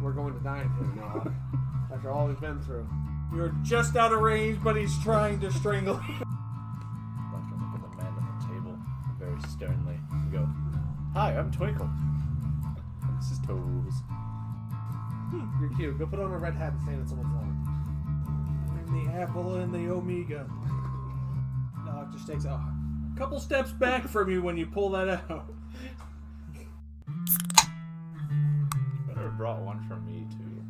we're going to die here now. After all we've been through. You're just out of range, but he's trying to strangle you. Left to look at the man at the table very sternly and go, "Hi, I'm Twinkle. And this is Toes." You're cute. Go put on a red hat and stand at someone's lawn. And the apple and the omega. Nilock just takes a couple steps back from you when you pull that out. Better have brought one for me, too.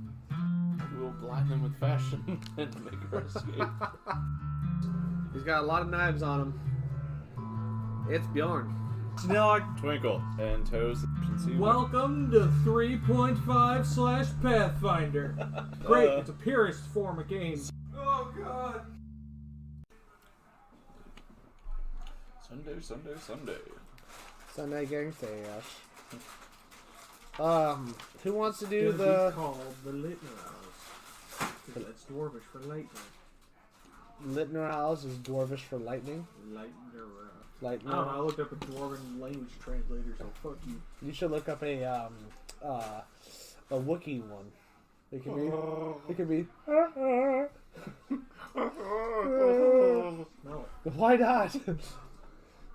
We'll blind them with fashion and make her escape. He's got a lot of knives on him. It's Bjorn. Nilock, Twinkle and Toes. welcome to 3.5/Pathfinder. Great, it's a purest form of game. Oh god. Sunday. Sunday gang chaos. Who wants to do the called the Litner House? Because that's Dwarvish for lightning. Litner House is Dwarvish for lightning? Lightner. Lightning. I don't know, I looked up a Dwarven language translator, so fuck you. You should look up a Wookiee one. It could be No. Why not?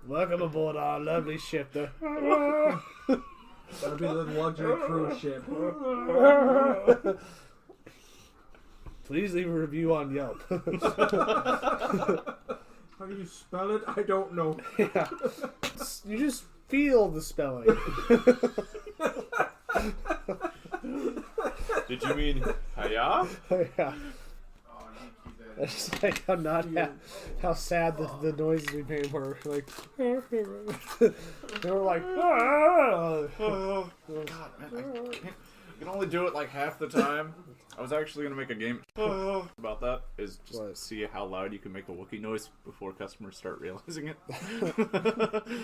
Welcome aboard our lovely ship. That'd be the luxury cruise ship. Please leave a review on Yelp. How do you spell it? I don't know. Yeah. You just feel the spelling. Did you mean hiya? Yeah. I just like how sad the noises we made were. Like, they were like, God, man, I can only do it like half the time. I was actually going to make a game about that, is just see how loud you can make a Wookiee noise before customers start realizing it.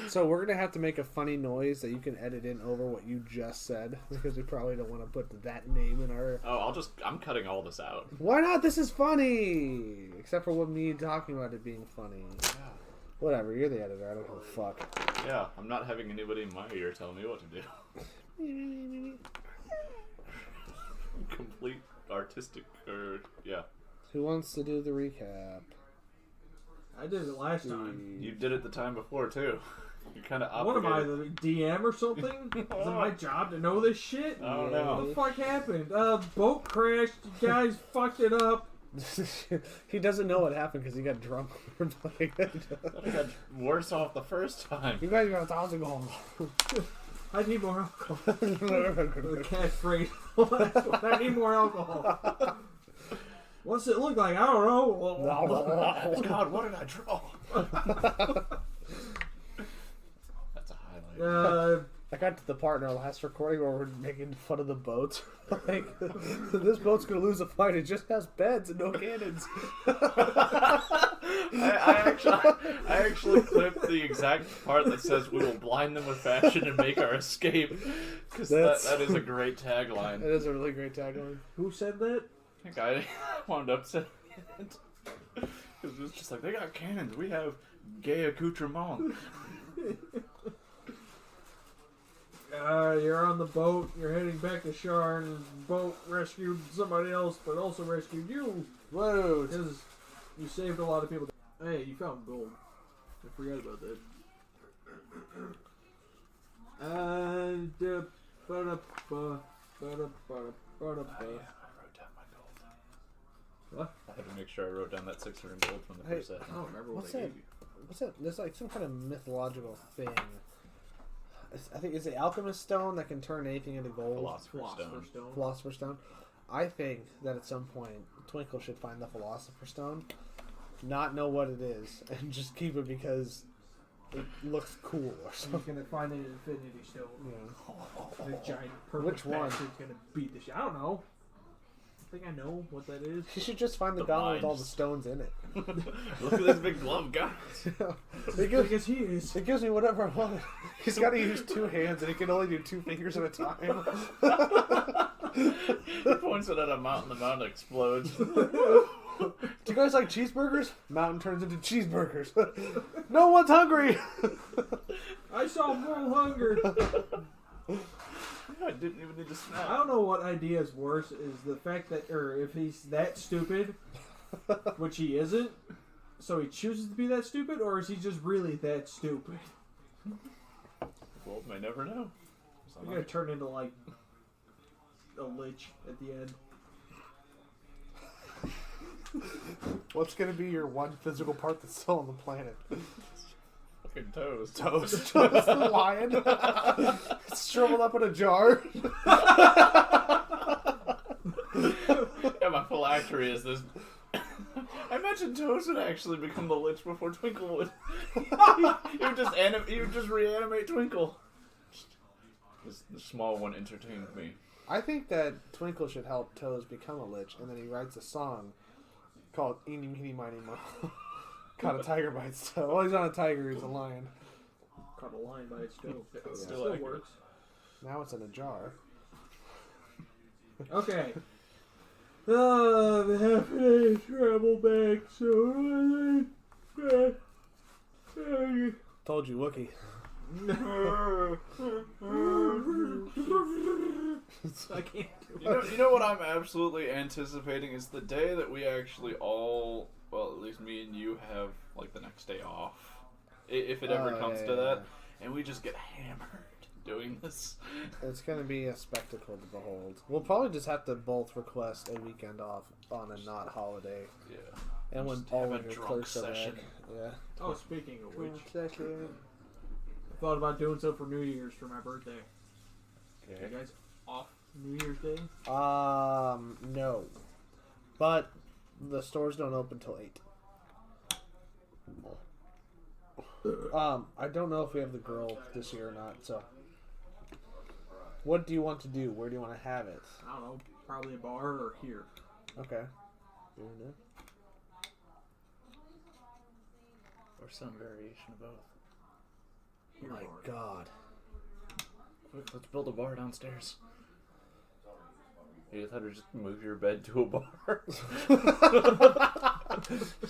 So we're going to have to make a funny noise that you can edit in over what you just said, because we probably don't want to put that name in our... Oh, I'm cutting all this out. Why not? This is funny! Except for me talking about it being funny. Yeah. Whatever, you're the editor, I don't give a fuck. Yeah, I'm not having anybody in my ear tell me what to do. Complete artistic, yeah. Who wants to do the recap? I did it last time. You did it the time before, too. You're kind of What obligated. am I, the DM or something? Is it my job to know this shit? Oh, Yeah. no. What the fuck happened? Boat crashed. You guys fucked it up. He doesn't know what happened because he got drunk. I got worse off the first time. You guys got 1,000 gold. I need more alcohol. The catchphrase. I need more alcohol. What's it look like? I don't know. God, what did I draw? That's a highlight. I got to the part in our last recording where we're making fun of the boats. Like, this boat's gonna lose a fight. It just has beds and no cannons. I actually clipped the exact part that says we will blind them with fashion and make our escape. Because that is a great tagline. It is a really great tagline. Who said that? I think I wound up saying it. Because it was just like, they got cannons. We have gay accoutrement. You're on the boat. You're heading back to Sharn. Boat rescued somebody else, but also rescued you. Whoa! Because you saved a lot of people. Hey, you found gold. I forgot about that. And I wrote down my gold. What? I had to make sure I wrote down that 600 gold from the first set. I don't remember What's what I that? gave you. What's that? There's like some kind of mythological thing. I think it's the alchemist stone that can turn anything into gold. Philosopher's Stone. Philosopher's Stone. I think that at some point Twinkle should find the Philosopher's Stone, not know what it is, and just keep it because it looks cool or He's something. gonna find an infinity stone. Yeah. The giant purple Which one? bastard's gonna beat the shit. I don't know. I think I know what that is. You should just find the The gauntlet with all the mines. stones in it. Look at this big glove, guys. Because he is. It gives me whatever I want. He's got to use 2 hands, and he can only do 2 fingers at a time. He points it at a mountain, the mountain explodes. Do you guys like cheeseburgers? Mountain turns into cheeseburgers. No one's hungry. I saw moral hunger. didn't even need to snap. I don't know what idea is worse, is the fact that, or if he's that stupid, which he isn't, so he chooses to be that stupid, or is he just really that stupid? Well, may never know. You're gonna turn into, like, a lich at the end. What's gonna be your one physical part that's still on the planet? Fucking toes. Toes. Just the lion. It's shriveled up in a jar. Yeah, my phylactery is this. I imagine Toes would actually become the lich before Twinkle would. he would just reanimate Twinkle. The small one entertained me. I think that Twinkle should help Toes become a lich, and then he writes a song called Eeny, Meeny, Miny, Mo. Caught a tiger by its toe. Well, he's not a tiger, he's a lion. Caught a lion by its toe. Yeah. Still works. Now it's in a jar. Okay. The half a day travel back, so Told you, Wookie. I can't do You know what I'm absolutely anticipating is the day that we actually all, well, at least me and you have like the next day off, if it ever comes to that, and we just get hammered doing this. It's going to be a spectacle to behold. We'll probably just have to both request a weekend off on a not holiday. Yeah. And when Just all have of a your drunk clerks are back. session. Yeah. Oh, speaking of which, Second. I thought about doing so for New Year's for my birthday. Okay. You guys off New Year's Day? No. But the stores don't open till 8. I don't know if we have the grill this year or not, so. What do you want to do? Where do you want to have it? I don't know. Probably a bar or here. Okay. Doing it. Or some variation of both. Here My bar. God. Quick, let's build a bar downstairs. You thought to just move your bed to a bar?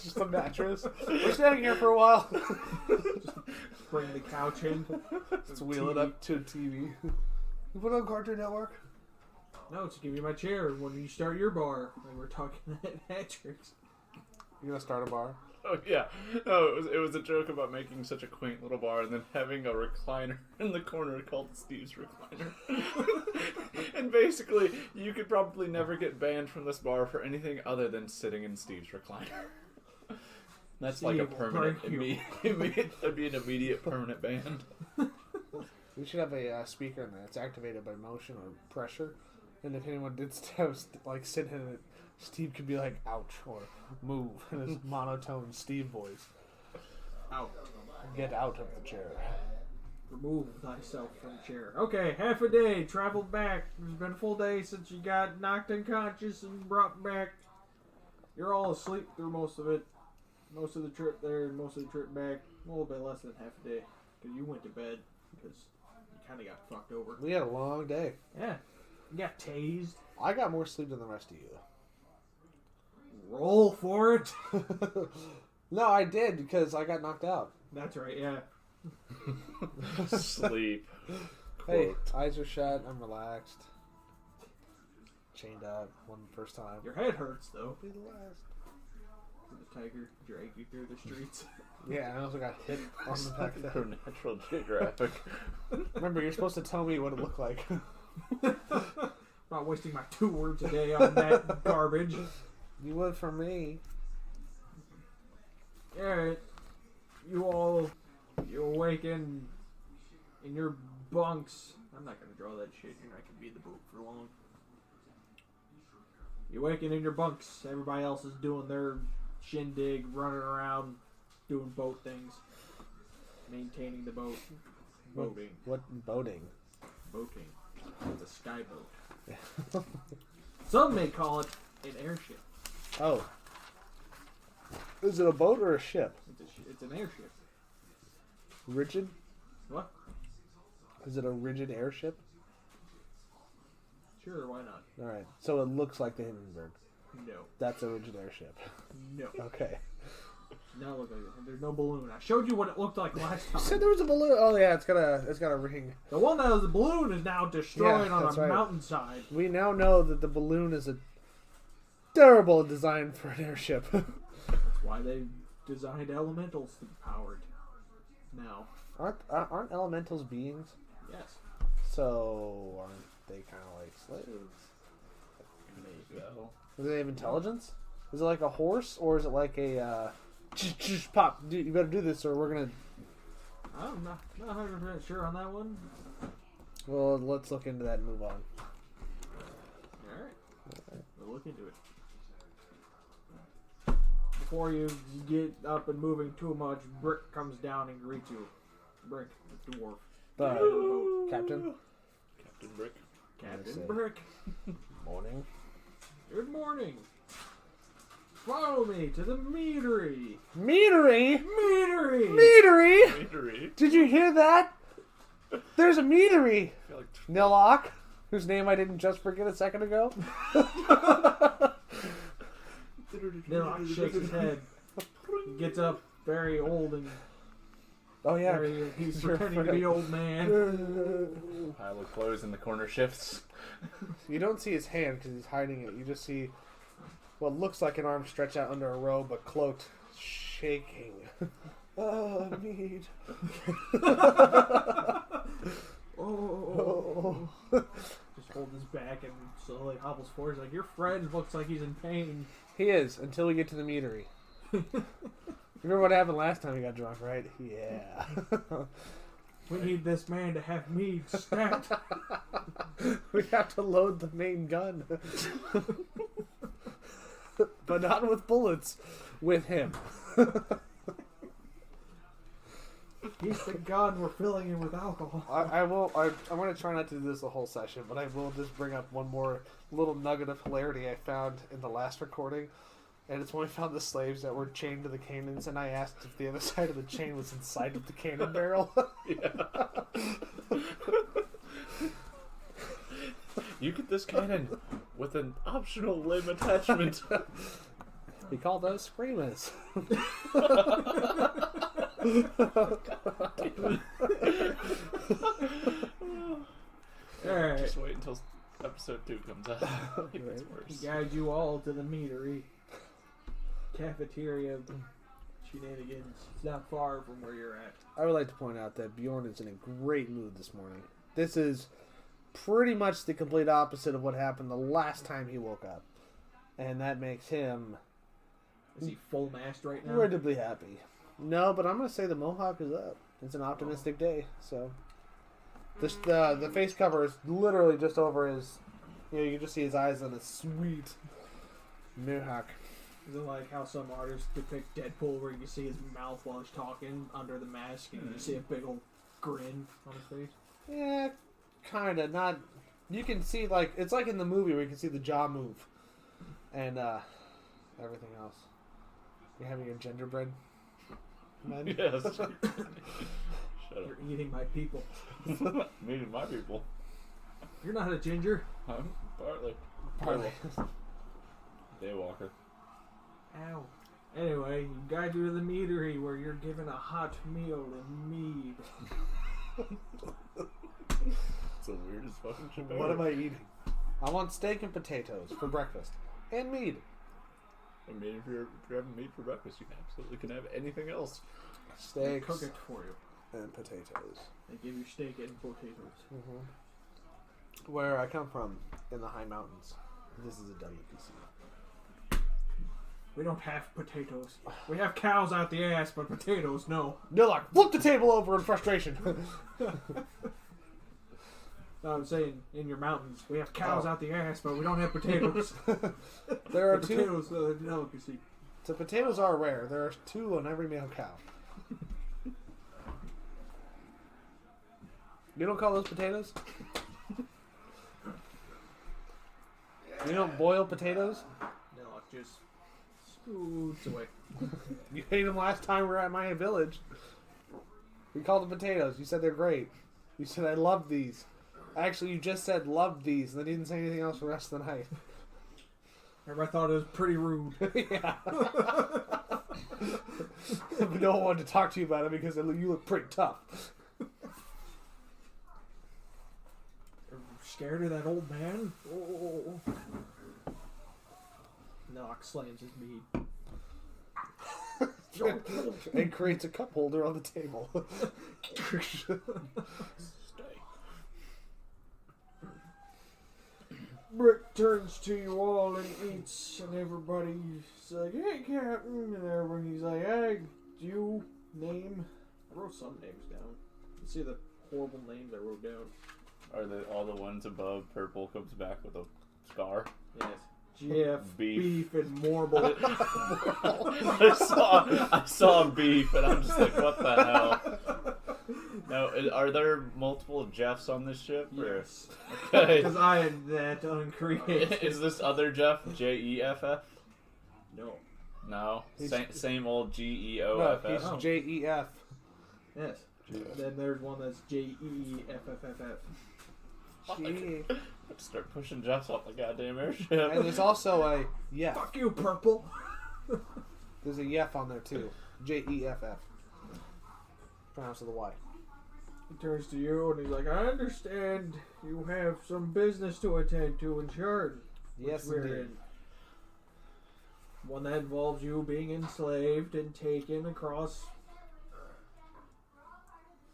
Just a mattress. We're staying here for a while. Just bring the couch in. Just wheel it up to a TV. You put on Cartoon Network? No, just give me my chair when you start your bar. When we're talking at Patrick's. You gonna start a bar? Oh yeah, no, it was a joke about making such a quaint little bar and then having a recliner in the corner called Steve's Recliner. And basically, you could probably never get banned from this bar for anything other than sitting in Steve's Recliner. That's Steve, like a permanent, that'd be an immediate permanent ban. We should have a speaker in there. It's activated by motion or pressure, and if anyone did sit in it, Steve could be like, "Ouch," or "Move" in his monotone Steve voice. Out. Get out of the chair. Remove thyself from the chair. Okay, half a day, traveled back. It's been a full day since you got knocked unconscious and brought back. You're all asleep through most of it. Most of the trip there and most of the trip back. A little bit less than half a day. Because you went to bed. Because you kind of got fucked over. We had a long day. Yeah. You got tased. I got more sleep than the rest of you. Roll for it. No, I did because I got knocked out. That's right, yeah. Sleep. Hey, eyes are shut. I'm relaxed. Chained up. One first time. Your head hurts, though. Be the last. The tiger dragged you through the streets. Yeah, I also got hit on the back of the From head. Natural Geographic. Remember, you're supposed to tell me what it looked like. Not wasting my 2 words a day on that garbage. You would for me. Alright. You awaken in your bunks. I'm not gonna draw that shit. You're not gonna be in the boat for long. You awaken in your bunks. Everybody else is doing their shindig, running around, doing boat things. Maintaining the boat. Boating. What boating? Boating. It's a sky boat. Some may call it an airship. Oh. Is it a boat or a ship? It's an airship. Rigid? What? Is it a rigid airship? Sure, why not? Alright, so it looks like the Hindenburg. No. That's a rigid airship. No. Okay. No, look, there's no balloon. I showed you what it looked like last You time. said there was a balloon. Oh yeah, it's got a ring. The one that was the balloon is now destroyed Yeah, on that's a right. mountainside. We now know that the balloon is a terrible design for an airship. That's why they designed elementals to be powered. Now, Aren't elementals beings? yes. So aren't they kind of like slaves? Maybe. Do they have intelligence? Is it like a horse, or is it like a pop? Dude, you better do this, or we're gonna. I'm not 100% sure on that one. Well, let's look into that and move on. Alright. We'll look into it. Before you get up and moving too much, Brick comes down and greets you. Brick, the dwarf. Captain. Captain Brick. Captain Brick. Morning. Good morning. Follow me to the meadery. Meadery? Meadery! Meadery? Meadery. Did you hear that? There's a meadery. I feel like Nilock, whose name I didn't just forget a second ago. Nilock shakes his head. He gets up very old and Oh yeah. he's pretending to be old man. pile of clothes in the corner shifts. You don't see his hand because he's hiding it. You just see what looks like an arm stretched out under a robe, but cloaked, shaking. Mead. Oh. Just holds his back and slowly hobbles forward. He's like, your friend looks like he's in pain. He is, until we get to the meadery. Remember what happened last time we got drunk, right? Yeah. We need this man to have mead stacked. We have to load the main gun. But not with bullets. With him. He's the gun we're filling in with alcohol. I'm going to try not to do this the whole session, but I will just bring up one more little nugget of hilarity I found in the last recording. And it's when we found the slaves that were chained to the cannons, and I asked if the other side of the chain was inside of the cannon barrel. You get this cannon with an optional limb attachment. We call those screamers. Alright. Just wait until episode 2 comes out. It gets He worse. guides you all to the meadery. Cafeteria shenanigans. It's not far from where you're at. I would like to point out that Bjorn is in a great mood this morning. This is pretty much the complete opposite of what happened the last time he woke up. And that makes him Is he full mast right now? incredibly happy. No, but I'm going to say the mohawk is up. It's an optimistic day, so... The face cover is literally just over his... you just see his eyes on a sweet mohawk. Is it like how some artists depict Deadpool where you see his mouth while he's talking under the mask and you see a big old grin on his face? Yeah, kind of. Not... You can see, like... It's like in the movie where you can see the jaw move. And, everything else. You're having a gingerbread? Man? Yes. Shut up. You're eating my people. Meeting my people. You're not a ginger. I'm partly. Partly. Daywalker. Ow. Anyway, you guide you to the meadery where you're given a hot meal and mead. It's the weirdest fucking shit ever. What am I eating? I want steak and potatoes for breakfast. And mead. I mean, if you're having meat for breakfast, you absolutely can have anything else. They Steaks cook it for you. and potatoes. They give you steak and potatoes. Mm-hmm. Where I come from, in the high mountains, this is a delicacy. We don't have potatoes. We have cows out the ass, but potatoes, no. Nilock, flip the table over in frustration. No, I'm saying in your mountains, we have cows out the ass, but we don't have potatoes. There are The two. potatoes, the delicacy. So potatoes are rare. There are 2 on every male cow. You don't call those potatoes? You don't boil potatoes? No, it just scoots away. You ate them last time we were at my village. We called them potatoes. You said they're great. You said I love these. Actually, you just said love these, and then you didn't say anything else for the rest of the night. Everybody thought it was pretty rude. Yeah. But no one wanted to talk to you about it because you look pretty tough. Scared of that old man? Oh. Nilock slams his mead. And creates a cup holder on the table. Brick turns to you all and eats, and everybody's like, "Hey, Captain," and everybody's like, "Hey, you name?" I wrote some names down. You see the horrible names I wrote down. Are they all the ones above? Purple comes back with a scar. Yes. Jeff, beef and Morble. I saw beef, and I'm just like, what the hell? Now, are there multiple Jeffs on this ship? Yes. Okay. Because I am that uncreative. Is this other Jeff Jeff? No. No. He's- Same old Geoff. No, he's Oh. Jef. Yes. Then there's one that's Jeefff. Gee. Let's start pushing Jeffs off the goddamn airship. And there's also a Yef. Fuck you, Purple. There's a Yef on there too. Jeff. Pronounced with a Y. He turns to you and he's like, "I understand you have some business to attend to in Sharn. Yes, we're indeed. in. One that involves you being enslaved and taken across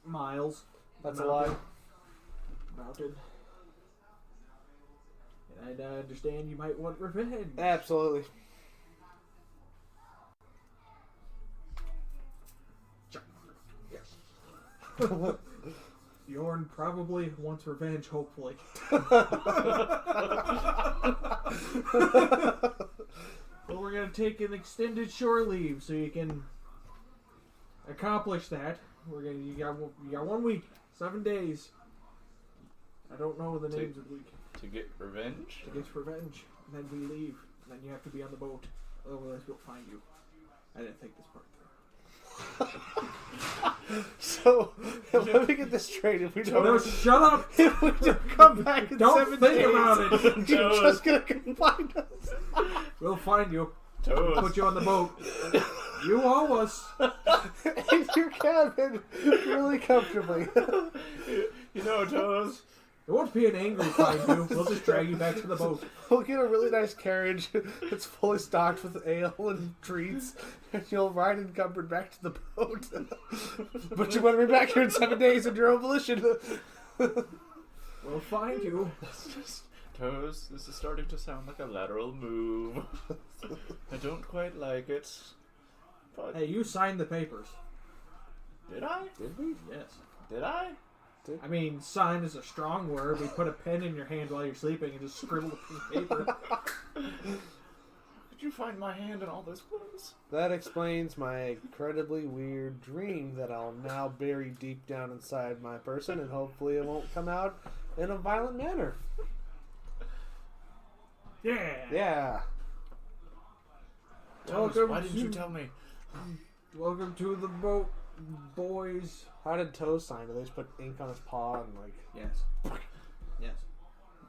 miles. That's a lie. Mountain. And I understand you might want revenge." Absolutely. Yes. Bjorn probably wants revenge, hopefully. Well, we're going to take an extended shore leave so you can accomplish that. You got 1 week, 7 days. I don't know the names of the week. To get revenge? To get revenge. And then we leave. And then you have to be on the boat. Otherwise we'll find you. I didn't think this part through. So, let me get this straight. If we don't, No, shut up! if we don't come back in Don't 7 think days, about it! you're just gonna come find us. We'll find you. Toes. Put you on the boat. You owe us. In your cabin, really comfortably. You know, Toes. It won't be an angry find you. We'll just drag you back to the boat. We'll get a really nice carriage that's fully stocked with ale and treats, and you'll ride encumbered back to the boat. But you want to be back here in 7 days on your own volition. We'll find you. Toes, this is starting to sound like a lateral move. I don't quite like it. But Hey, you signed the papers. did I? Did we? Yes. Did I? I mean, sign is a strong word. We put a pen in your hand while you're sleeping and just scribble a piece of paper. Could you find my hand in all those clothes? That explains my incredibly weird dream that I'll now bury deep down inside my person, and hopefully it won't come out in a violent manner. Yeah. Yeah. Toes, Welcome why didn't you to- tell me? Welcome to the boat, boys. How did Toes sign? Did they just put ink on his paw and like? Yes. Yes.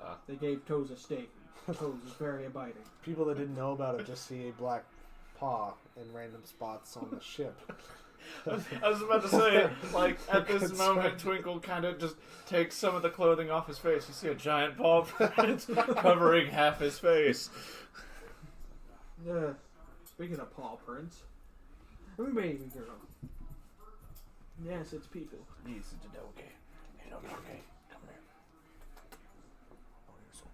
Ah. They gave Toes a steak. Toes is very abiding. People that didn't know about it just see a black paw in random spots on the ship. I was about to say, like, at this That's moment, right. Twinkle kind of just takes some of the clothing off his face. You see a giant paw print covering half his face. Speaking of paw prints, baby girl. Yes, it's people. Yes, it's okay. Hey, okay. Come here.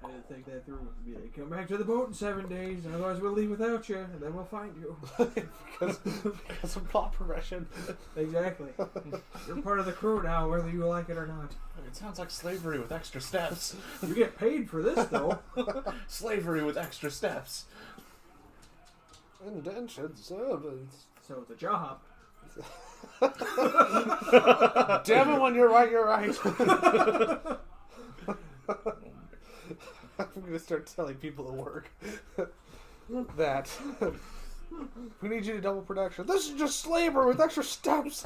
I didn't think that through. Be like, come back to the boat in 7 days, otherwise we'll leave without you, and then we'll find you. because of paw progression. Exactly. You're part of the crew now, whether you like it or not. It sounds like slavery with extra steps. You get paid for this, though. Slavery with extra steps. Indentured servants. So it's a job. Damn it, when you're right, you're right. I'm going to start telling people at work that we need you to double production. This is just slavery with extra steps.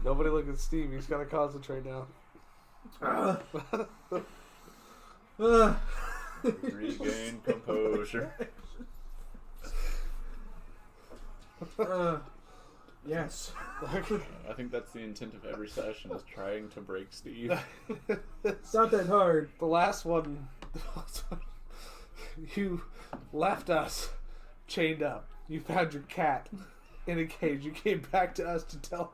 Nobody look at Steve. He's got to concentrate now. Regain composure. Yes. I think that's the intent of every session, is trying to break Steve. It's not that hard. The last one, you left us chained up. You found your cat in a cage. You came back to us to tell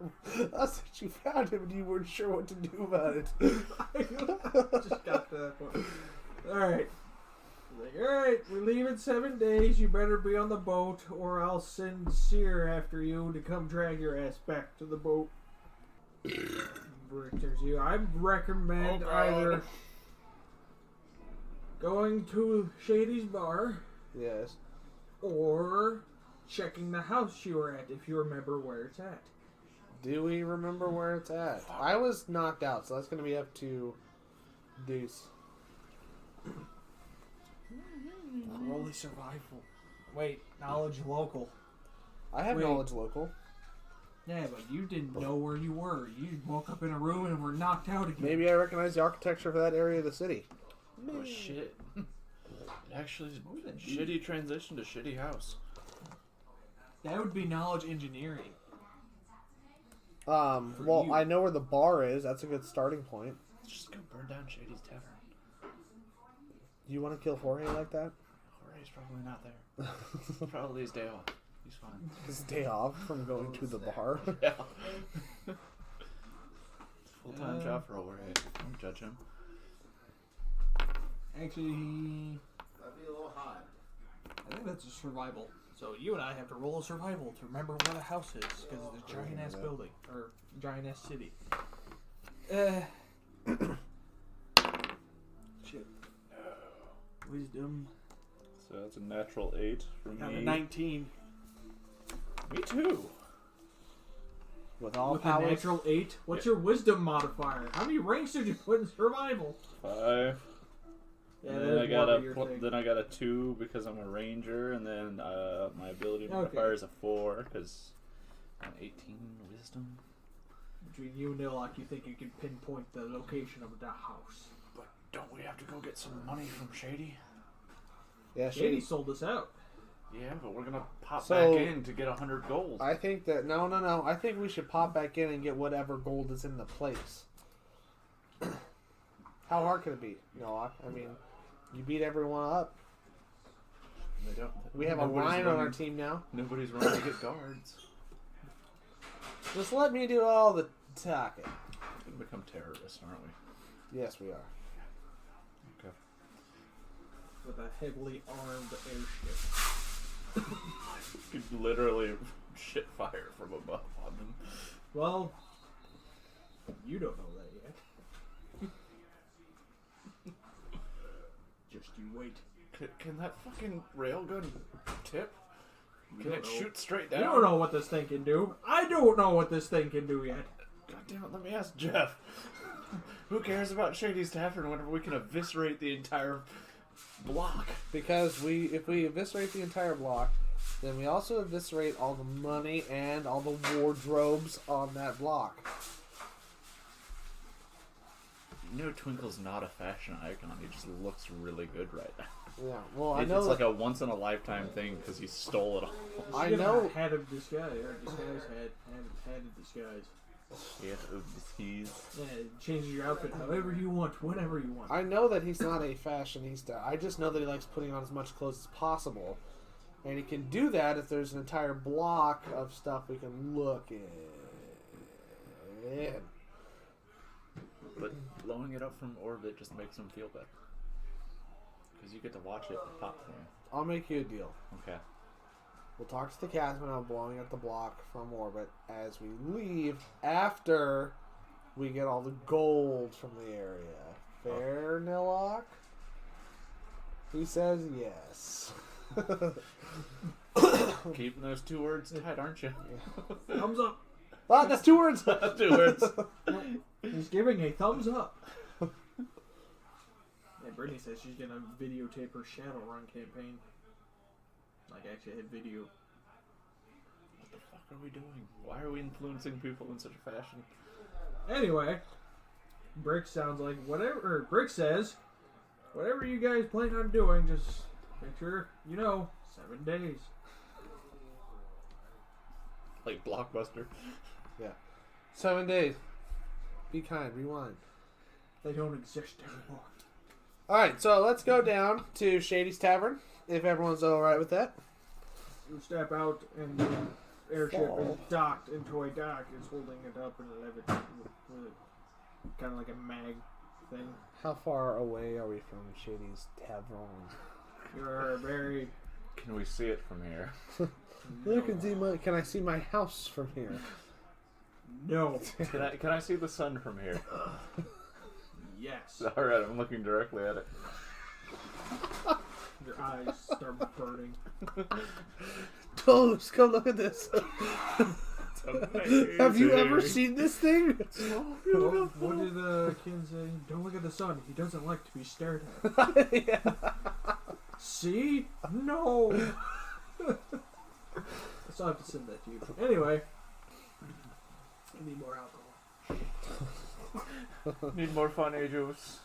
us that you found him and you weren't sure what to do about it. I just got to that point. Alright. Alright, we leave in 7 days. You better be on the boat or I'll send Seer after you to come drag your ass back to the boat. There's you. I recommend either going to Shady's bar Yes. or checking the house you were at if you remember where it's at. Do we remember where it's at? I was knocked out, so that's going to be up to Deuce. Roll survival. Wait, knowledge local. I have Wait. knowledge local. Yeah, but you didn't know where you were. You woke up in a room and were knocked out again. Maybe I recognize the architecture for that area of the city. Oh shit. It actually is shitty transition to shitty house. That would be knowledge engineering. Well, you. I know where the bar is. That's a good starting point. Let's just go burn down Shady's Tavern. You want to kill Jorge like that? Jorge's probably not there. Probably his day off. He's fine. His day off from going to the bar. Yeah. Full-time job for Jorge. Don't judge him. Actually, That'd be a little hot. I think that's a survival. So you and I have to roll a survival to remember where the house is, because it's a giant-ass building. Or giant-ass city. Shit. Wisdom. So that's a natural 8 for Got me. a 19. Me too. With all With powers. a natural 8? What's your wisdom modifier? How many ranks did you put in survival? 5. Yeah, And that then I is got more of your thing. then I got a 2 because I'm a ranger, and then my ability modifier is a 4 because I'm 18 wisdom. Between you and Nilock, you think you can pinpoint the location of the house. But don't we have to go get some money from Shady? Yeah, Shady Shady. sold us out. Yeah, but we're gonna pop So- back in to get 100 gold. I think that no. I think we should pop back in and get whatever gold is in the place. How hard could it be? I mean, you beat everyone up. They don't. We have a nobody's Ryan on our running- team now. Nobody's running to get guards. Just let me do all the talking. We're gonna become terrorists, aren't we? Yes, we are. Okay. With a heavily armed airship. Could literally shit fire from above on them. Well, you don't know that yet. Just you wait. Can that fucking railgun tip? Can don't it know. shoot straight You down? don't know what this thing can do. I don't know what this thing can do yet. God damn it, let me ask Jeff. Who cares about Shady's Tavern whenever we can eviscerate the entire block? Because if we eviscerate the entire block, then we also eviscerate all the money and all the wardrobes on that block. You know Twinkle's not a fashion icon. He just looks really good right now. Yeah, well, I know. It's like a once-in-a-lifetime thing because he stole it all. I Give him know- a hat of disguise, or disguise hat of disguise. Yeah, he's... Yeah, it changes your outfit however you want, whenever you want. I know that he's not a fashionista. I just know that he likes putting on as much clothes as possible. And he can do that if there's an entire block of stuff we can look in. But blowing it up from orbit just makes him feel better. Because you get to watch it pop for him. I'll make you a deal. Okay. We'll talk to the captain about blowing up the block from orbit as we leave after we get all the gold from the area. Fair, Nilock? He says yes. Keeping those 2 words tight, aren't you? Thumbs up. Ah, that's 2 words! 2 words. He's giving a thumbs up. Yeah, Brittany says she's gonna videotape her Shadowrun campaign. Like, actually hit video. What the fuck are we doing? Why are we influencing people in such a fashion? Anyway, Brick sounds like whatever. Or Brick says, Whatever you guys plan on doing, just make sure, 7 days. Like Blockbuster. Yeah. 7 days. Be kind. Rewind. They don't exist anymore. Alright, so let's go down to Shady's Tavern, if everyone's alright with that. You step out, and the airship is docked into a dock. It's holding it up and levitating with kind of like a mag thing. How far away are we from Shady's Tavern? You're very... Can we see it from here? Can I see my house from here? No. Can I see the sun from here? Yes. Alright, I'm looking directly at it. Your eyes start burning. Toes, come look at this. Have you ever seen this thing? What did the king say? Don't look at the sun. He doesn't like to be stared at. Yeah. See? No. So I have to send that to you. Anyway. I need more alcohol. Need more funny juice.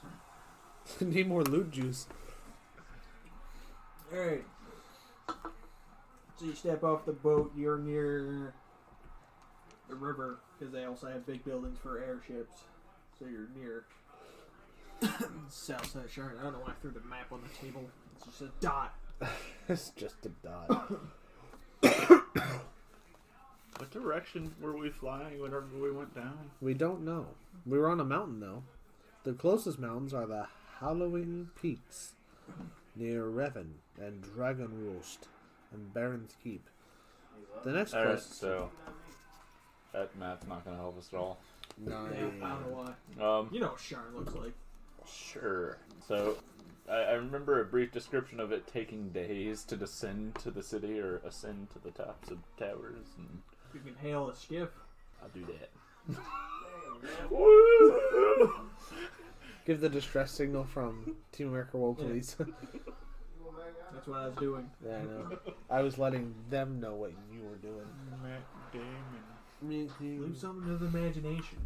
Need more loot juice. Alright. So you step off the boat, you're near the river, because they also have big buildings for airships. So you're near south side of Sharn. I don't know why I threw the map on the table. It's just a dot. It's just a dot. What direction were we flying whenever we went down? We don't know. We were on a mountain, though. The closest mountains are the Halloween Peaks, near Revan and Dragonroost and Baron's Keep. The next Alright, quest... so that map's not going to help us at all. No, I don't know why. You know what Sharn looks like. Sure. So I remember a brief description of it taking days to descend to the city or ascend to the tops of towers. And You can hail a skiff. I'll do that. Give the distress signal from Team America World Police. That's what I was doing. Yeah, I know. I was letting them know what you were doing. Matt Damon. Leave something to the imagination.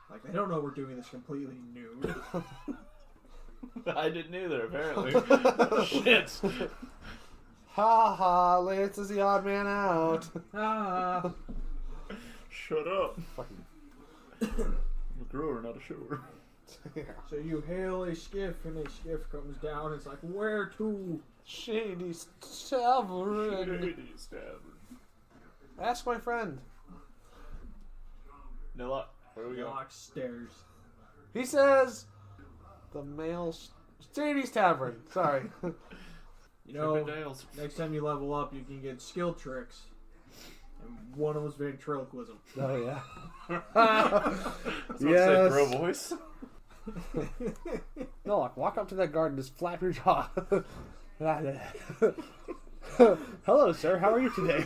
Like, they don't know we're doing this completely nude. I didn't either, apparently. Shit. Ha ha, Lance is the odd man out. Ah. Shut up. Fucking I'm a grower, not a shower. Yeah. So you hail a skiff, and a skiff comes down. It's like, where to? Shady's Tavern. Shady's Tavern. Ask my friend. Nilock, where do we go? Nilock stairs. He says the male Shady's Tavern. Sorry. You know, next time you level up, you can get skill tricks. And one of them's ventriloquism. Oh, yeah. Yes. Say bro voice. No, walk up to that guard and just flap your jaw. Hello, sir. How are you today?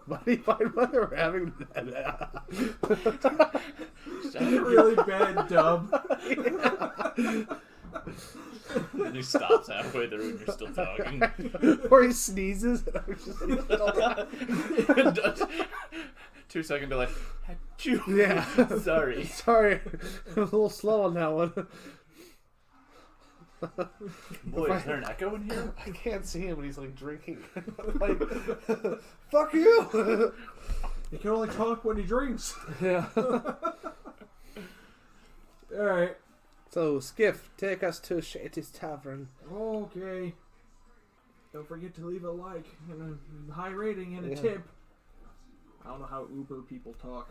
Buddy, fine weather. We're having Really bad dub. And he stops halfway through and you're still talking. Or he sneezes. 2-second delay. Achoo. Yeah. Sorry. Sorry. I'm a little slow on that one. Boy, is there an echo in here? I can't see him, but he's like drinking. Like, fuck you! He can only talk when he drinks. Yeah. Alright. So, Skiff, take us to Shady's Tavern. Okay. Don't forget to leave a like and a high rating and a Yeah. tip. I don't know how Uber people talk.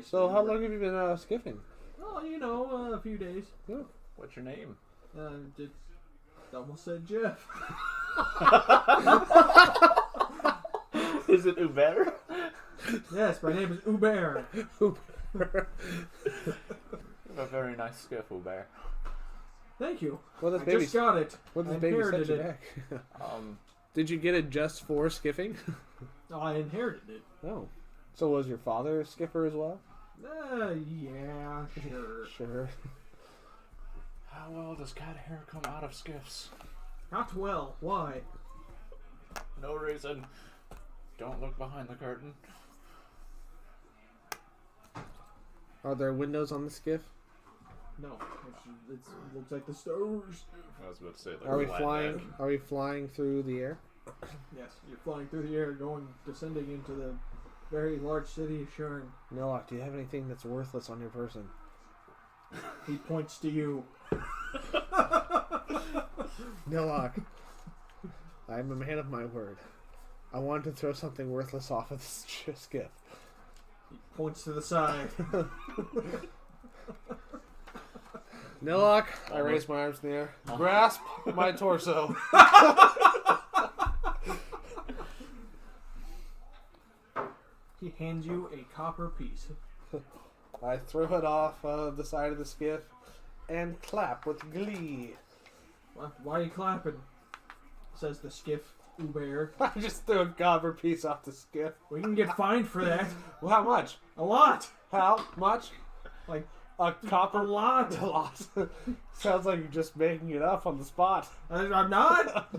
So, how long have you been skiffing? Oh, you know, a few days. Yeah. What's your name? Just almost said Jeff. Is it Uber? Yes, my name is Uber. A very nice skiff, Uber. Thank you. Well, this I baby, just got it. what does I baby set inherited you it. back? Did Did you get it just for skiffing? Oh, I inherited it. No. So was your father a skipper as well? Yeah, sure. Sure. How well does cat hair come out of skiffs? Not well. Why? No reason. Don't look behind the curtain. Are there windows on the skiff? No, it looks like the stars. I was about to say, like, Are we flat flying? deck. Are we flying through the air? Yes, you're flying through the air, descending into the very large city of Sharn. Nilock, do you have anything that's worthless on your person? He points to you. Nilock, I'm a man of my word. I wanted to throw something worthless off of this skiff. He points to the side. Nilock, I raise my arms in the air. Grasp my torso. He hands you a copper piece. I throw it off the side of the skiff and clap with glee. Why are you clapping? Says the skiff Uber. I just threw a copper piece off the skiff. We can get fined for that. Well, how much? A lot. How much? Like A copper a lot. A lot. Sounds like you're just making it up on the spot. I'm not.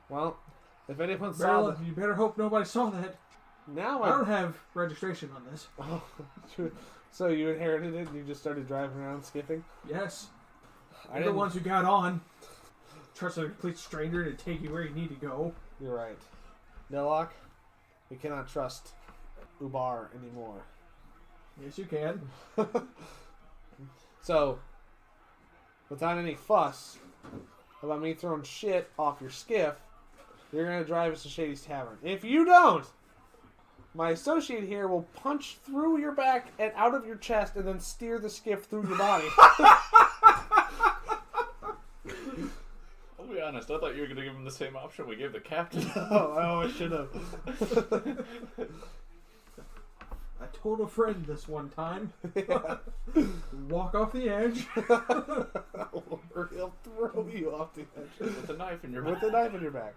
Well, if anyone saw Barrel, you better hope nobody saw that. now I don't have registration on this. Oh, so you inherited it and you just started driving around skipping? Yes. I You're the didn't. ones who got on. Trust a complete stranger to take you where you need to go. You're right. Nilock, we cannot trust Ubar anymore. Yes, you can. So, without any fuss about me throwing shit off your skiff, you're going to drive us to Shady's Tavern. If you don't, my associate here will punch through your back and out of your chest and then steer the skiff through your body. I'll be honest, I thought you were going to give him the same option we gave the captain. Oh, I should have. I told a friend this one time. Yeah. Walk off the edge. Or he'll throw you off the edge. With a knife in your back. With a knife in your back.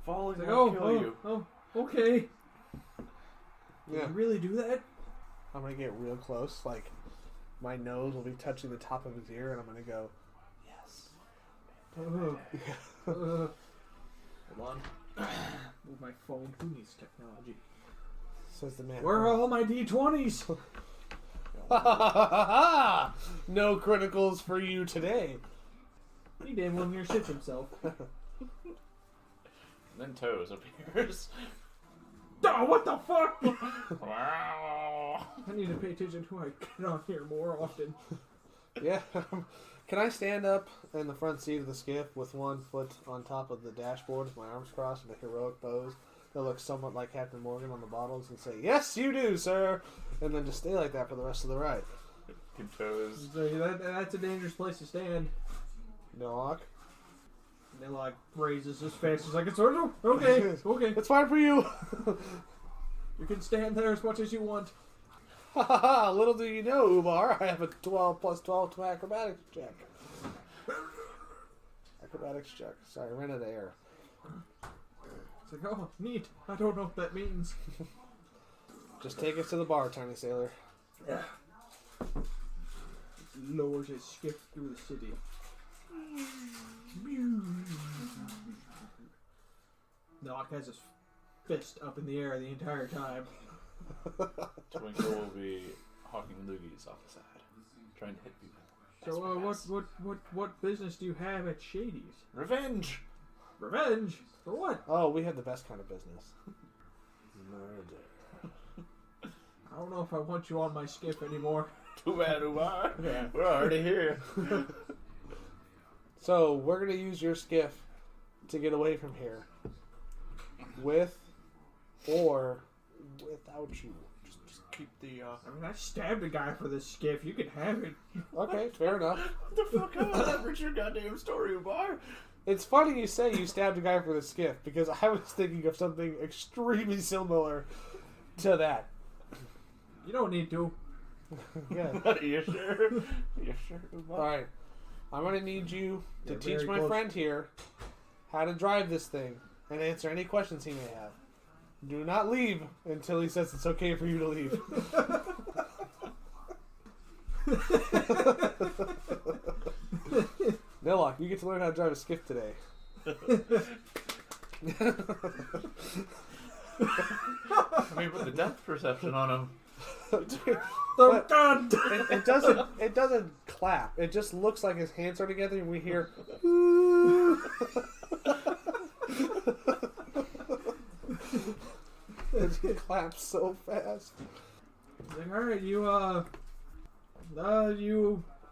Falling Like, will kill you. oh, okay. Did Yeah. you really do that? I'm going to get real close. Like, my nose will be touching the top of his ear, and I'm going to go, yes. Hold on. Move my phone. Who needs technology? Says the man. Where are all my D20s? No criticals for you today. He damn well near shits himself. And then Toes appears. Oh, what the fuck? Wow. I need to pay attention to who I get on here more often. Yeah. Can I stand up in the front seat of the skiff with one foot on top of the dashboard with my arms crossed in a heroic pose that looks somewhat like Captain Morgan on the bottles and say, "Yes, you do, sir," and then just stay like that for the rest of the ride? Toes. So that's a dangerous place to stand. Nilock? Nilock raises his face. He's like, "It's okay, okay. It's fine for you. You can stand there as much as you want." Little do you know, Umar, I have a 12 plus 12 to my acrobatics check. Acrobatics check. Sorry, ran out of air. It's like, oh, neat. I don't know what that means. Just take us to the bar, tiny sailor. Yeah. Lowers his skiff through the city. Nilock has his fist up in the air the entire time. Twinkle will be hawking loogies off the side, trying to hit people. So, what business do you have at Shady's? Revenge! Revenge? For what? Oh, we have the best kind of business. Murder. I don't know if I want you on my skiff anymore. Too bad, Umar. Yeah. We're already here. So, we're going to use your skiff to get away from here. With or without you. Just keep the, I mean, I stabbed a guy for this skiff. You can have it. Okay, fair enough. What the fuck? How is that for your goddamn story, Umar? It's funny you say you stabbed a guy for the skiff, because I was thinking of something extremely similar to that. You don't need to. Yeah. Are you sure? You sure, Umar? Alright. I'm going to need you to You're teach very my close. friend here how to drive this thing and answer any questions he may have. Do not leave until he says it's okay for you to leave. Nilock, you get to learn how to drive a skiff today. I mean, put the depth perception on him. But it doesn't clap. It just looks like his hands are together, and we hear. It claps so fast. Like, all right, you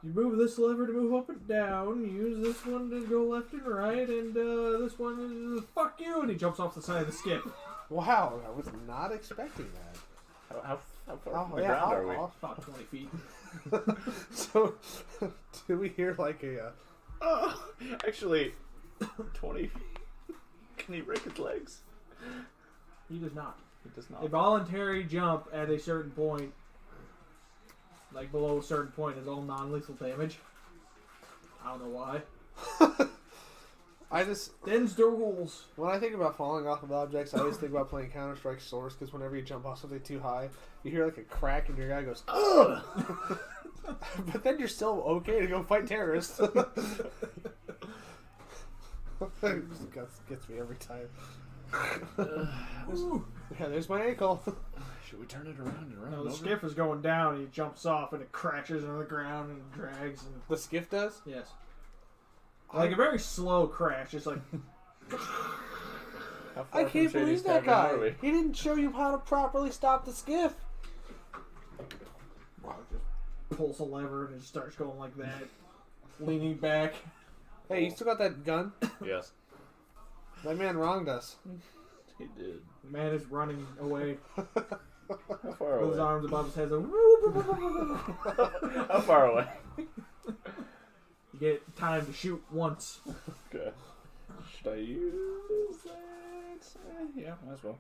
move this lever to move up and down. You use this one to go left and right, and this one is fuck you. And he jumps off the side of the skiff. Wow, I was not expecting that. How far from the ground are we? About 20 feet. So, do we hear like a? Actually, 20 feet. Can he break his legs? He does not. He does not. A voluntary jump at a certain point, like below a certain point, is all non-lethal damage. I don't know why. Them's the rules. When I think about falling off of objects, I always think about playing Counter-Strike Source, because whenever you jump off something too high, you hear like a crack and your guy goes, ugh! But then you're still okay to go fight terrorists. It gets me every time. Yeah, there's my ankle. Should we turn it around and run No, over? the skiff is going down, and he jumps off, and it crashes on the ground and drags. And The skiff does? yes. Like a very slow crash. It's like... How far I from can't Shady's believe that Tavern are guy. we? He didn't show you how to properly stop the skiff. Wow, just pulls a lever and it starts going like that. Leaning back. Hey, you still got that gun? Yes, That man wronged us. he did. The man is running away How far with his away? arms above his head. How far away? You get time to shoot once. Okay. Should I use that? Yeah, might as well.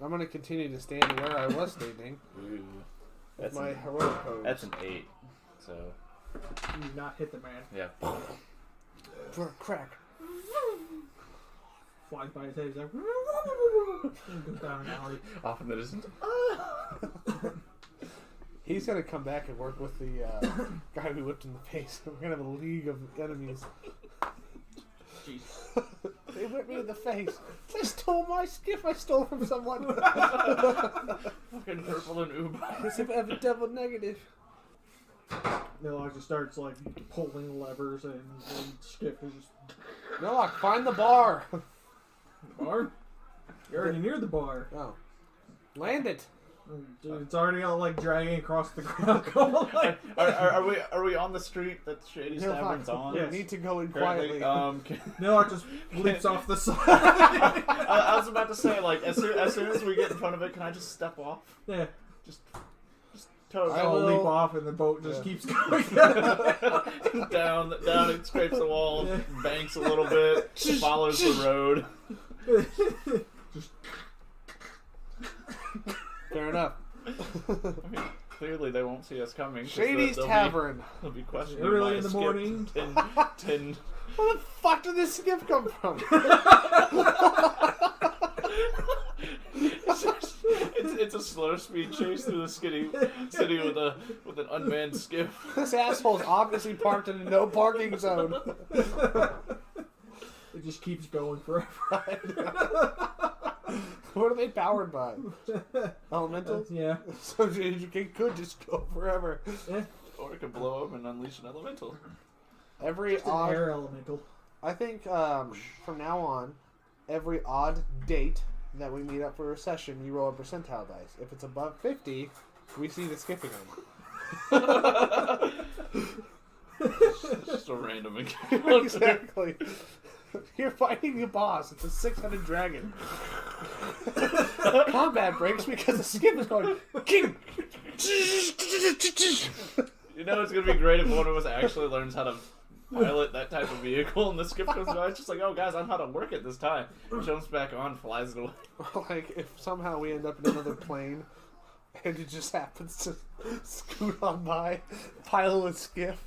I'm going to continue to stand where I was standing. Ooh. With my heroic pose. That's an 8. So, You do not hit the man. yeah. For a crack. Flies by his head. He's like... and goes down an alley. Off in the distance. He's going to come back and work with the guy we whipped in the face. We're going to have a league of enemies. Jeez. They whipped me in the face. They stole my skiff I stole from someone. Fucking purple and oob. As if I have a double negative. Nilock just starts like pulling levers and Skip is just... Nilock, find the bar. Bar? You're already near the bar. Oh. Land it. Dude, it's already all like dragging across the ground. Going, like... Are we on the street that Shady's Tavern's on? You need to go in quietly. Nilock just leaps off the side. I was about to say, like, as soon as we get in front of it, can I just step off? Yeah. Just totally. I I'll will- leap off and the boat just keeps going. down, it scrapes the wall, banks a little bit, follows the road. Fair enough. I mean, clearly they won't see us coming. 'cause Shady's Tavern. Tavern. They'll be questioning Early my in the skip morning. 10 Where the fuck did this skiff come from? It's a slow speed chase through the city with an unmanned skiff. This asshole's obviously parked in a no parking zone. It just keeps going forever. What are they powered by? Elementals? Yeah. So you could just go forever. Yeah. Or it could blow up and unleash an elemental. Every It's an odd... air elemental. I think from now on, every odd date that we meet up for a session, you roll a percentile dice. If it's above 50, we see the skipping on. It's just a random encounter. Exactly. You're fighting the boss. It's a 600 dragon. Combat breaks because the skip is going king. You know, it's gonna be great if one of us actually learns how to pilot that type of vehicle, and the skip goes by. It's just like, oh, guys, I know how to work it this time. Jumps back on, flies it away. Like if somehow we end up in another plane, and it just happens to scoot on by, pilot a skiff,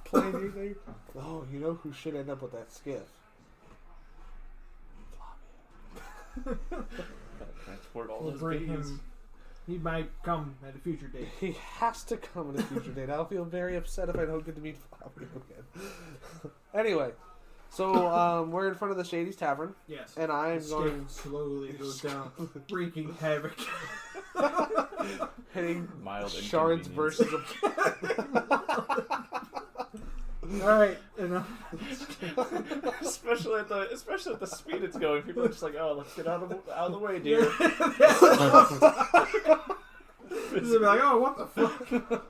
plane anything. Oh, you know who should end up with that skiff? Transport all We'll those bring bees. him. He might come at a future date. He has to come in a future date. I'll feel very upset if I don't get to meet Fabio again. Anyway, so we're in front of the Shady's Tavern, Yes. and I'm The going. skip slowly goes down, wreaking havoc. Hitting Mild Sharn's inconvenience. versus a... Alright, enough. especially at the speed it's going, people are just like, oh, let's get out of the way, dear. They'll be like, oh, what the fuck?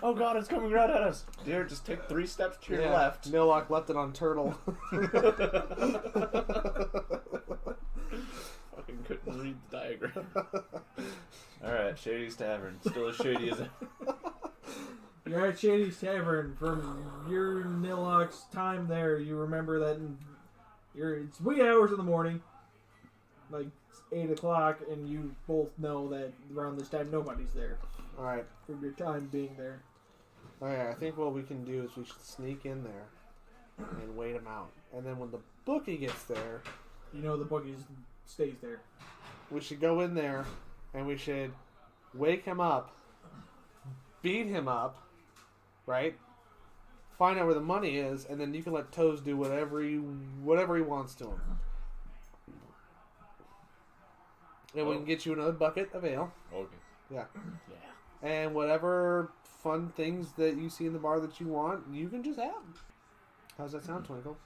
Oh god, it's coming right at us. Dear, just take 3 steps to your left. Nilock left it on turtle. Fucking couldn't read the diagram. Alright, Shady's Tavern. Still as shady as ever. You're at Shady's Tavern. From your Nilock's time there, you remember that it's wee hours in the morning, like 8 o'clock, and you both know that around this time nobody's there. Alright. From your time being there. Alright, I think what we can do is we should sneak in there and wait him out. And then when the bookie gets there, You know the bookie stays there. we should go in there and we should wake him up, beat him up, right? Find out where the money is, and then you can let Toes do whatever he wants to him. And we can get you another bucket of ale. Okay. Yeah. Yeah. And whatever fun things that you see in the bar that you want, you can just have. How's that sound, Twinkle?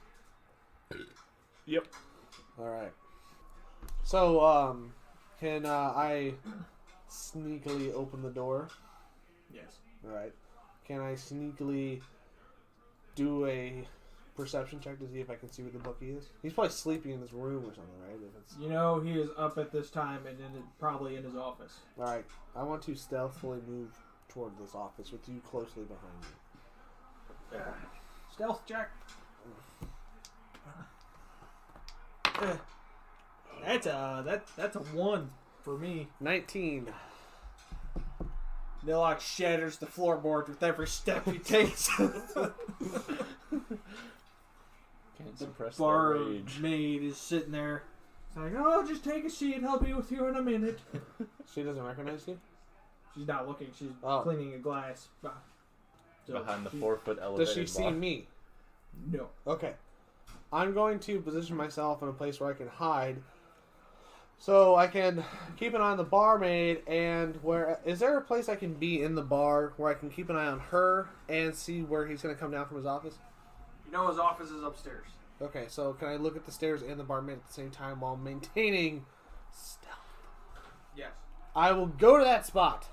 Yep. Alright. So, can I sneakily open the door? Yes. Alright. Can I sneakily do a perception check to see if I can see where the bookie is? He's probably sleeping in his room or something, right? If it's... You know he is up at this time and probably in his office. Alright. I want to stealthily move toward this office with you closely behind me. Stealth check. That's a 1 for me. 19. Nilock shatters the floorboard with every step he takes. Can't suppress the Bar rage. maid is sitting there. It's like, oh, just take a seat. I'll be with you in a minute. She doesn't recognize you? She's not looking. She's Oh. cleaning a glass. So Behind the she- 4-foot elevator. Does she see me? No. Okay. I'm going to position myself in a place where I can hide, so I can keep an eye on the barmaid. And where is there a place I can be in the bar where I can keep an eye on her and see where he's going to come down from his office? You know his office is upstairs. Okay, so can I look at the stairs and the barmaid at the same time while maintaining stealth? Yes. I will go to that spot.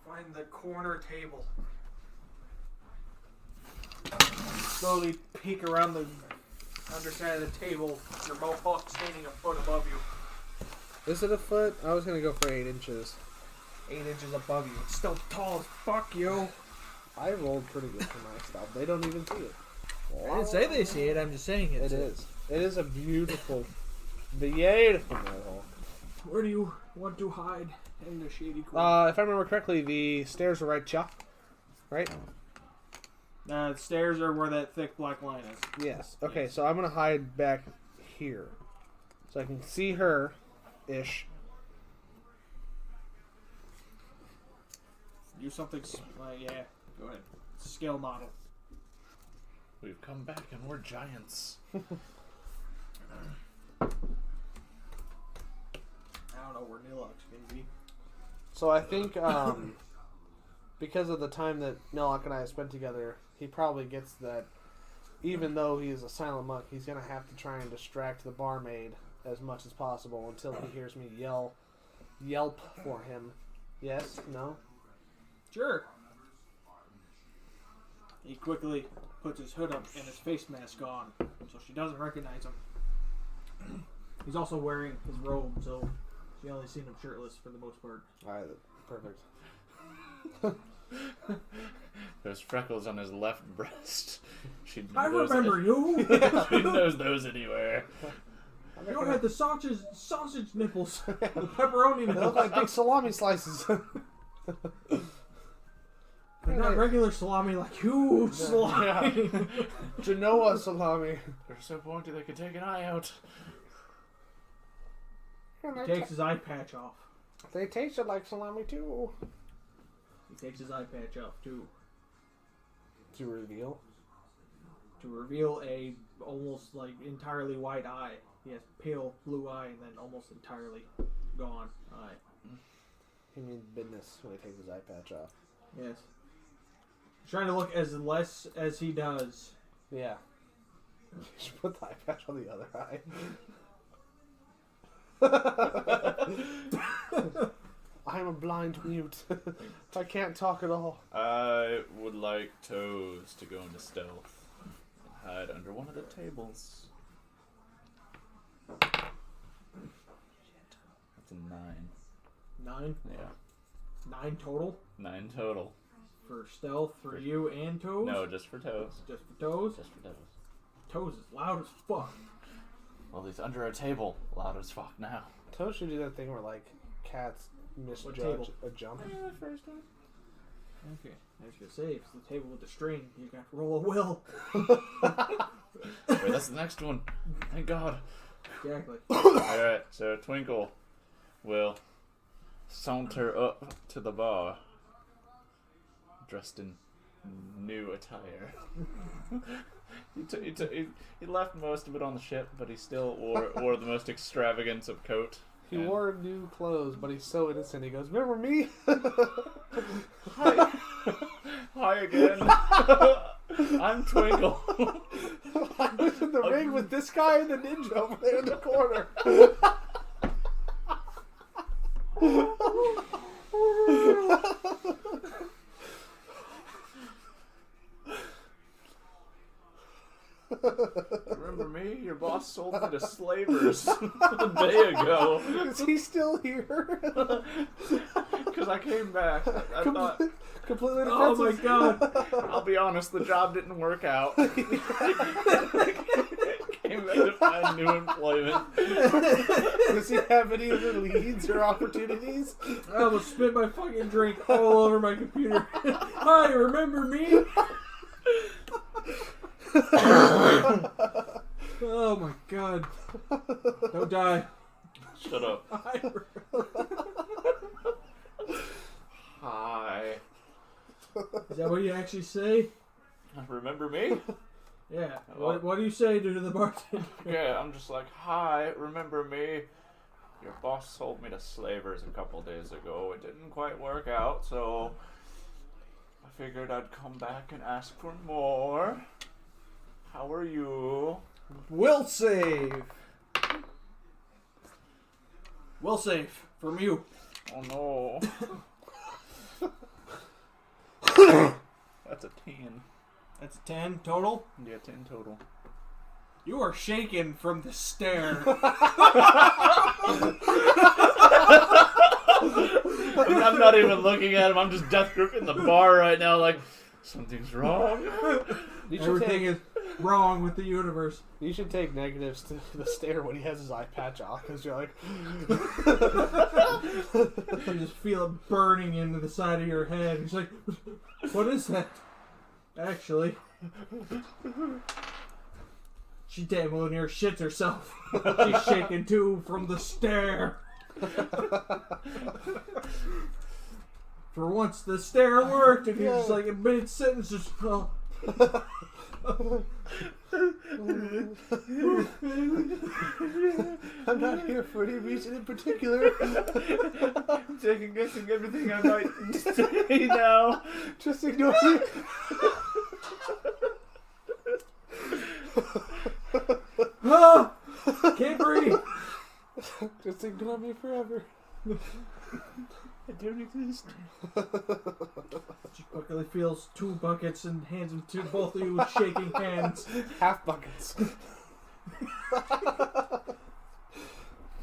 Find the corner table. Slowly peek around the underside of the table. Your mohawk standing a foot above you. Is it a foot? I was going to go for 8 inches. 8 inches above you. It's still tall as fuck, yo. I rolled pretty good for my stuff. They don't even see it. I didn't say they see it. I'm just saying It is. It is a beautiful, beautiful hole. Where do you want to hide in the shady corner? If I remember correctly, the stairs are right, Chuck. Right? The stairs are where that thick black line is. Yes. Okay, so I'm gonna hide back here, so I can see her, ish. Do something. Yeah. Go ahead. Scale model. We've come back and we're giants. I don't know where Nilock's gonna be. So I think because of the time that Nilock and I have spent together, he probably gets that. Even though he is a silent monk, he's gonna have to try and distract the barmaid as much as possible until he hears me yelp for him. Yes? No? Sure. He quickly puts his hood up and his face mask on, so she doesn't recognize him. He's also wearing his robe, so she only seen him shirtless for the most part. Alright, perfect. There's freckles on his left breast. She I knows remember you! She knows those anywhere. You don't have the sausage nipples. The pepperoni They look nipples. like big salami slices. They're not regular salami, like huge salami. Genoa salami. They're so pointy they could take an eye out. He takes his eye patch off. They tasted like salami too. He takes his eye patch off, too. To reveal. to reveal a almost like entirely white eye. He has pale blue eye and then almost entirely gone eye. He means business when he takes his eye patch off. Yes. He's trying to look as less as he does. Yeah. You should put the eye patch on the other eye. I'm a blind mute. I can't talk at all. I would like Toes to go into stealth and hide under one of the tables. Shit. That's a 9. 9? Yeah. 9 total? 9 total. For stealth for you and Toes? No, just for Toes. Just for Toes? Just for Toes. Toes is loud as fuck. Well, he's under a table. Loud as fuck now. Toad should do that thing where, like, cats misjudge table? a jump. The first one. Okay. I was gonna say, if it's the table with the string, you got to roll a will. Wait, that's the next one. Thank God. Exactly. Alright, so Twinkle will saunter up to the bar, dressed in new attire. He left most of it on the ship, but he still wore the most extravagant of coat. He wore new clothes, but he's so innocent. He goes, "Remember me?" Hi. Hi again. I'm Twinkle. I was in the ring with this guy and the ninja over there in the corner. Remember me? Your boss sold me to slavers a day ago. Is he still here? Because I came back. I thought... Completely Oh my defensive. god. I'll be honest, the job didn't work out. Came back to find new employment. Does he have any other leads or opportunities? I almost spit my fucking drink all over my computer. Hi, remember me? Oh my god. Don't die. Shut up. Hi. Is that what you actually say? Remember me? Yeah. What do you say to the bartender? Yeah, I'm just like, hi, remember me? Your boss sold me to slavers a couple days ago. It didn't quite work out, so I figured I'd come back and ask for more. How are you? Will save. Will save from you. Oh no. That's a 10. That's 10 total. Yeah, 10 total. You are shaken from the stare. I'm not even looking at him. I'm just death gripping the bar right now like, something's wrong. Everything is wrong with the universe. You should take negatives to the stare when he has his eye patch off, because you're like... You just feel it burning into the side of your head. He's like, what is that? Actually, she damn well near shits herself. She's shaking too from the stare. For once, the stare worked, and he's just like in mid-sentence, just... Oh. I'm not here for any reason in particular. I'm second guessing everything I might say now. Just ignore me. Ah! Can't breathe. Just ignore me forever. I don't exist. She quickly fills 2 buckets and hands them to both of you with shaking hands. Half buckets.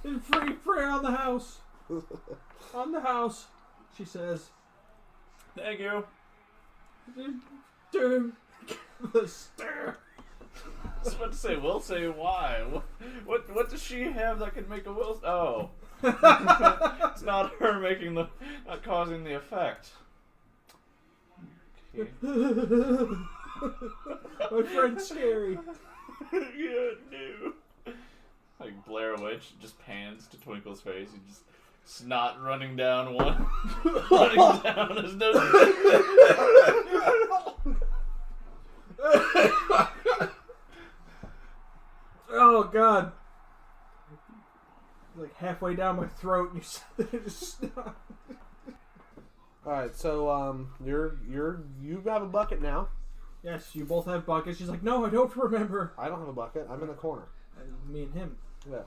And free prayer on the house. On the house, she says. Thank you. The stare. I was about to say, will say why. What does she have that can make a will? Oh. It's not her making not causing the effect. Okay. My friend's scary. Yeah, no. Like Blair Witch just pans to Twinkle's face and just snot running down running down his nose. halfway down my throat, and you said that it just stopped. All right, so you have a bucket now. Yes, you both have buckets. She's like, no, I don't remember. I don't have a bucket. I'm in the corner. Me and him. Yeah.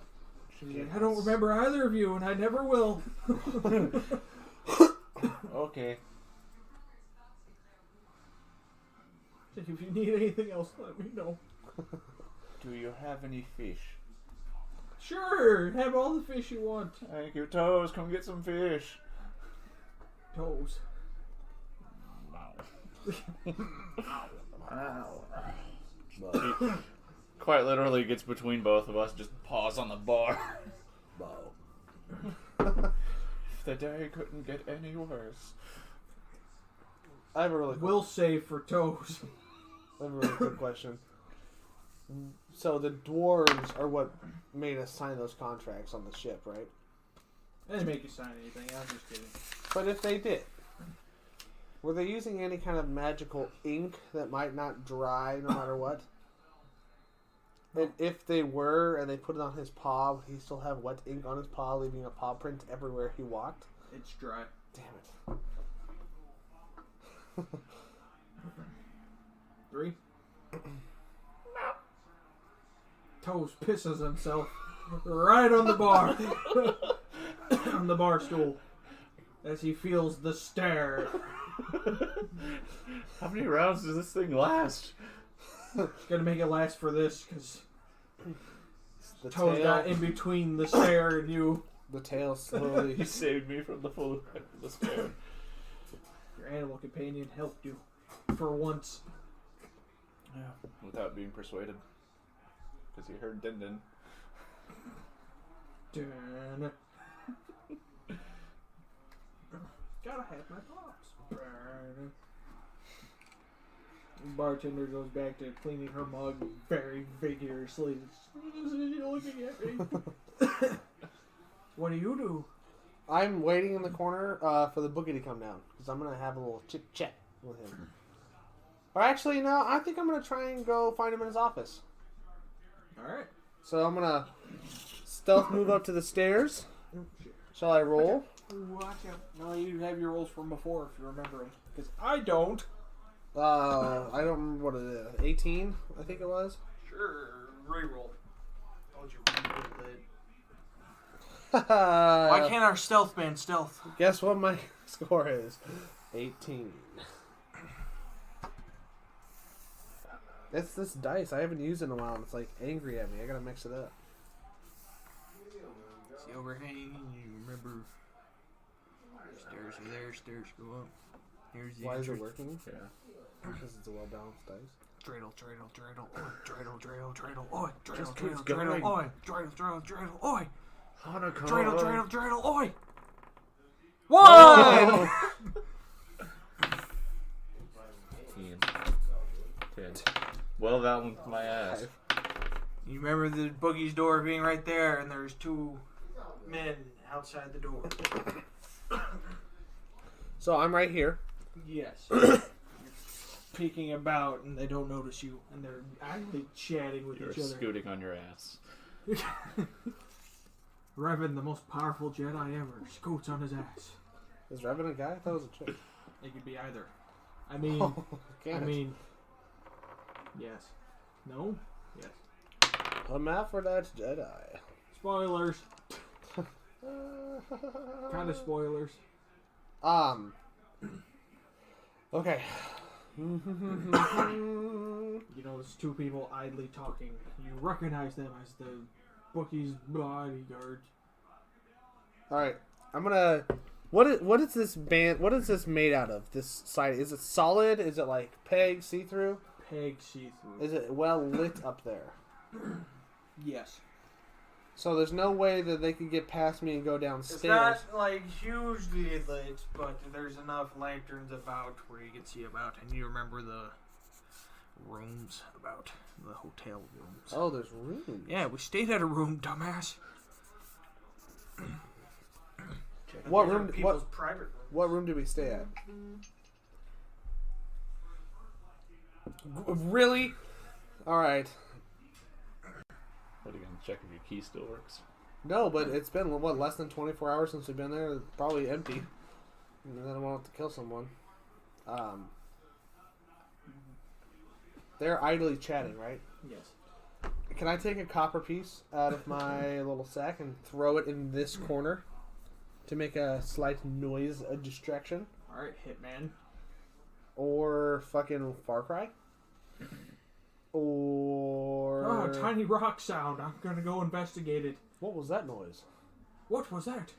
She's like, I don't remember either of you, and I never will. Okay. If you need anything else, let me know. Do you have any fish? Sure, have all the fish you want. Thank you, Toes. Come get some fish. Toes. He quite literally gets between both of us, just paws on the bar. The day couldn't get any worse. I have a really We'll save for Toes. I have a really quick question. So the dwarves are what made us sign those contracts on the ship, right? I didn't make you sign anything. I was just kidding. But if they did, were they using any kind of magical ink that might not dry no matter what? And if they were, and they put it on his paw, would he still have wet ink on his paw, leaving a paw print everywhere he walked? It's dry. Damn it. 3. Toes pisses himself right on the bar. On the bar stool. As he feels the stare. How many rounds does this thing last? Gonna make it last for this, because The Toes tail, got in between the stare and you. the tail slowly. He saved me from the full despair. Your animal companion helped you. For once. Yeah, without being persuaded. Because he heard Din Din. Dun. Gotta have my pops. Dun. Bartender goes back to cleaning her mug very vigorously. You're looking at me. What do you do? I'm waiting in the corner for the bookie to come down, because I'm going to have a little chit-chat with him. Or actually, no, I think I'm going to try and go find him in his office. Alright. So I'm going to stealth move up to the stairs. Shall I roll? Watch out. No, you have your rolls from before if you remember them. Because I don't. I don't remember what it is. 18, I think it was. Sure. Reroll. Don't you reroll it. Why can't our stealth man stealth? Guess what my score is? 18. It's this dice. I haven't used it in a while, and it's like angry at me. I gotta mix it up. See overhanging, you remember. Stairs are there, stairs go up. Here's the Why is entry. it working? Yeah. Because it's a well balanced dice. Dreidel, dreidel, dreidel, oi, dreidel, dreidel, dreidel, oi, dreidel, Just dreidel, keeps dreidel, going. oi, dreidel, dreidel, dreidel, oi, Hanukkah. dreidel, dreidel, dreidel, oi. 1! 10. Well, that one's my ass. You remember the boogie's door being right there, and there's 2 men outside the door. So I'm right here. Yes. You're peeking about, and they don't notice you, and they're actually chatting with You're each other. scooting on your ass. Revan, the most powerful Jedi ever, scoots on his ass. Is Revan a guy? I thought it was a chick. It could be either. I mean, yes. No? Yes. Hermaphrodite Jedi. Spoilers. Kind of spoilers. Okay. You notice 2 people idly talking. You recognize them as the bookie's bodyguards. All right. I'm gonna. What is this band? What is this made out of? This side, is it solid? Is it like peg, see through? Peg see-through. Is it well lit up there? Yes. So there's no way that they could get past me and go downstairs. It's not like hugely lit, but there's enough lanterns about where you can see about, and you remember the rooms about, the hotel rooms. Oh, there's rooms. Yeah, we stayed at a room, dumbass. What room? People's private rooms. What room did we stay at? Really? All right. What are you gonna check if your key still works? No, but it's been, what, less than 24 hours since we've been there? It's probably empty. And then I won't have to kill someone. They're idly chatting, right? Yes. Can I take a copper piece out of my little sack and throw it in this corner to make a slight noise, a distraction? Alright, Hitman. Or fucking Far Cry? Or... Oh, a tiny rock sound. I'm gonna go investigate it. What was that noise? What was that?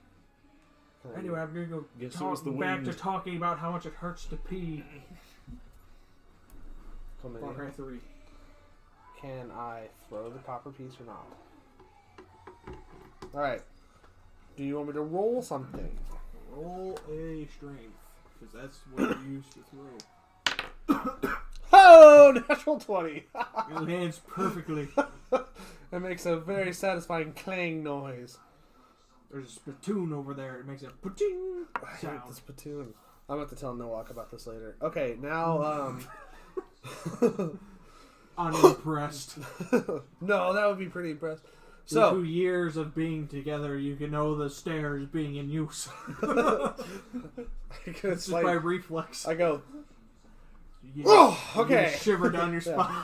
Anyway, I'm gonna go Guess it was the back wind. to talking about how much it hurts to pee. Far Cry 3. Can I throw the copper piece or not? Alright. Do you want me to roll something? Roll a strength, because that's what you used to throw. Oh! Natural 20! It lands perfectly. It makes a very satisfying clang noise. There's a spittoon over there. It makes a pa-ching I hate sound. the spittoon. I'm about to tell Nilock about this later. Okay, now, Unimpressed. no, that would be pretty impressed. So, So, 2 years of being together, you can know the stairs being in use. it's Just like, by reflex. I go, You oh, you get a okay. shiver down your spine.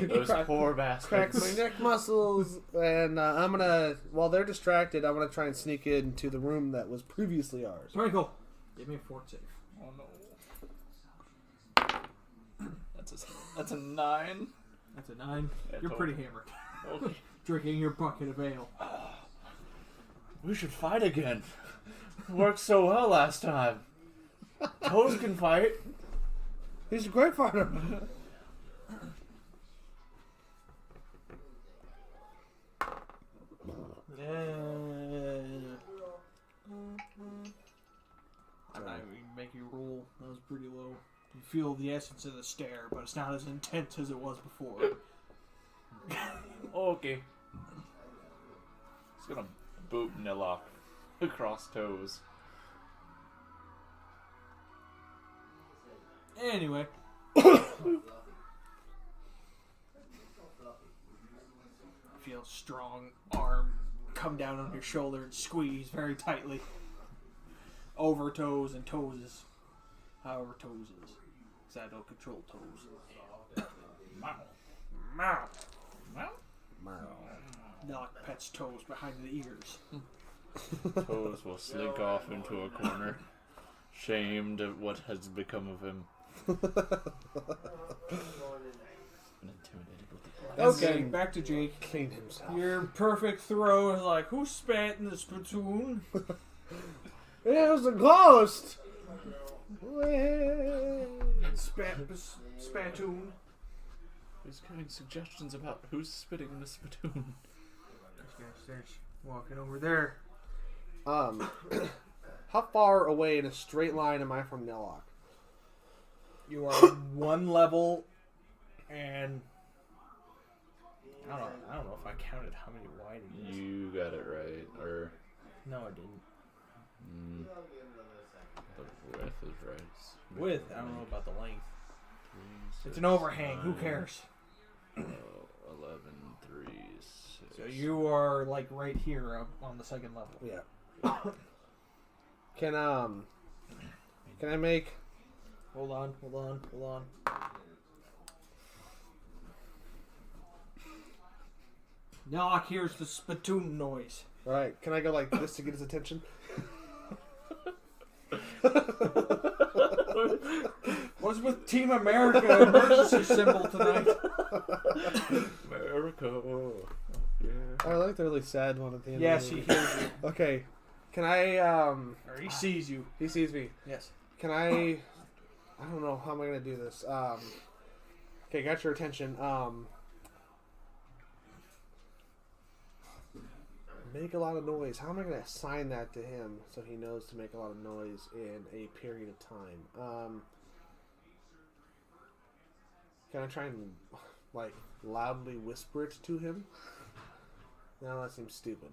Those poor Crack bastards. my neck muscles, and I'm gonna, while they're distracted, I'm gonna try and sneak into the room that was previously ours. Twinkle, give me a fort save. Oh no. That's a 9. That's a 9. Yeah, You're totally. pretty hammered. Okay. Drinking your bucket of ale. We should fight again. It worked so well last time. Toes can fight. He's a great fighter. I'm not even make you roll. That was pretty low. You feel the essence of the stare, but it's not as intense as it was before. Okay. It's gonna boot Nilock across Toes. Anyway. Feel a strong arm come down on your shoulder and squeeze very tightly over Toes and Toes. However Toes is. Because I don't control Toes. Meow. Nilock pets Toes behind the ears. Toes will slink off into a corner, shamed at what has become of him. And intimidated with the Okay, Then back to Jake. clean himself. Your perfect throw is like, who spat in the spittoon? It was a ghost. Spattoon. Who's giving suggestions about who's spitting in the spittoon? This guy starts walking over there. How far away in a straight line am I from Nilock? You are one level, and I don't know if I counted how many wide it is. You got it right, or No, I didn't. the width is right. Width, I don't know about the length. 3, It's 6, an overhang. Who 9, cares? 11, 3, 6. So you are like right here on the second level. Yeah. Can I make? Hold on. Nilock hears the spittoon noise. All right. Can I go like this to get his attention? What's with Team America emergency symbol tonight? America. Oh, yeah. I like the really sad one at the end. Yes, of the he movie. hears you. Okay. Can I? Or he sees you. He sees me. Yes. Can I? I don't know how am I gonna do this. Okay, got your attention. Make a lot of noise. How am I gonna assign that to him so he knows to make a lot of noise in a period of time? Can I try and like loudly whisper it to him? No, that seems stupid.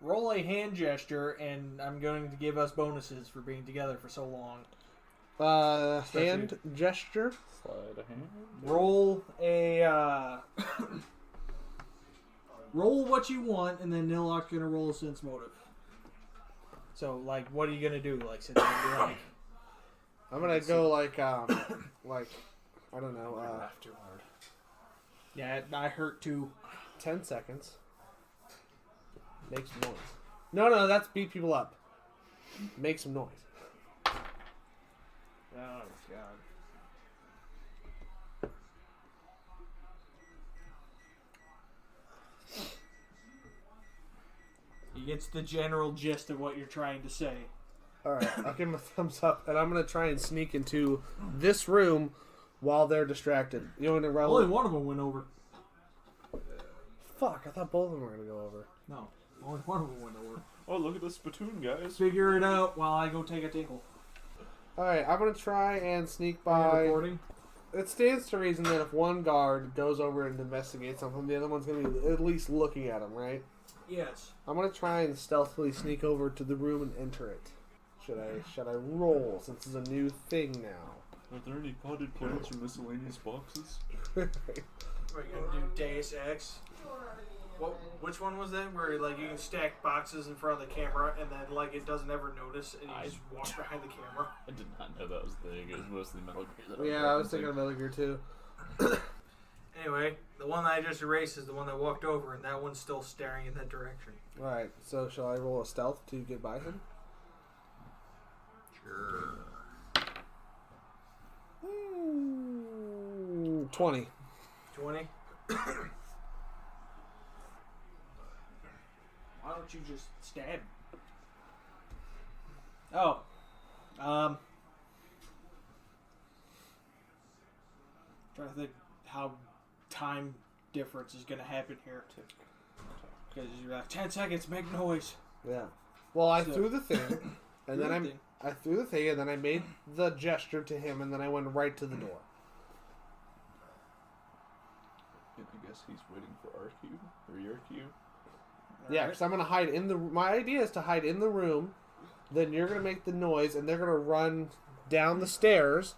Roll a hand gesture, and I'm going to give us bonuses for being together for so long. Hand gesture. Slide a hand. Roll a Roll what you want, and then Nilock's gonna roll a sense motive. So, like, what are you gonna do? Like, sit there and be like... I'm gonna go like I don't know, laugh too hard. Yeah, I hurt too. 10 seconds. Make some noise. No, that's beat people up. Make some noise. Oh, God. He gets the general gist of what you're trying to say. Alright, I'll give him a thumbs up, and I'm gonna try and sneak into this room while they're distracted. You know, in a Only one of them went over. Fuck, I thought both of them were gonna go over. No, only one of them went over. Oh, look at the spittoon, guys. Figure it out while I go take a tinkle. Alright, I'm gonna try and sneak Are you by. recording? It stands to reason that if one guard goes over and investigates something, the other one's gonna be at least looking at him, right? Yes. I'm gonna try and stealthily sneak over to the room and enter it. Should I roll, since it's a new thing now? Are there any potted plants or miscellaneous boxes? Are you gonna do Deus Ex? Which one was that? Where like you can stack boxes in front of the camera and then like it doesn't ever notice and you just walk behind the camera. I did not know that was the thing. It was mostly Metal Gear. Yeah, I was thinking of Metal Gear too. Anyway, the one that I just erased is the one that walked over, and that one's still staring in that direction. Alright, so shall I roll a stealth to get by him? Sure. 20. 20? Why don't you just stab? Oh. Trying to think how time difference is going to happen here. Because you're like, 10 seconds, make noise. Yeah. Well, I threw the thing, and then Thing. I threw the thing, and then I made the gesture to him, and then I went right to the door. I guess he's waiting for our cue, or your cue. Yeah, because I'm going to hide in the... My idea is to hide in the room, then you're going to make the noise, and they're going to run down the stairs,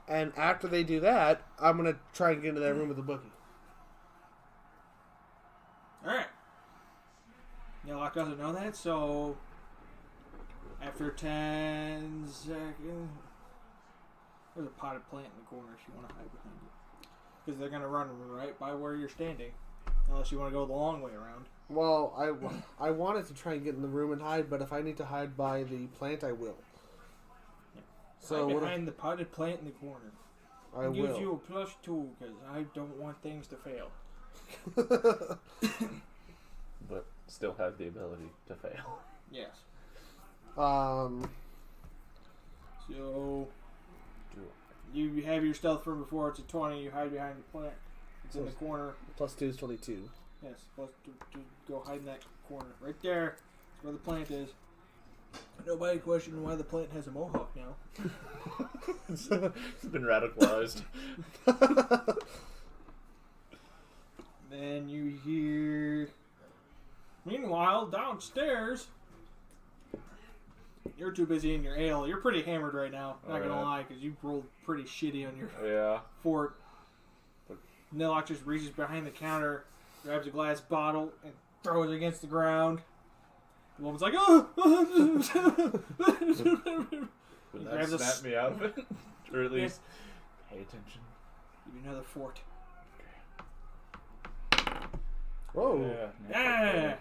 and after they do that, I'm going to try and get into that room with the bookie. Alright. Nilock doesn't know that, so... After 10 seconds... There's a potted plant in the corner if you want to hide behind it. Because they're going to run right by where you're standing. Unless you want to go the long way around. Well, I wanted to try and get in the room and hide, but if I need to hide by the plant, I will. Yeah. So hide behind the potted plant in the corner. I will. Gives you a +2 because I don't want things to fail. But still have the ability to fail. Yes. Um. So you have your stealth from before. It's a 20. You hide behind the plant. It's in the corner. +2 is 22. Yes. Plus to go hide in that corner right there. That's where the plant is. Nobody questioning why the plant has a mohawk now. It's been radicalized. Then you hear. Meanwhile, downstairs. You're too busy in your ale. You're pretty hammered right now. Not gonna lie, because you rolled pretty shitty on your fort. Nilock just reaches behind the counter, grabs a glass bottle, and throws it against the ground. The woman's like, "Oh!" Would that snap me out of it? Or at least pay attention. Give you another fort. Whoa! Yeah!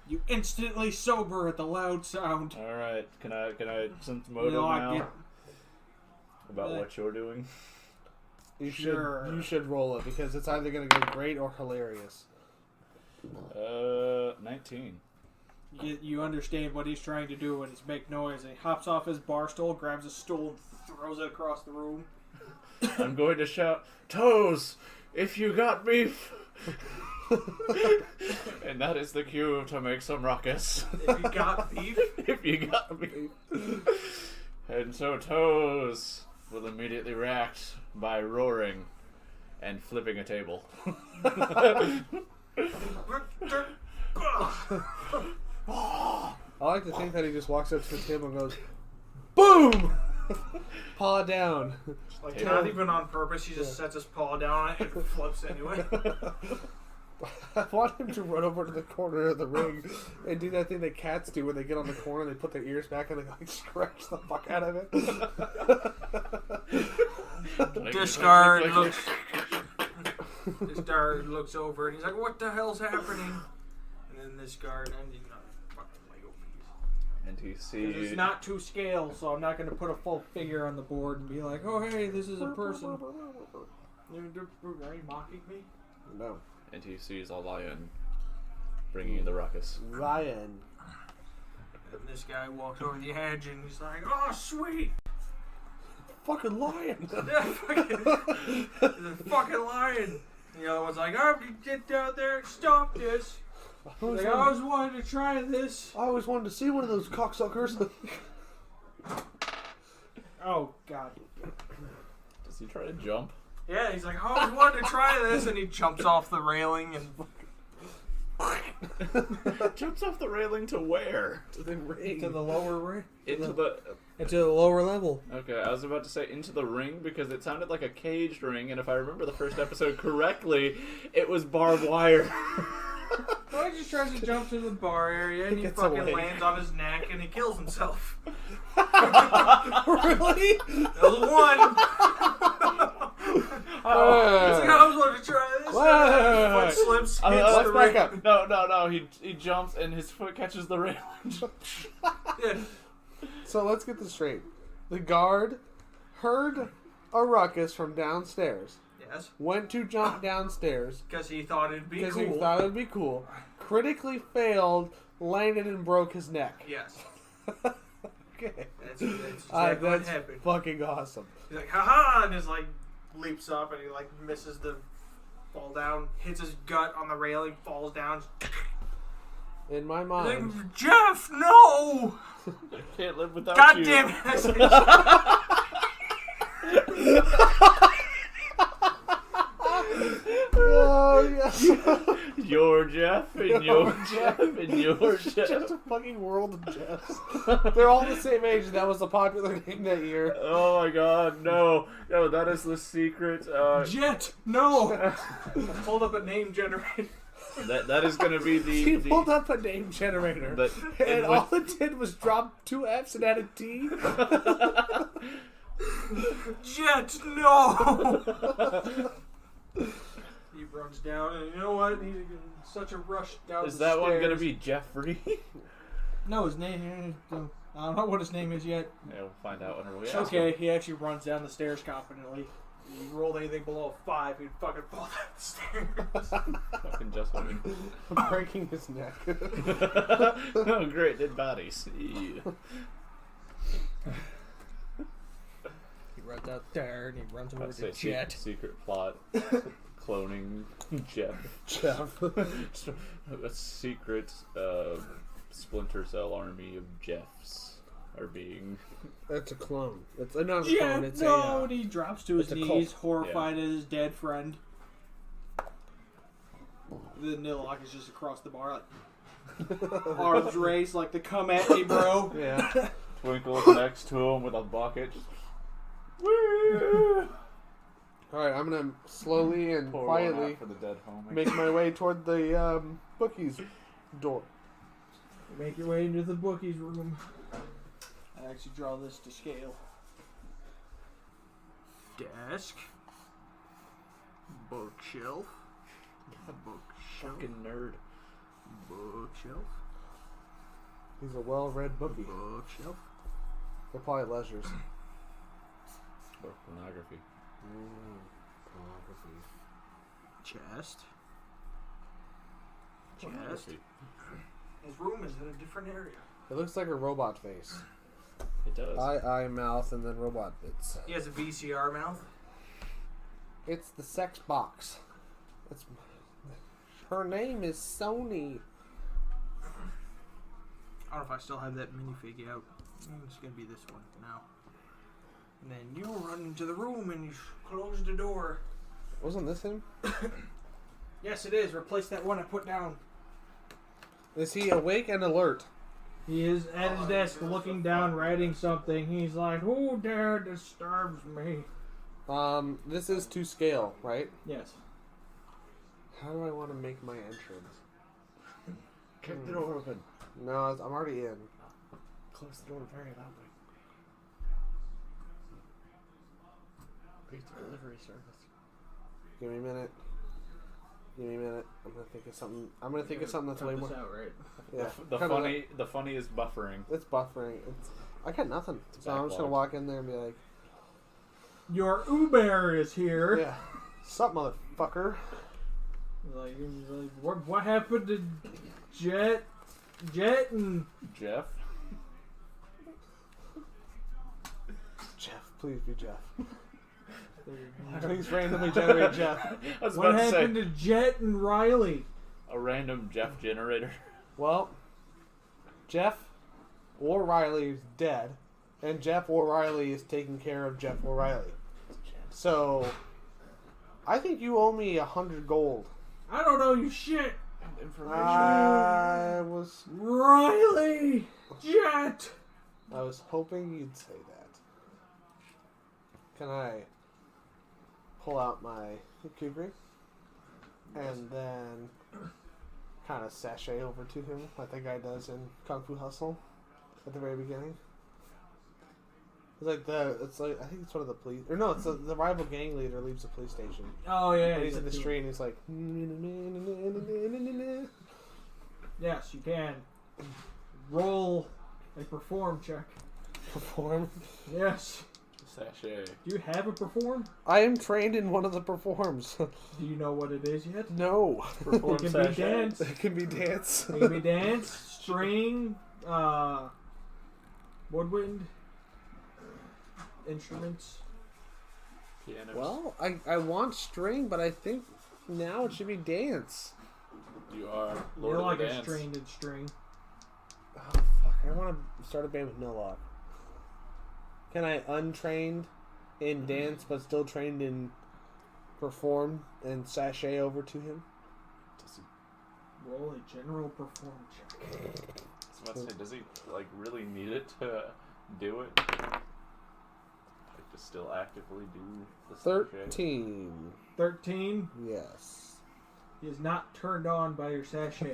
You instantly sober at the loud sound. Alright, can I sense motive now? About what you're doing? You should roll it because it's either going to go great or hilarious. 19. You understand what he's trying to do when he's make noise, and he hops off his bar stool, grabs a stool, and throws it across the room. I'm going to shout, "Toes! If you got beef!" And that is the cue to make some ruckus. If you got beef? If you got beef. And so Toes will immediately react by roaring and flipping a table. I like to think that he just walks up to the table and goes, BOOM! Paw down. Like, not even on purpose, he just sets his paw down on it and flips anyway. I want him to run over to the corner of the ring and do that thing that cats do when they get on the corner and they put their ears back and they like scratch the fuck out of it. Discard looks over and he's like, "What the hell's happening?" And then this guard and he's not a fucking Lego piece. And he sees. It's not to scale, so I'm not going to put a full figure on the board and be like, "Oh hey, this is a person." Are you mocking me? No. And he sees a lion bringing in the ruckus. Lion. And this guy walks over the edge and he's like, "Oh sweet, Fucking lion. yeah, fucking, there's a fucking lion." And the other one's like, "Oh, get down there and stop this." I He's like, "I always wanted to try this." always wanted to see one of those cocksuckers. Oh god. Does he try to jump? Yeah, he's like, "I always wanted to try this," and he jumps off the railing and Jumps off the railing to where? To the ring. to the lower ring, Into into the lower level. Okay, I was about to say into the ring because it sounded like a caged ring, and if I remember the first episode correctly, it was barbed wire. Well, he just tries to jump to the bar area and he Gets fucking away. lands on his neck and he kills himself. Really? That was one. He's like, "I always wanted to try this." Foot slips, hits let's the back ring. up. No. He jumps and his foot catches the railing. Yeah. So let's get this straight. The guard heard a ruckus from downstairs. Yes. Went to jump downstairs Because he thought it'd be because cool. he thought it would be cool. Critically failed, landed and broke his neck. Yes. Okay. That's exactly what That's happened. fucking awesome. He's like, "Haha," and just like leaps up and he like misses the fall down, hits his gut on the railing, falls down. In my He's mind. like, "Jeff, no! I can't live without God you. damn it!" I said, Oh, yeah. Your Jeff and your Jeff and your Just Jeff. a fucking world of Jeffs. They're all the same age, and that was a popular name that year. Oh my god, no. No, that is the secret. "Jet, no!" Hold up a name generator. That is going to be He the pulled up a name generator, But and all it did was drop 2 F's and add a T. "Jet, no!" He runs down, and you know what? He's in such a rush down Is the that one stairs. going to be Jeffrey? No, his name. I don't know what his name is yet. Yeah, we'll find out whenever we ask Okay, him. he actually runs down the stairs confidently. If he rolled anything below a 5, he'd fucking fall down the stairs. Fucking just winning. Breaking his neck. Oh, great, dead bodies. Yeah. He runs out there and he runs over I'd to say Jet. secret plot. Cloning Jeff. Jeff. A secret Splinter Cell army of Jeffs are being... That's a clone. It's not a Jet, clone. It's no! And he drops to his it's a knees, cult. horrified at his dead friend. The Nilock is just across the bar, like arms raised, like the "come at me, bro." Yeah. Twinkle's next to him with a bucket. Woo! Alright, I'm gonna slowly and Pour one quietly out for the dead homie. make my way toward the bookie's door. Make your way into the bookie's room. I actually draw this to scale. Desk. Bookshelf. Bookshelf. Fucking nerd. Bookshelf. He's a well-read bookie. Bookshelf. They're probably leisures. Or pornography. Pornography. Chest. Chest. Pornography. His room is in a different area. It looks like a robot face. It does. Eye, mouth, and then robot bits. He has a VCR mouth. It's the sex box. It's, her name is Sony. I don't know if I still have that minifig out. It's gonna be this one now. And then you run into the room and you close the door. Wasn't this him? Yes, it is. Replace that one I put down. Is he awake and alert? He is at his desk looking down, writing something. He's like, "Who dare disturbs me?" This is to scale, right? Yes. How do I want to make my entrance? Kick the door open. No, I'm already in. Close the door very loudly. Pizza delivery service. Give me a minute. I'm gonna think of something. That's way more. Out, right? Yeah. The funny is buffering. It's buffering. I got nothing. So I'm just gonna walk in there and be like, "Your Uber is here." "Yeah, sup, motherfucker." Like, what happened to Jet and Jeff? Jeff, please be Jeff. Please randomly generate Jeff. I was what about to say, happened to Jet and Riley? a random Jeff generator. Well, Jeff or Riley is dead, and Jeff or Riley is taking care of Jeff or Riley. So, I think you owe me 100 gold. I don't know you shit. Information. I was Riley, Jet. hoping you'd say that. Can I pull out my kukri and then kind of sashay over to him like that guy does in Kung Fu Hustle at the very beginning? I think it's one of the police, or no, it's the rival gang leader leaves the police station. Oh yeah, And he's in the street and he's like, yes, you can roll a perform check. perform. Yes. Sachet. Do you have a perform? I am trained in one of the performs. Do you know what it is yet? No. Perform It can be sachet. dance. It can be dance. It can be dance, string, woodwind, instruments. Pianos. Well, I want string, but I think now it should be dance. You are You're Lord like of the a Dance. stringed in string. Oh, fuck. I want to start a band with Nilock. Can I untrained in dance, but still trained in perform and sashay over to him? Does he, Roll a general perform check. I was about to say, does he like really need it to do it? Like to still actively do the sachet? 13. 13. Yes. He is not turned on by your sachet.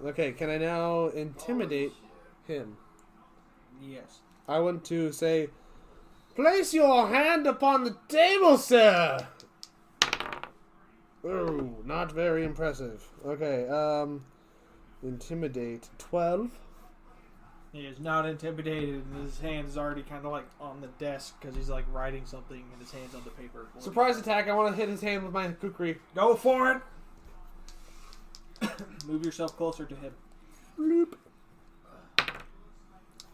Okay, can I now intimidate him? Yes. I want to say, place your hand upon the table, sir! Oh, not very impressive. Okay, intimidate 12. He is not intimidated, and his hand's already kind of like on the desk because he's like writing something, and his hand's on the paper. Surprise attack, I want to hit his hand with my kukri. Go for it! Move yourself closer to him. Bloop.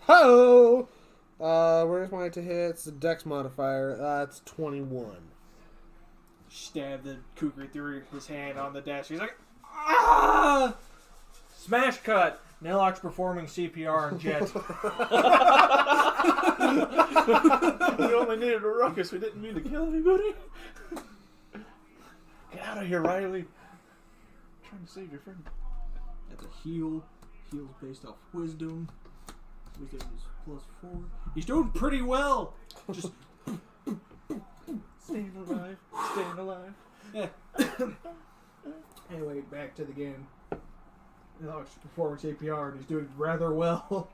Ho! Where's my to hit? It's the dex modifier. That's 21. Stab the kukri through his hand on the desk. He's like, ah! Smash cut. Nilock's performing CPR on Jet. We only needed a ruckus. We didn't mean to kill anybody. Get out of here, Riley. I'm trying to save your friend. That's a heal. Heal's based off wisdom. Wisdom is +4. He's doing pretty well. Just Staying alive. Staying alive. yeah. Anyway, back to the game. Nilock's performing CPR and he's doing rather well.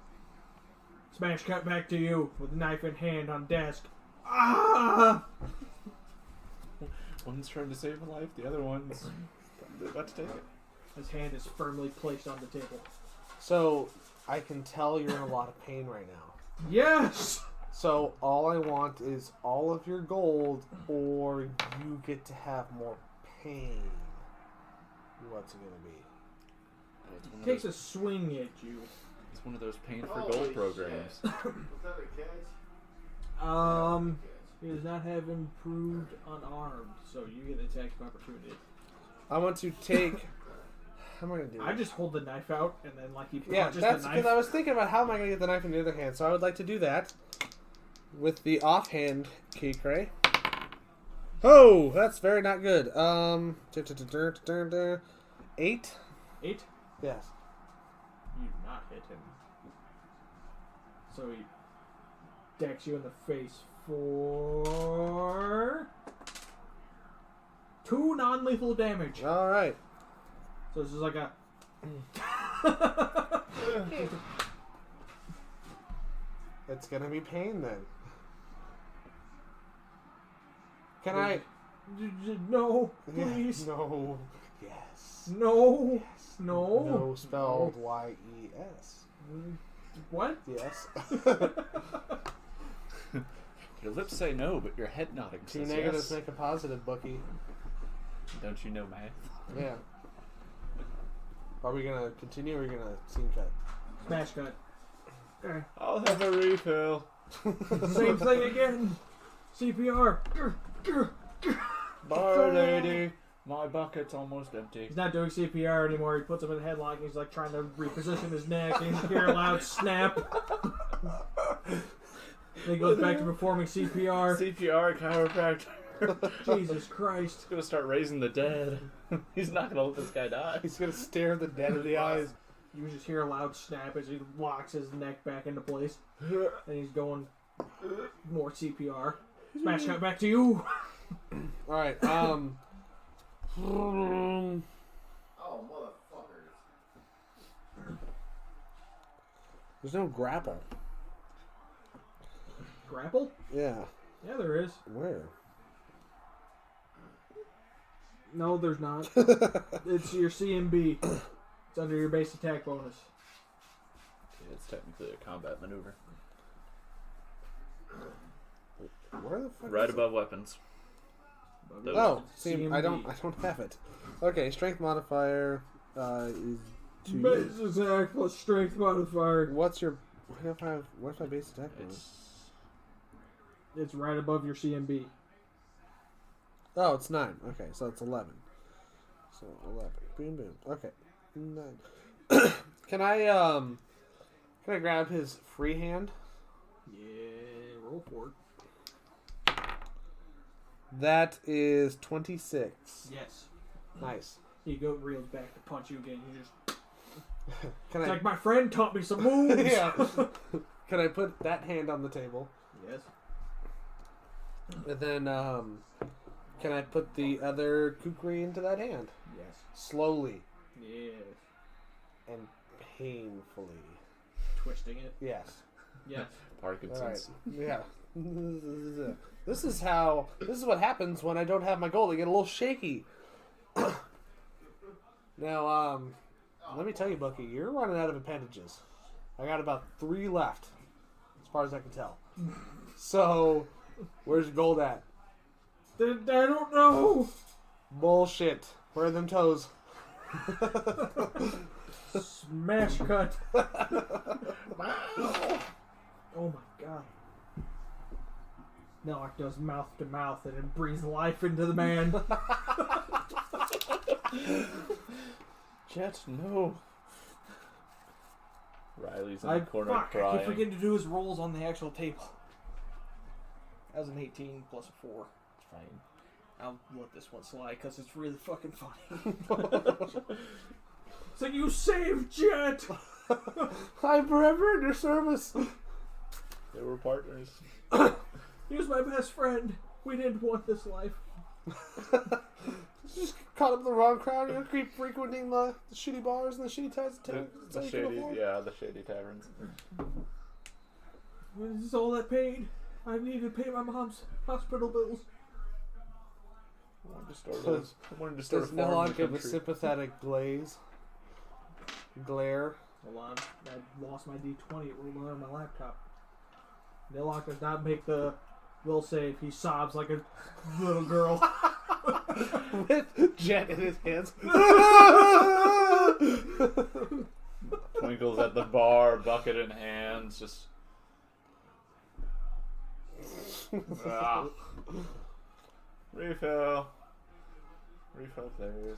Smash cut back to you with knife in hand on desk. Ah! One's trying to save a life. The other one's about to take it. His hand is firmly placed on the table. So, I can tell you're in a lot of pain right now. Yes! So, all I want is all of your gold, or you get to have more pain. What's it going to be? It's Takes a swing at you. It's one of those pain for gold programs. He does not have improved unarmed, so you get an attack of opportunity. I want to take... How am I going to do I that? just hold the knife out and then like he Yeah, punches that's the because knife. I was thinking about how am I going to get the knife in the other hand. So I would like to do that with the offhand key cray. Oh, that's very not good. 8? 8? Yes. You do not hit him. So he decks you in the face for 2 non-lethal damage. All right. So this is like a... It's gonna be pain then. Can I? No, please. Yeah, no. Yes. No. Yes. No. No spelled Y-E-S. What? Yes. Your lips say no, but your head nodding Two says negatives yes. make a positive, Bucky. Don't you know math? Yeah. Are we gonna continue or are we gonna scene cut? Smash cut. Okay. I'll have a refill. Same thing again. CPR. Bar lady, my bucket's almost empty. He's not doing CPR anymore. He puts him in a headlock and he's like trying to reposition his neck and you hear a loud snap. Then he goes back to performing CPR. CPR chiropractor. Jesus Christ. He's gonna start raising the dead. He's not gonna let this guy die. He's gonna stare the dead in the eyes. You just hear a loud snap as he locks his neck back into place. And he's going more CPR. Smash cut back to you. Alright, Oh, motherfuckers. there's no grapple. Grapple? Yeah. Yeah, there is. Where? No, there's not. It's your CMB. It's under your base attack bonus. Yeah, it's technically a combat maneuver. Where the fuck Right is above weapons. it? Oh, see, CMB. I don't have it. Okay, strength modifier is 2. Base attack plus strength modifier. What's your what's my base attack bonus? It's right above your CMB. Oh, it's 9. Okay, so it's 11. So 11. Boom, boom. Okay. 9. Can I grab his free hand? Yeah, roll for it. That is 26. Yes. Nice. He reels back to punch you again. You just... Can It's I? like my friend taught me some moves. Yeah. Can I put that hand on the table? Yes. And then, can I put the other kukri into that hand? Yes. Slowly Yes. and painfully. Twisting it. Yes. Yes. Parkinson's. Alright. Yeah. This is what happens when I don't have my gold. I get a little shaky. Now, let me tell you, Bucky, you're running out of appendages. I got about 3 left, as far as I can tell. So, where's your gold at? I don't know. Bullshit. Where are them toes? Smash cut. Oh my god. Nilock does mouth to mouth and it breathes life into the man. Jet, no. Riley's in I the corner keep crying. forgetting to do his rolls on the actual table. That was an 18 plus a 4. It's fine. I'll let this one slide because it's really fucking funny. So you saved Jet! I'm forever in your service. They were partners. He was my best friend. We didn't want this life. Just caught up with the wrong crowd. You keep frequenting the shitty bars and the shitty taverns. The shady taverns. This is all I paid. I need to pay my mom's hospital bills. I wanted to start Does a farm in Nilock the give a country. sympathetic glare? Hold on. I lost my D20. It rolled on my laptop. Nilock does not make the will save. He sobs like a little girl. With Jet in his hands. Twinkle's at the bar, bucket in hands, just. Refill. Refill, please.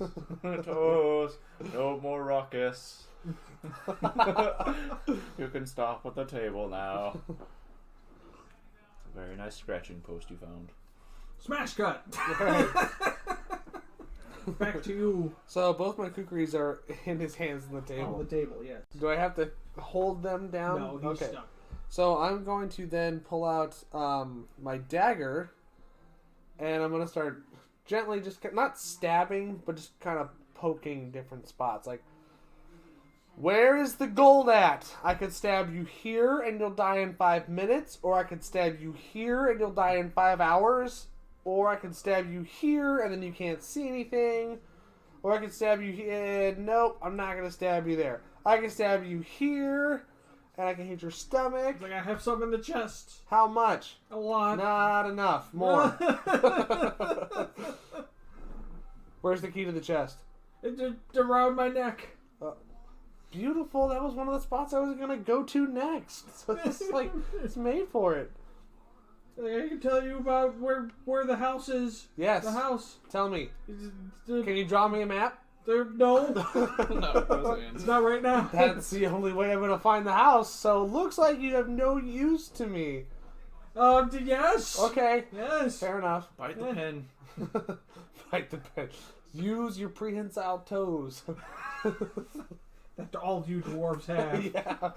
Toes. No more ruckus. You can stop at the table now. It's a very nice scratching post you found. Smash cut! Back to you. So both my kukris are in his hands on the table. On the table, yes. Do I have to hold them down? No, he's stuck. So I'm going to then pull out my dagger, and I'm going to start gently, just not stabbing, but just kind of poking different spots. Like, where is the gold at? I could stab you here and you'll die in 5 minutes, or I could stab you here and you'll die in 5 hours, or I could stab you here and then you can't see anything, or I could stab you here. Nope, I'm not going to stab you there. I can stab you here and I can hit your stomach. It's like I have some in the chest. How much? A lot. Not enough. More. Where's the key to the chest? It's around my neck. Beautiful. That was one of the spots I was going to go to next. So it's like, it's made for it. I can tell you about where the house is. Yes. The house. Tell me. Can Can you draw me a map? No. No, It's not right now. That's the only way I'm going to find the house. So it looks like you have no use to me. Yes. Okay. Yes. Fair enough. Bite the pen. Bite the pen. Use your prehensile toes. That all you dwarves have. Yeah.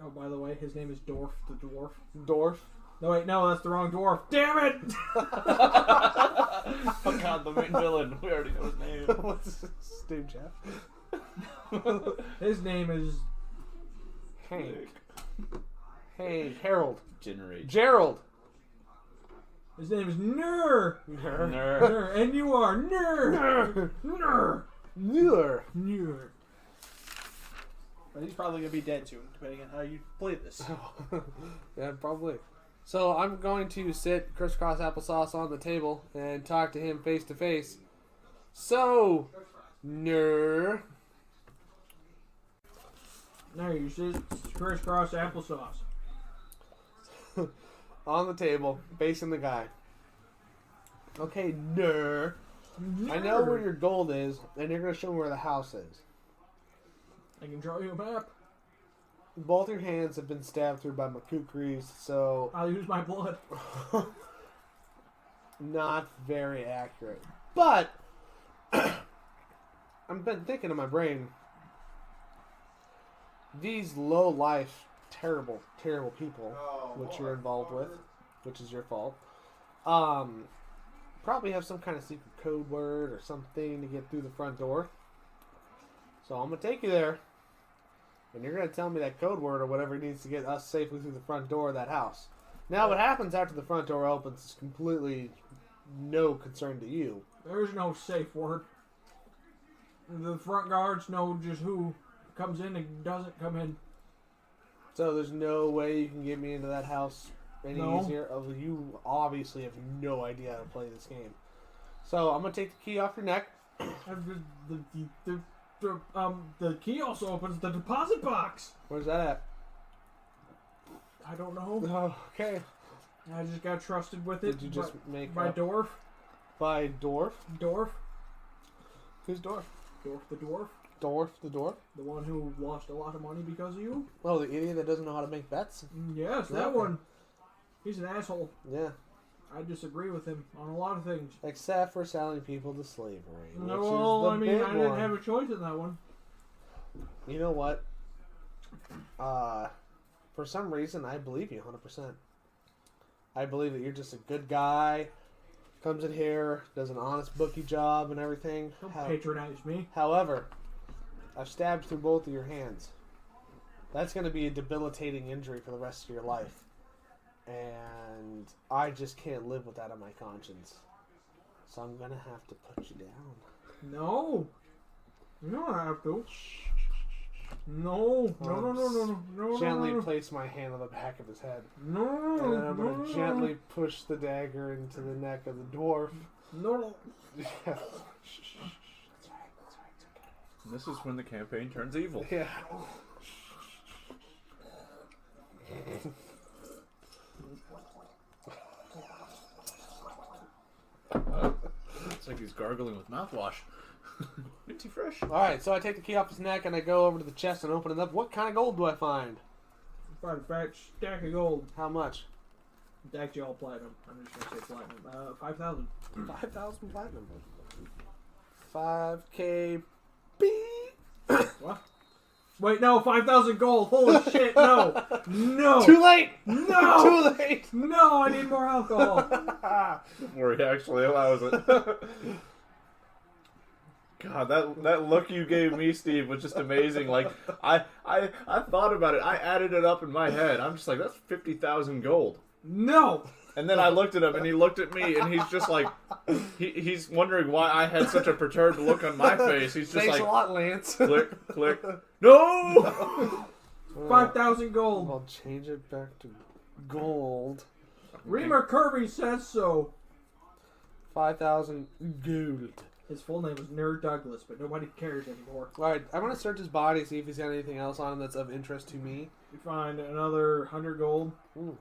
Oh, by the way, his name is Dwarf the Dwarf. Dwarf. No, wait, no, that's the wrong dwarf. Damn it! Oh god, the main villain. We already know his name. What's his name, Jeff? His name is Hank. Hank. Harold. Generate. Gerald. His name is Nur. Nur. Nur. And you are Nur. Nur. Nur. Nur. But he's probably going to be dead soon, depending on how you play this. Yeah, probably. So I'm going to sit crisscross applesauce on the table and talk to him face to face. So, Nur. Now you sit crisscross applesauce. On the table, facing the guy. Okay, Nur. I know where your gold is, and you're going to show me where the house is. I can draw you a map. Both your hands have been stabbed through by McCookeries, so I'll use my blood. not very accurate. But I've been thinking in my brain, these low life, terrible, terrible people, which you're involved with, which is your fault, probably have some kind of secret code word or something to get through the front door. So I'm gonna take you there. And you're going to tell me that code word or whatever needs to get us safely through the front door of that house. Now, what happens after the front door opens is completely no concern to you. There's no safe word. The front guards know just who comes in and doesn't come in. So there's no way you can get me into that house any No. easier. You obviously have no idea how to play this game. So I'm going to take the key off your neck. The key also opens the deposit box. Where's that at? I don't know. Oh, okay. I just got trusted with it. Did you just make by up? Dwarf? By Dwarf? Dwarf? Who's Dwarf? Dwarf the Dwarf? Dwarf the Dwarf? The one who lost a lot of money because of you? Oh, the idiot that doesn't know how to make bets? Yes, that Okay. one. He's an asshole. Yeah. I disagree with him on a lot of things. Except for selling people to slavery. No, which well, is the I mean, big I didn't one. have a choice in that one. You know what? For some reason, I believe you 100%. I believe that you're just a good guy, comes in here, does an honest bookie job and everything. Don't patronize me. However, I've stabbed through both of your hands. That's going to be a debilitating injury for the rest of your life. And I just can't live with that on my conscience. So I'm going to have to put you down. No. You don't have to. No. No. Gently place my hand on the back of his head. No. And then I'm going to gently push the dagger into the neck of the dwarf. No. Yeah. This is when the campaign turns evil. Yeah. It's like he's gargling with mouthwash. Minty fresh. Alright, so I take the key off his neck and I go over to the chest and open it up. What kind of gold do I find? Find a fat stack of gold. How much? It's actually all platinum. I'm just going to say platinum. 5,000. 5,000 platinum. 5K B. What? Wait, no, 5,000 gold. Holy shit, no. No. Too late! No. Too late! No, I need more alcohol. Where he actually allows it. God, that look you gave me, Steve, was just amazing. Like, I thought about it. I added it up in my head. I'm just like, that's 50,000 gold. No. And then I looked at him, and he looked at me, and he's just like, he's wondering why I had such a perturbed look on my face. He's just Thanks like, a lot, Lance. click, click. No! 5,000 gold. I'll change it back to gold. Reamer Kirby says so. 5,000 gold. His full name was Nerd Douglas, but nobody cares anymore. Alright, I'm gonna search his body, see if he's got anything else on him that's of interest to me. You find another 100 gold. Ooh.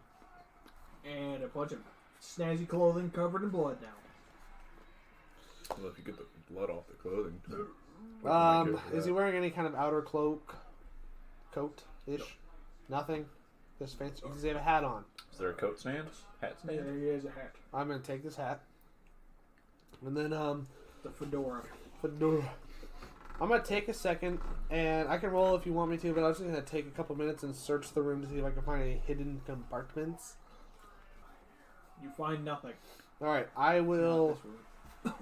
And a bunch of snazzy clothing covered in blood now. Well, if you get the blood off the clothing. Is he wearing any kind of outer cloak? Coat-ish? No. Nothing? Just fancy? Does he have a hat on? Is there a coat stand? Hat stand? There he has a hat. I'm gonna take this hat. And then, The fedora. I'm gonna take a second, and I can roll if you want me to, but I'm just gonna take a couple minutes and search the room to see if I can find any hidden compartments. You find nothing. Alright, I will... Not this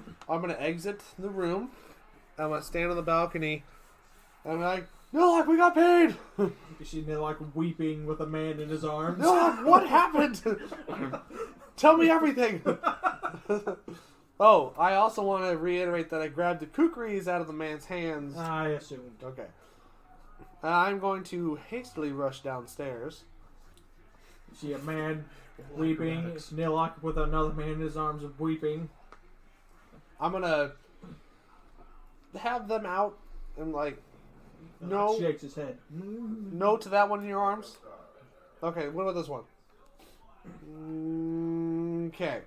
room. I'm gonna exit the room. I'm gonna stand on the balcony. And I'm like, Nilock, we got paid! You see Nilock weeping with a man in his arms. Nilock, what happened? Tell me everything! Oh, I also want to reiterate that I grabbed the kukris out of the man's hands. I assumed. Okay. I'm going to hastily rush downstairs. You see a man weeping. Nilock with another man in his arms weeping. I'm gonna have them out and like, no, Shakes his head. no to that one in your arms. Okay, what about this one? Okay,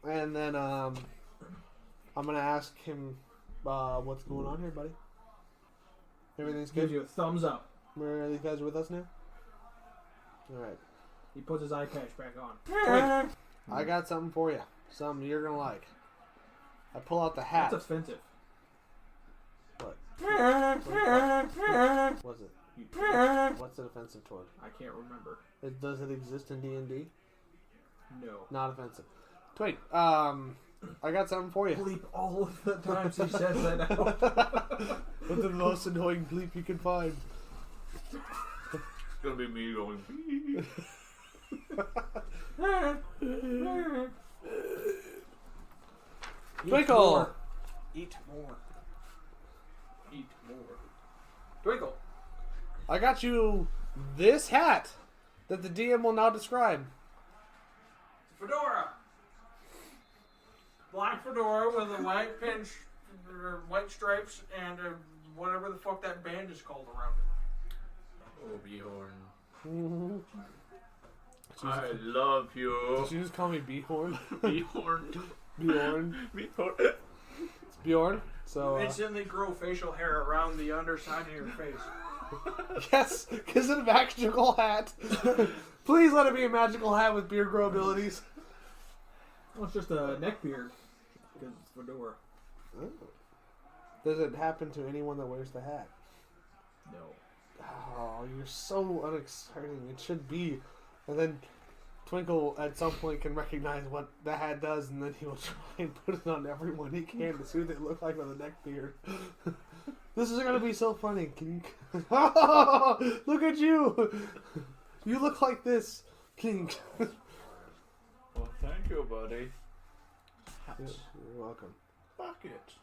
and then I'm gonna ask him, what's going on here, buddy? Everything's Gives good. you a thumbs up. Are these guys with us now? All right. He puts his eye patch back on. Wait, I got something for you. Something you're gonna like. I pull out the hat. That's offensive. What? What's it? What's it offensive toward? I can't remember. Does it exist in D&D? No. Not offensive. Wait, I got something for you. Bleep all of the times he says that out. What's the most annoying bleep you can find? It's gonna be me going. Twinkle! Eat more. Eat more. Twinkle. I got you this hat that the DM will now describe. Fedora. Black fedora with a white pinch, white stripes, and whatever the fuck that band is called around it. Oh, Bjorn. I love you. Did you just call me Bjorn? Bjorn. Bjorn. Bjorn. It's Bjorn. So, Instantly grow facial hair around the underside of your face. yes, because it's a magical hat. Please let it be a magical hat with beard grow abilities. Well, it's just a neck beard. Because it's fedora. Oh. Does it happen to anyone that wears the hat? No. Oh, you're so unexciting. It should be. And then Twinkle at some point can recognize what the hat does, and then he will try and put it on everyone he can to see what they look like with a neck beard. This is going to be so funny. Can you... Look at you! You look like this. King. Well, thank you, buddy. You're welcome. Bucket.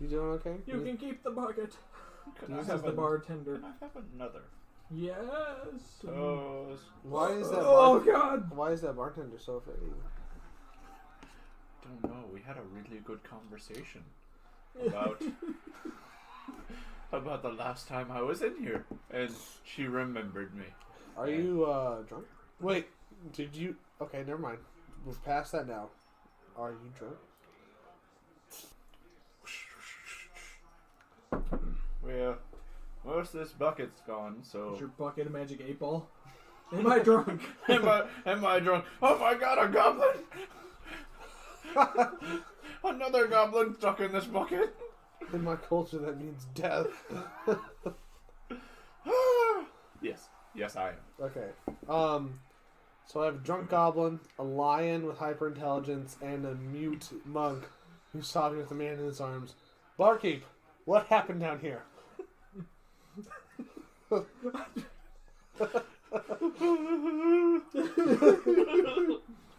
You doing okay? You can keep the bucket. Can I This is have the bartender. Can I have another? Yes. Toes. Why is that? Oh God. Why is that bartender so afraid of you? Don't know. We had a really good conversation about about the last time I was in here, and she remembered me. Are you drunk? Wait, did you? Okay, never mind. We're past that now. Are you drunk? Well, most of this bucket's gone, so. Is your bucket a magic 8-ball? Am I drunk? Am I drunk? Oh my god, a goblin! Another goblin stuck in this bucket. In my culture, that means death. Yes. Yes, I am. Okay. So I have a drunk goblin, a lion with hyperintelligence, and a mute monk who's sobbing with a man in his arms. Barkeep, what happened down here?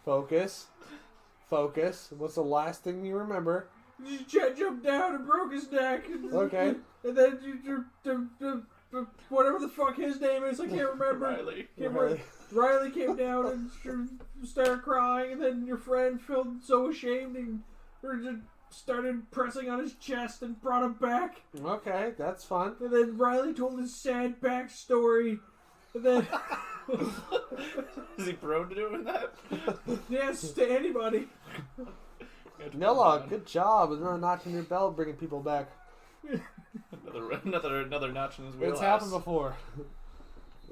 Focus. Focus. What's the last thing you remember? Chet jumped down and broke his neck. Okay. And then whatever the fuck his name is, I can't remember. Riley. Riley came down and started crying, and then your friend felt so ashamed and just started pressing on his chest and brought him back. Okay, that's fun. And then Riley told his sad backstory. And then Is he prone to doing that? yes, to anybody. Nilock, good job. Another notch in your belt bringing people back. Another notch in his wheelhouse. It's happened before.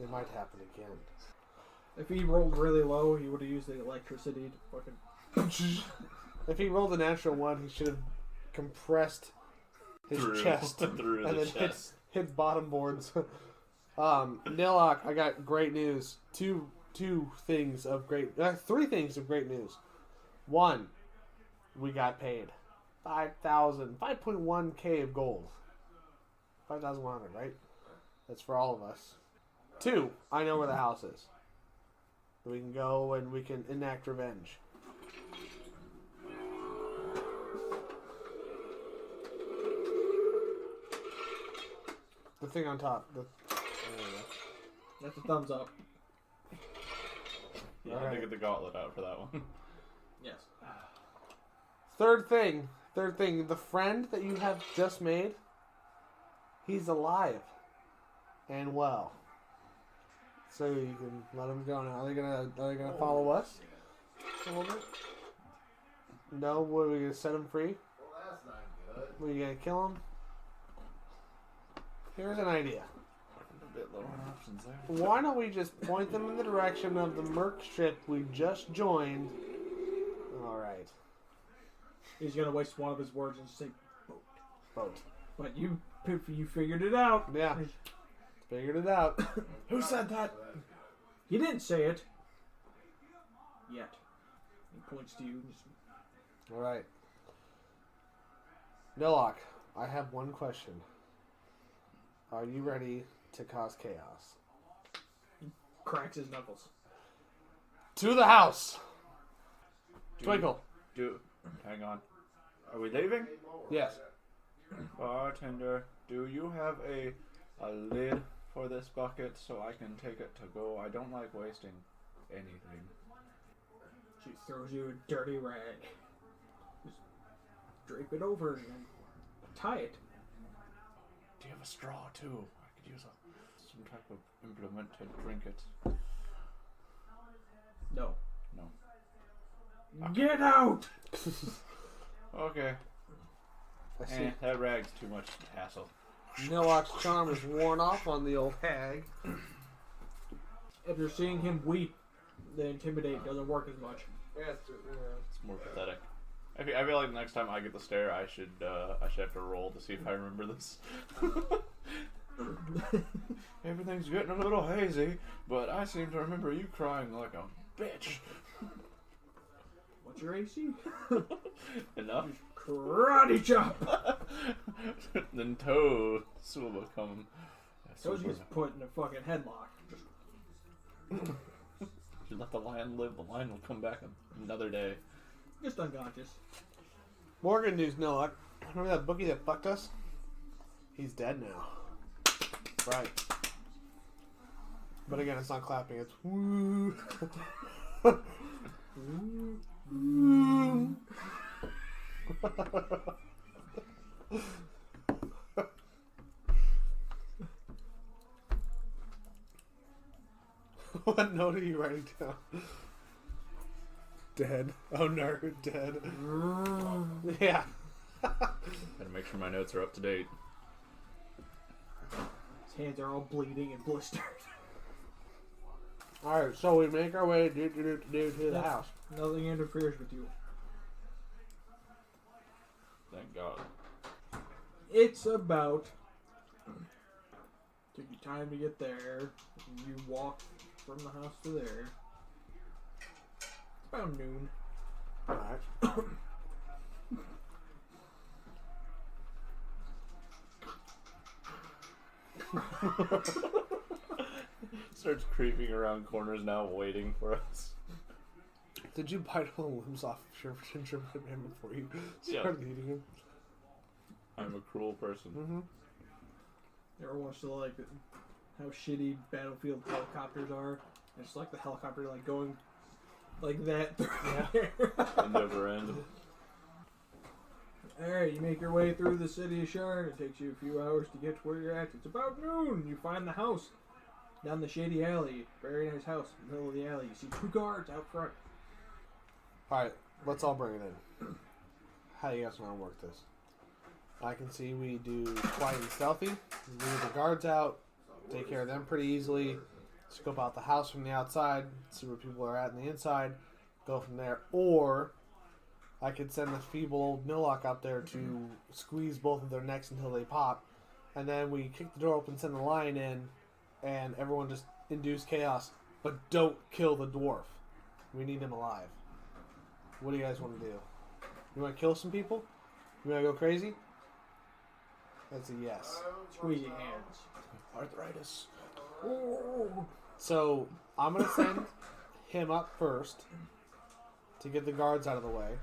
It might happen again. If he rolled really low, he would have used the electricity to fucking. If he rolled a natural one, he should have compressed his chest Through and the then chest. hit bottom boards. Nilock, I got great news. Three things of great news. One, we got paid 5.1k of gold. 5,100, right? That's for all of us. 2, I know where the house is. We can go and we can enact revenge. The thing on top. That's a thumbs up. Yeah, I had to get the gauntlet out for that one. Yes. Third thing, the friend that you have just made, he's alive and well. So you can let him go now. Are they gonna follow us? A little bit? No, what, are we gonna set him free? Well, that's not good. Were you gonna kill him? Here's an idea. A bit lower options there. Why don't we just point them in the direction of the Merc ship we just joined? Alright. He's gonna waste one of his words and say Boat. but you figured it out. Yeah. Figured it out. Who said that? He didn't say it. Yet. He points to you. Alright. Nilock, I have one question. Are you ready to cause chaos? Cracks his knuckles. To the house! Twinkle. Hang on. Are we leaving? Yes. Bartender, do you have a lid for this bucket so I can take it to go? I don't like wasting anything. She throws you a dirty rag. Just drape it over and then tie it. Do you have a straw too? I could use some type of implement to drink it. No. No. Get out! Okay. I see. That rag's too much hassle. Nilock's charm is worn off on the old hag. After seeing him weep, the intimidate doesn't work as much. Yeah, It's more pathetic. I feel like the next time I get the stare, I should have to roll to see if I remember this. Everything's getting a little hazy, but I seem to remember you crying like a bitch. What's your AC? Enough. Karate chop! Then Toes will become. Toes gets put in a fucking headlock. You let the lion live, the lion will come back another day. Just unconscious. Morgan news, Nilock. Remember that bookie that fucked us? He's dead now. Right. But again, it's not clapping, it's woo. What note are you writing down? Dead. Oh no, dead. Yeah. Gotta make sure my notes are up to date. His hands are all bleeding and blistered. Alright, so we make our way to the house. Nothing interferes with you. Thank God. It's about 2, Took you time to get there. You walked from the house to there. It's about noon. Alright. Starts creeping around corners now, waiting for us. Did you bite all the limbs off of your gingerbread man before you started eating him? I'm a cruel person. Mm-hmm. You ever watched like how shitty battlefield helicopters are? It's like the helicopter like going like that. Yeah. It never ends. Alright, you make your way through the city of Sharn. It takes you a few hours to get to where you're at. It's about noon. You find the house down the shady alley. Very nice house in the middle of the alley. You see 2 guards out front. Alright, let's all bring it in. How do you guys want to work this? I can see we do quiet and stealthy. Leave the guards out. Take care of them pretty easily. Scope out the house from the outside. See where people are at in the inside. Go from there. Or I could send the feeble old Nilock out there to squeeze both of their necks until they pop. And then we kick the door open, send the lion in, and everyone just induce chaos. But don't kill the dwarf. We need him alive. What do you guys want to do? You want to kill some people? You want to go crazy? That's a yes. Squeeze your hands. Arthritis. So I'm going to send him up first to get the guards out of the way.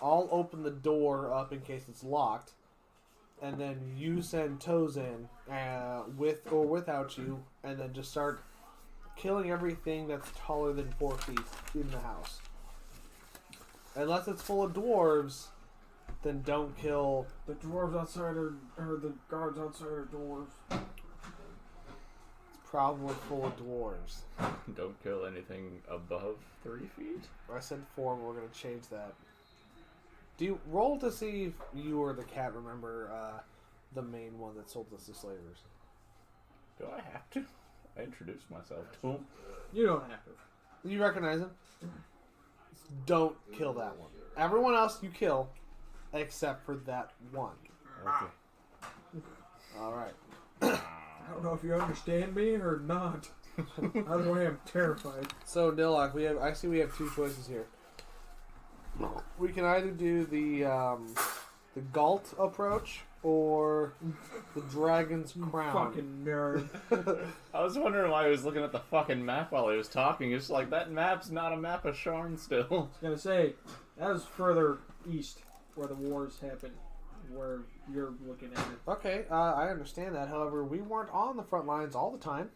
I'll open the door up in case it's locked. And then you send Toes in with or without you. And then just start killing everything that's taller than 4 feet in the house. Unless it's full of dwarves, then don't kill. The dwarves outside or the guards outside are dwarves. It's probably full of dwarves. Don't kill anything above 3 feet. I said 4, but we're going to change that. Do you roll to see if you or the cat remember the main one that sold us the slavers? Do I have to? I introduced myself to him. You don't have to. You recognize him? Don't kill that one. Everyone else you kill, except for that one. Okay. Alright. I don't know if you understand me or not. Either way, I'm terrified. So, Nilock, I see we have 2 choices here. We can either do the Galt approach or the Dragon's Crown. Fucking nerd. I was wondering why he was looking at the fucking map while he was talking. It's like, that map's not a map of Sharn still. I was gonna say, that was further east where the wars happened, where you're looking at it. Okay, I understand that. However, we weren't on the front lines all the time.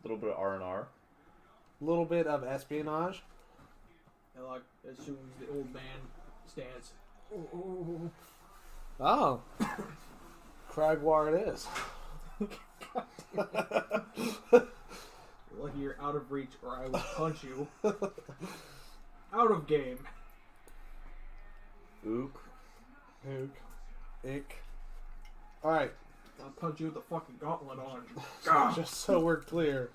A little bit of R&R. A little bit of espionage. And like, as soon as the old man stands, Oh. Cragwar it is. lucky you're out of reach or I will punch you. Out of game. Ook. Ook. Ick. Alright. I'll punch you with the fucking gauntlet on. Just so we're clear,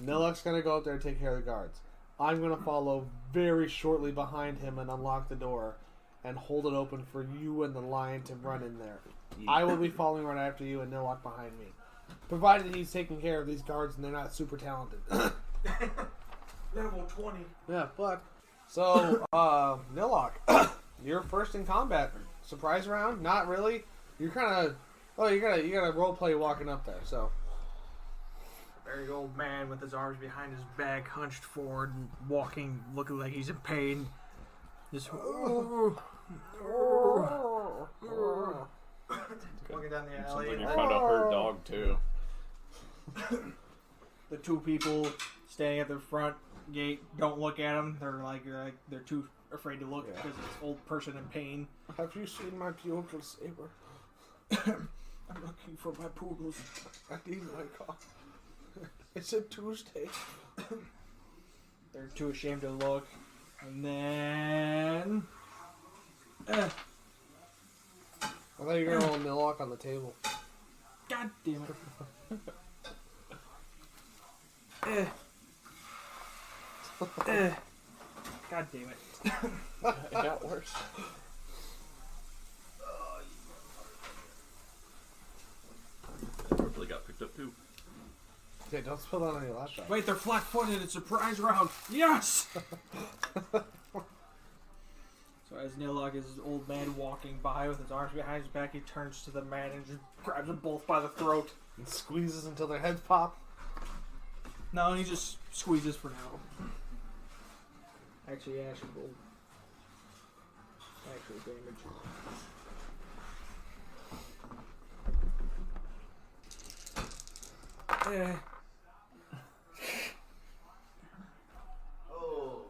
Nilock's gonna go up there and take care of the guards. I'm gonna follow very shortly behind him and unlock the door and hold it open for you and the lion to run in there. I will be following right after you and Nilock behind me. Provided he's taking care of these guards and they're not super talented. Level 20. Yeah, but. So, Nilock, you're first in combat. Surprise round? Not really. You're kind of. Oh, you gotta role play walking up there. So. Very old man with his arms behind his back, hunched forward, and walking, looking like he's in pain. Just walking down the Sounds alley. like you found a hurt dog too. The 2 people standing at the front gate don't look at him. They're too afraid to look because it's an old person in pain. Have you seen my Dwarven Saber? I'm looking for my poodles. I need my car. It's a Tuesday. They're too ashamed to look. And then... I thought you were going to roll Nilock on the table. God damn it. God damn it. It got worse. Probably got picked up too. Okay, don't spill that on your laptop. Wait, they're flat-footed. It's a surprise round. Yes! So as Nilock is his old man walking by with his arms behind his back, he turns to the man and just grabs them both by the throat. And squeezes until their heads pop. No, he just squeezes for now. Actually, Ash can roll actual damage. Eh. Oh.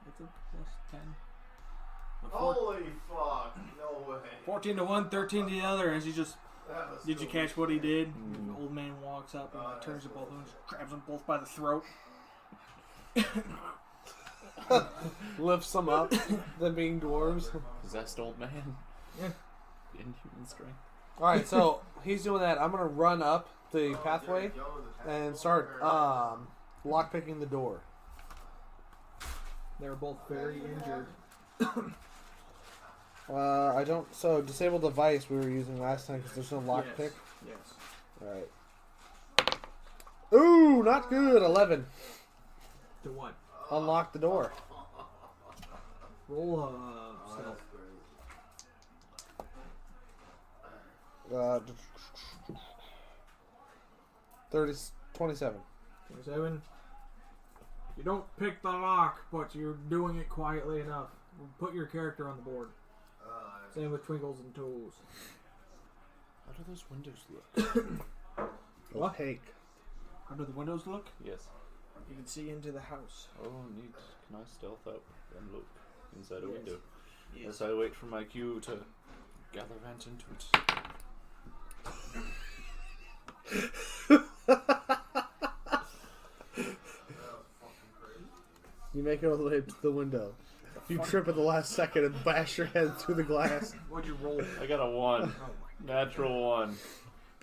It's a plus 10. Holy fuck. No way. 14 to one, 13 to the other. As he just, That was did you so catch what he did? The old man walks up and turns to both of them, grabs them both by the throat. Lifts them up, them being dwarves. Possessed old man. Yeah. Inhuman strength. Alright, so he's doing that. I'm going to run up the pathway and start lockpicking the door. They're both very injured. I don't. So, disable device we were using last time because there's no lockpick. Yes. Alright. Ooh, not good. 11. To what? Unlock the door. Roll stealth. 27. 27. You don't pick the lock, but you're doing it quietly enough. Put your character on the board. Same with Twinkles and Toes. How do those windows look? What? Opaque. How do the windows look? Yes. You can see into the house. Oh, neat. Can I stealth up and look inside a Yes. window? Yes. As I wait for my cue to gather vent into it. You make it all the way to the window. You trip at the last second and bash your head through the glass. What'd you roll? I got a 1. Oh my. Natural 1.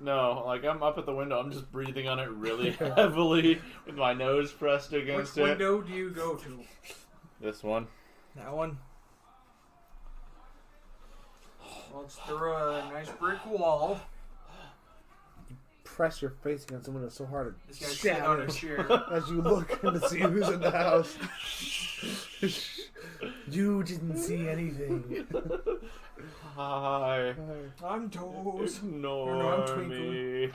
No, like I'm up at the window, I'm just breathing on it really heavily with my nose pressed against Which it. window do you go to? This one. That one. Well, it's through a nice brick wall. Press your face against the window so hard This it guy's sitting on a shatters chair. as you look in to see who's in the house. You didn't see anything. Hi. I'm Toes. Ignore No, I'm Twinkle. me.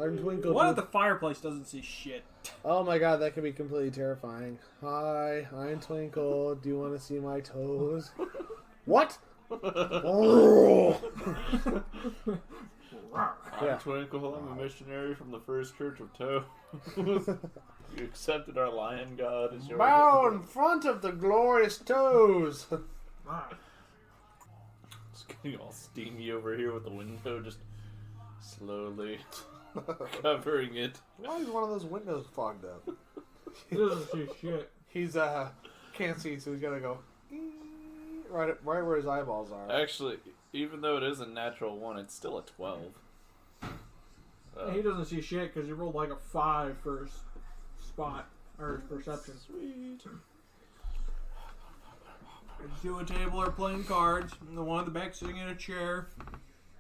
I'm Twinkle. One at the fireplace doesn't see shit. Oh my god, that could be completely terrifying. Hi, I'm Twinkle. Do you want to see my toes? What? Oh. I'm Yeah. Twinkle. I'm a missionary from the First Church of Toes. You accepted our lion god as your... Bow in front of the glorious toes. Just getting all steamy over here with the window, just slowly covering it. Why is one of those windows fogged up? He doesn't see shit. He's can't see, so he's gotta go right where his eyeballs are. Actually, even though it is a natural 1, it's still a 12. He doesn't see shit because he rolled like a 5 for spot or perception. Sweet. Two at a table are playing cards, and the one at the back sitting in a chair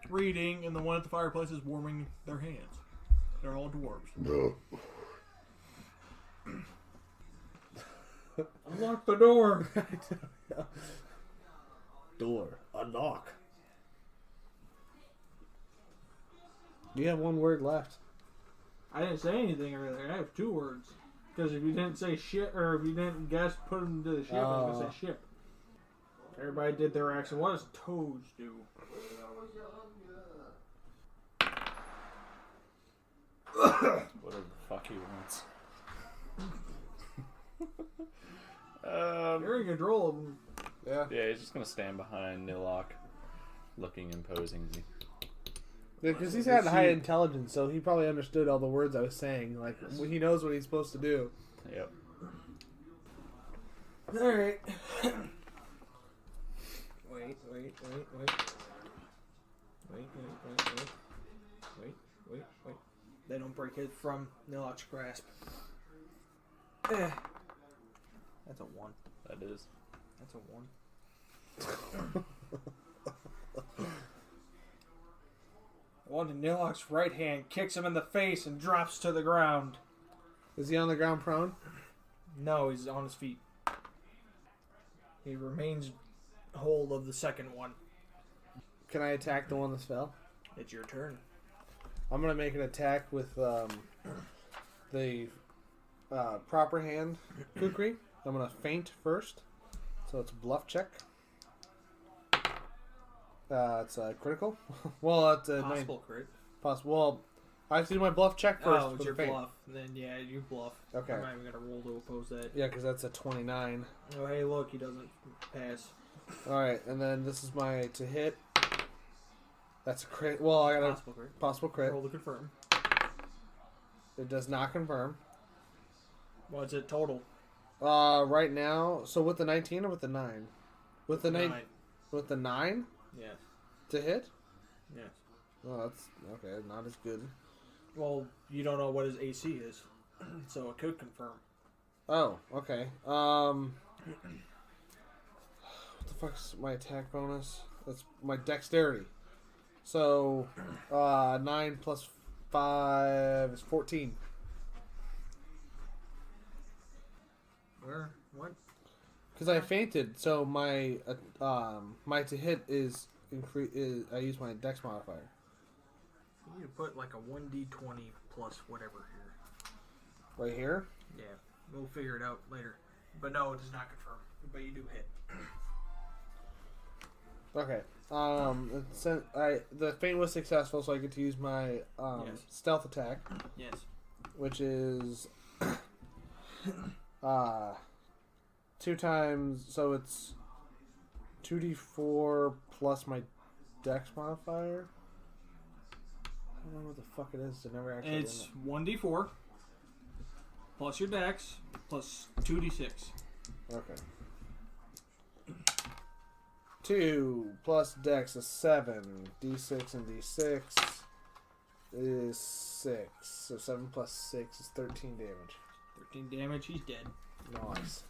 reading, and the one at the fireplace is warming their hands. They're all dwarves. Unlock the door. Door. Unlock. You have one word left. I didn't say anything earlier. I have 2 words. Because if you didn't say shit, or if you didn't guess, put them into the ship, I was going to say ship. Everybody did their action. What does Toes do? Whatever the fuck he wants. You're in control of them. Yeah. Yeah, he's just gonna stand behind Nilock, looking imposing. Because he's had high intelligence, so he probably understood all the words I was saying. Like, he knows what he's supposed to do. Yep. Alright. Wait. They don't break it from Nilock's grasp. That's a 1. That is. That's a 1. One in Nilock's right hand kicks him in the face and drops to the ground. Is he on the ground prone? No, he's on his feet. He remains hold of the second one. Can I attack the one that fell? It's your turn. I'm gonna make an attack with the proper hand kukri. I'm gonna feint first, so it's a bluff check. It's critical. Well, it's a Possible crit. possible. Well, I have to do my bluff check first. Oh, for it's the your feint. bluff. Then, yeah, you bluff. Okay. I'm not even going to roll to oppose that. Yeah, because that's a 29. Oh, hey, look, he doesn't pass. All right, and then this is my to hit. That's a crit. Well, I got a Possible crit. possible crit. Roll to confirm. It does not confirm. What's it total? Right now, so with the 19 or with the 9? With the 9. Nine. With the 9 Yes. to hit? Yes. Oh, that's okay. Not as good. Well, you don't know what his AC is, so it could confirm. Oh, okay. What the fuck's my attack bonus? That's my dexterity. So, 9 plus 5 is 14. Where? What? Because I fainted, so my my to hit is I use my dex modifier. You need to put like a 1d20 plus whatever here. Right here? Yeah, we'll figure it out later. But no, it does not confirm. But you do hit. Okay. The feint was successful, so I get to use my Yes. stealth attack, Yes. which is 2 times. So it's 2d4 plus my dex modifier. I don't know what the fuck it is. I never actually. It's 1d4 plus your dex plus 2d6. Okay. 2 plus dex is 7. D6 and D6 is 6. So 7 plus 6 is 13 damage. 13 damage, he's dead. Nice.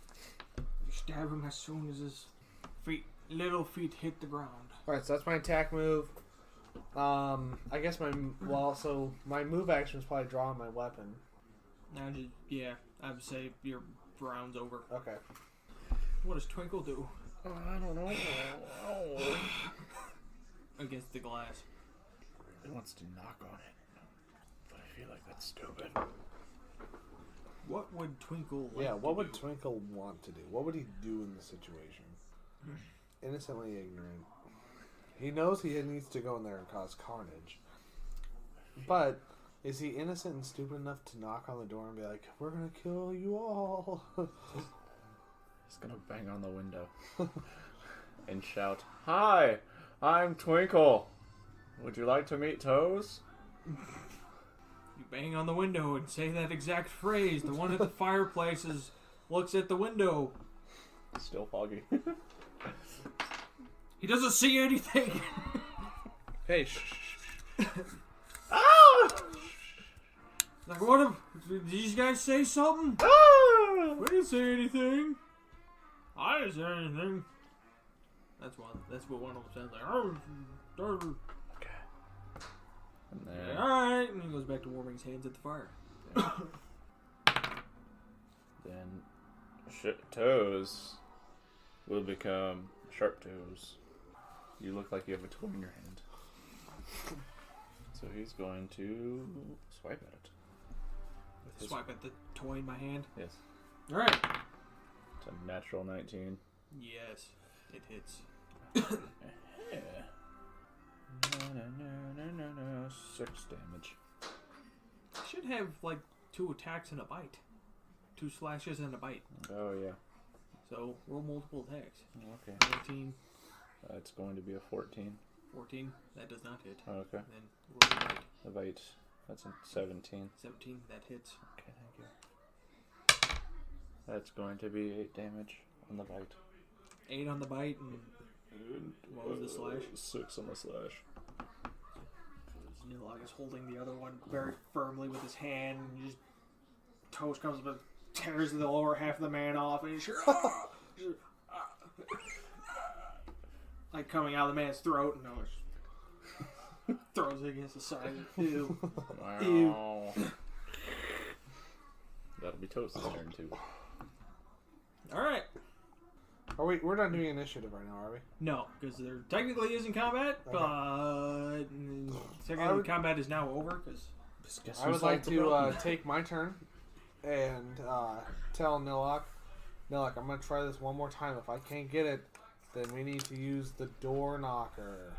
You stab him as soon as his little feet hit the ground. Alright, so that's my attack move. I guess my move action is probably drawing my weapon. Now, I would say your round's over. Okay. What does Twinkle do Oh, I don't know. against the glass? He wants to knock on it, but I feel like that's stupid. What would Twinkle like What to would do? Twinkle want to do? What would he do in the situation? Innocently ignorant. He knows he needs to go in there and cause carnage. But is he innocent and stupid enough to knock on the door and be like, "We're gonna kill you all"? He's gonna bang on the window and shout, "Hi, I'm Twinkle. Would you like to meet Toes?" You bang on the window and say that exact phrase. The one at the fireplace looks at the window. Still foggy. He doesn't see anything. Hey, shh. Ah! Like, what? Did these guys say something? Ah! We didn't say anything. I didn't say anything. That's what one of them sounds like. Okay. And then, Alright. And he goes back to warming his hands at the fire. then Toes will become Sharp Toes. You look like you have a toy in your hand. So he's going to swipe at it. With his- Swipe at the toy in my hand. Yes. Alright. It's a natural 19. Yes, it hits. Yeah. No. 6 damage. Should have like 2 attacks and a bite. 2 slashes and a bite. Oh, yeah. So roll multiple attacks. Okay. 19, It's going to be a 14. 14. That does not hit. Okay. Then roll the bite. The bite. That's a 17. 17. That hits. Okay, thank you. That's going to be 8 damage on the bite. 8 on the bite and what was the slash? 6 on the slash. Nilock is holding the other one very firmly with his hand, and just Toes comes up and tears the lower half of the man off, and he's like coming out of the man's throat, and Throws it against the side. Ew. Wow. That'll be Toast's turn too. Alright. We're not doing initiative right now, are we? No, because there technically is in combat, Okay. but technically combat is now over. Because I would like to take my turn and tell Nilock, I'm going to try this one more time. If I can't get it, then we need to use the door knocker.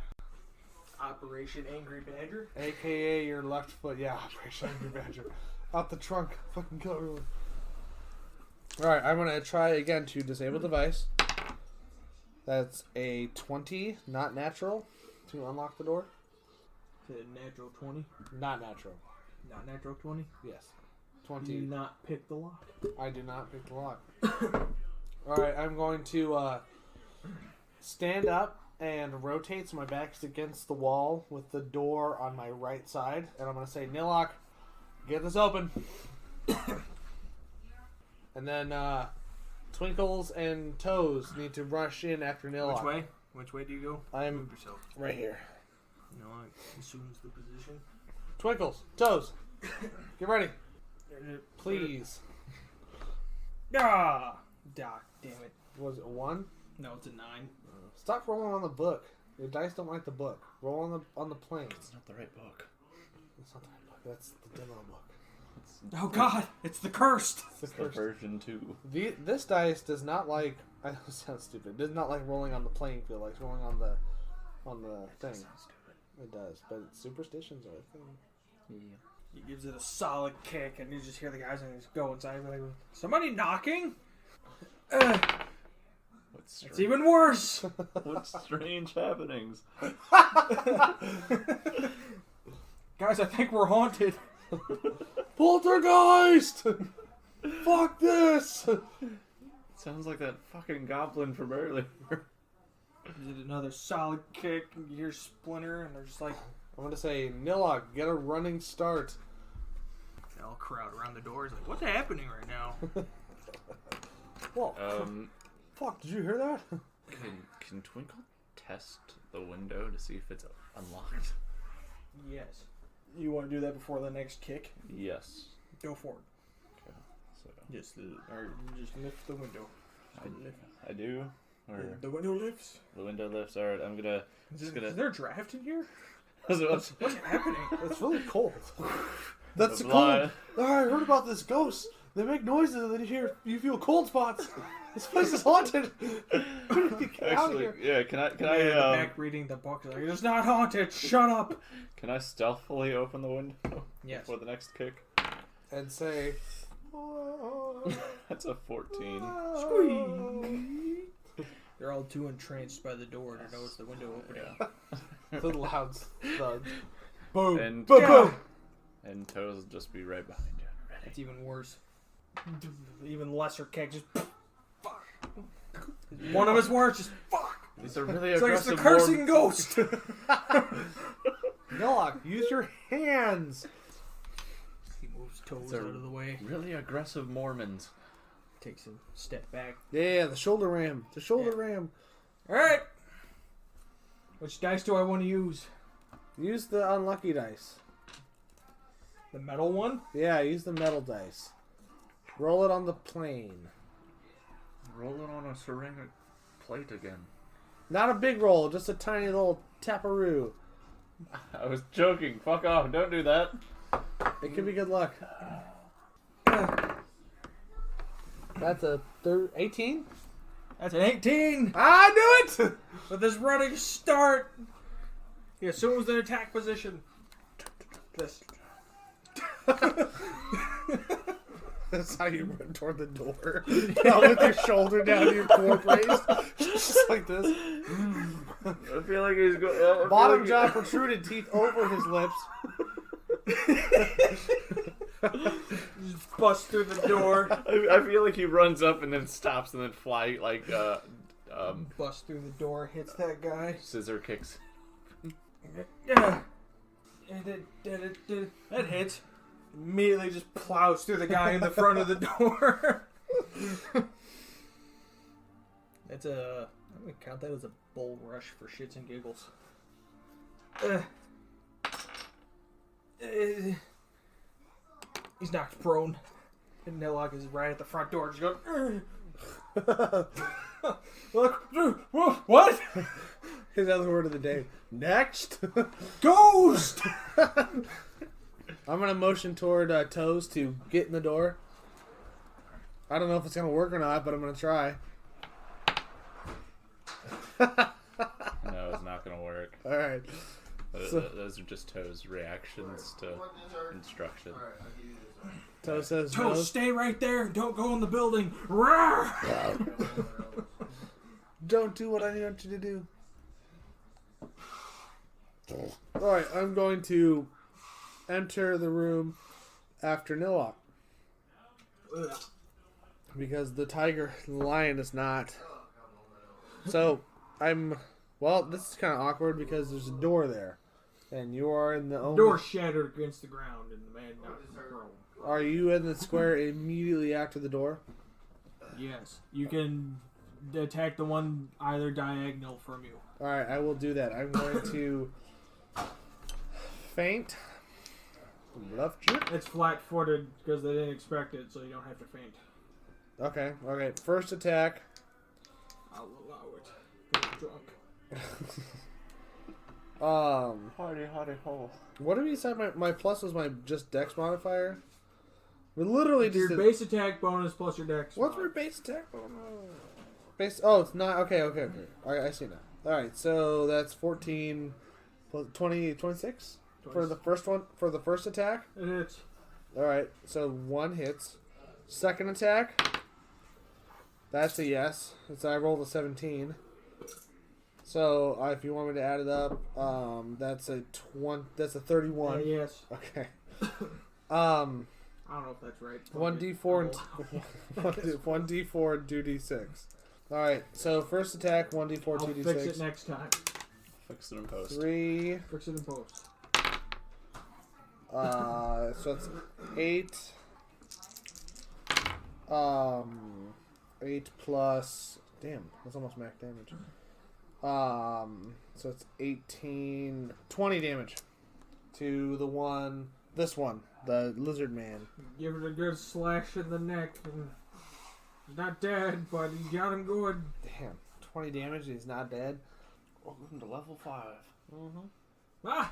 Operation Angry Badger. AKA your left foot. Yeah, Operation Angry Badger. Out the trunk. Fucking kill everyone. Alright, I'm going to try again to disable device. That's a 20, not natural, to unlock the door. Is it a natural 20? Not natural. Not natural 20? Yes. Do 20. you not pick the lock? I do not pick the lock. Alright, I'm going to stand up and rotate so my back's against the wall with the door on my right side. And I'm going to say, Nilock, get this open. And then Twinkles and Toes need to rush in after Nilock. Which way? Which way do you go? I'm Move yourself. right here. Nilock assumes the position. Twinkles, Toes, get ready. Please. Ah! Doc, damn it. Was it 1? No, it's a 9. Stop rolling on the book. Your dice don't like the book. Roll on the plane. It's not the right book. That's not the right book. That's the demo book. Oh god, it's the cursed! It's the version 2. This dice does not like. I know it sounds stupid. It does not like rolling on the playing field. Like rolling on the thing. Sounds stupid. It does, but superstitions are a thing. Yeah. He gives it a solid kick, and you just hear the guys and just go inside. Like, somebody knocking? It's even worse! What strange happenings? Guys, I think we're haunted. Poltergeist! Fuck this! Sounds like that fucking goblin from earlier. He did another solid kick, and you hear Splinter, and they're just like... I'm gonna say, Nilock, get a running start. They all crowd around the doors like, what's happening right now? Whoa. Fuck, did you hear that? Can Twinkle test the window to see if it's unlocked? Yes. You want to do that before the next kick? Yes. Go for it. Okay. So Just lift the window. I do. Or The window lifts. the window lifts. All right, I'm gonna. Is there a draft in here? What's What's happening? It's really cold. That's The the cold. blind- Oh, I heard about this ghost. They make noises and then you feel cold spots. This place is haunted. Get out of Actually, here. yeah. Can in the I back reading the book. Like, it's not haunted. Shut up. can I stealthily open the window Yes. for the next kick? And say, That's a 14. Squeak. They're all too entranced by the door to notice the window opening. Yeah. the loud thud. Boom. And Boom, boom. and Toes will just be right behind you. Ready? It's even worse. Even lesser kick. Just fuck. One of his words. Just fuck. These are really It's like it's aggressive. the cursing ghost. Nilock, use your hands. He moves Toes It's a- out of the way. Really aggressive Mormons. Takes a step back. Yeah, the shoulder ram. The shoulder ram. All right. Which dice do I want to use? Use the unlucky dice. The metal one? Yeah, use the metal dice. Roll it on the plane. Roll it on a ceramic plate again. Not a big roll, just a tiny little taparoo. I was joking. Fuck off. Don't do that. It could be good luck. That's a 18? That's an 18. I knew it! With this running start, he assumes an attack position. This. That's how you run toward the door. Now with your shoulder down, your core braced. Just like this. I feel like he's going. Bottom jaw protruded, teeth over his lips. Just bust through the door. I feel like he runs up and then stops and then fly like Bust through the door, hits that guy. scissor kicks. That hits. Immediately just plows through the guy in the front of the door. That's a... I'm going to count that as a bull rush for shits and giggles. He's knocked prone. And Nilock is right at the front door, just going, what? His other word of the day. Next. Ghost! I'm gonna motion toward Toes to get in the door. I don't know if it's gonna work or not, but I'm gonna try. No, it's not gonna work. All right. Those are just Toes' reactions to instruction. Toes says Toes, no. stay right there. Don't go in the building. Rawr! Don't do what I want you to do. Alright, I'm going to enter the room after Nilock. Because the lion is not. So, well, this is kind of awkward because there's a door there. And you are in the only... Door shattered against the ground and the man knocked prone. Are you in the square immediately after the door? Yes. You can attack the one either diagonal from you. Alright, I will do that. I'm going to feint. Left trip. It's flat-footed because they didn't expect it, so you don't have to feint. Okay. First attack. I'll allow it. I'm drunk. Hardy ho. What did we say? My plus was my just dex modifier. We literally It's your just base attack bonus plus your dex. What's my base attack? Base. Oh, it's not. Okay. I see now. All right, so that's 14 plus 20, 26 for the first one for the first attack. It hits. All right, so one hits. Second attack. That's a yes. So I rolled a 17. So if you want me to add it up, that's a 31. Yes. Okay. I don't know if that's right. 1d4 and 1d4 and 2d6. All right. So first attack 1d4 I'll 2d6. fix it next time. Fix it in post. 3. Fix it in post. So it's 8. 8 plus. Damn, that's almost max damage. So it's 18, 20 damage to this one, the lizard man. Give it a good slash in the neck. And he's not dead, but he got him good. Damn, 20 damage. He's not dead. Welcome to level 5. What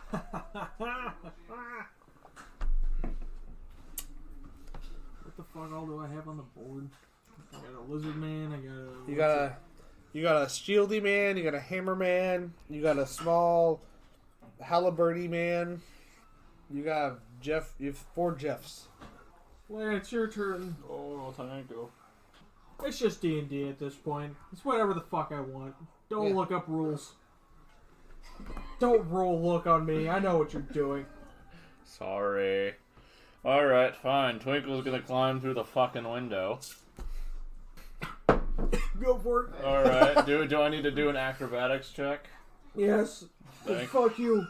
the fuck all do I have on the board? I got a lizard man. I got a. You got a shieldy man. You got a hammer man. You got a small halberdy man. You got Jeff. You have 4 Jeffs. Lance, your turn. Oh, thank you. It's just D&D at this point. It's whatever the fuck I want. Don't look up rules. Don't look on me. I know what you're doing. Sorry. Alright, fine. Twinkle's gonna climb through the fucking window. Go for it. Alright, do I need to do an acrobatics check? Yes. Fuck you.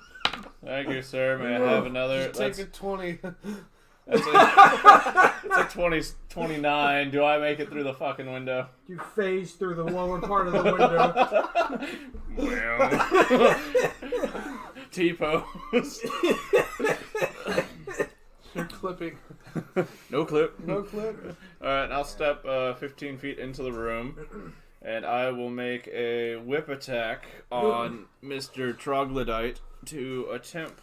Thank you, sir. May I have another? Just take a 20. It's a 29. Do I make it through the fucking window? You phase through the lower part of the window. T-pose. You're clipping. No clip. No clip. Alright, I'll step 15 feet into the room, and I will make a whip attack on Mr. Troglodyte to attempt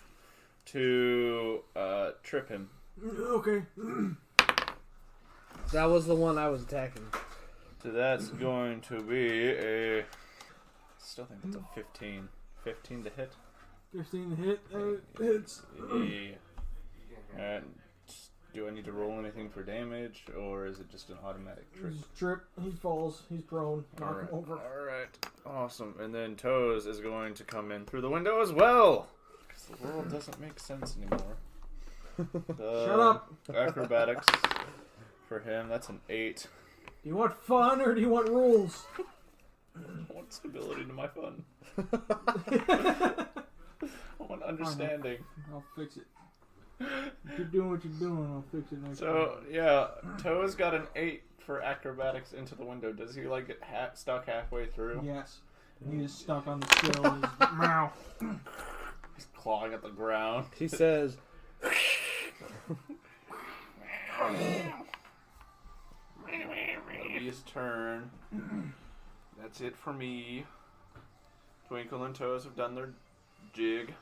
to trip him. Okay. That was the one I was attacking. So that's going to be a... Still think it's a 15. 15 to hit? 15 to hit. Hits. Yeah. Alright. Do I need to roll anything for damage, or is it just an automatic trip? Trip. He falls. He's prone. Knock him over. Alright. Awesome. And then Toes is going to come in through the window as well. Because the world doesn't make sense anymore. Shut up. Acrobatics for him. That's an 8. Do you want fun or do you want rules? I want stability to my fun. I want understanding. I'll fix it. Keep doing what you're doing. I'll fix it next time. So, yeah, Toes got an 8 for acrobatics into the window. Does he, like, get stuck halfway through? Yes. He is stuck on the sill. Meow. He's clawing at the ground. He says, It'll be his turn. That's it for me. Twinkle and Toes have done their jig.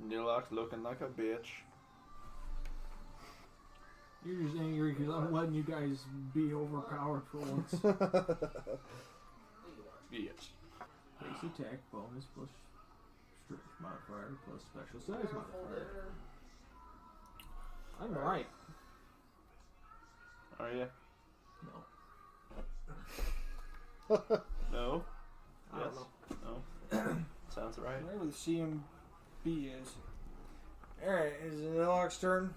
Nilock's looking like a bitch. You're just angry because I'm letting you guys be overpowered for once. Bitch. Base attack bonus plus strength modifier plus special size modifier. I'm right. Are you? No. No? I Yes? don't know. No? Sounds right. Whatever the CMB is. Alright, is it Nilock's turn?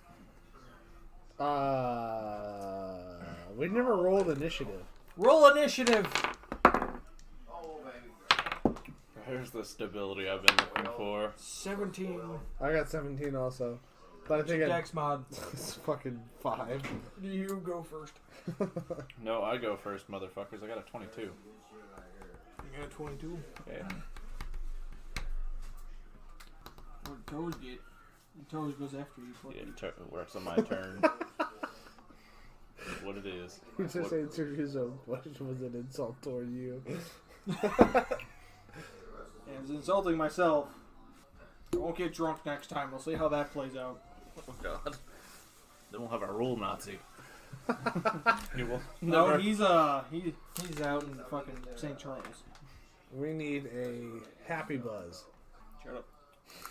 We never rolled initiative. Roll initiative! Oh, baby. There's the stability I've been looking for. 17. I got 17 also. But I think Dex mod. it's fucking 5. You go first. No, I go first, motherfuckers. I got a 22. You got 22. Okay. What did Toes get? Toes goes after you. Yeah, it works on my turn. What it is. You just answered his own question. Was an insult toward you? I was insulting myself. I won't get drunk next time. We'll see how that plays out. Oh god. Then we'll have a rule Nazi. You will No, never- he's out in fucking St. Charles. We need a happy buzz. Shut up.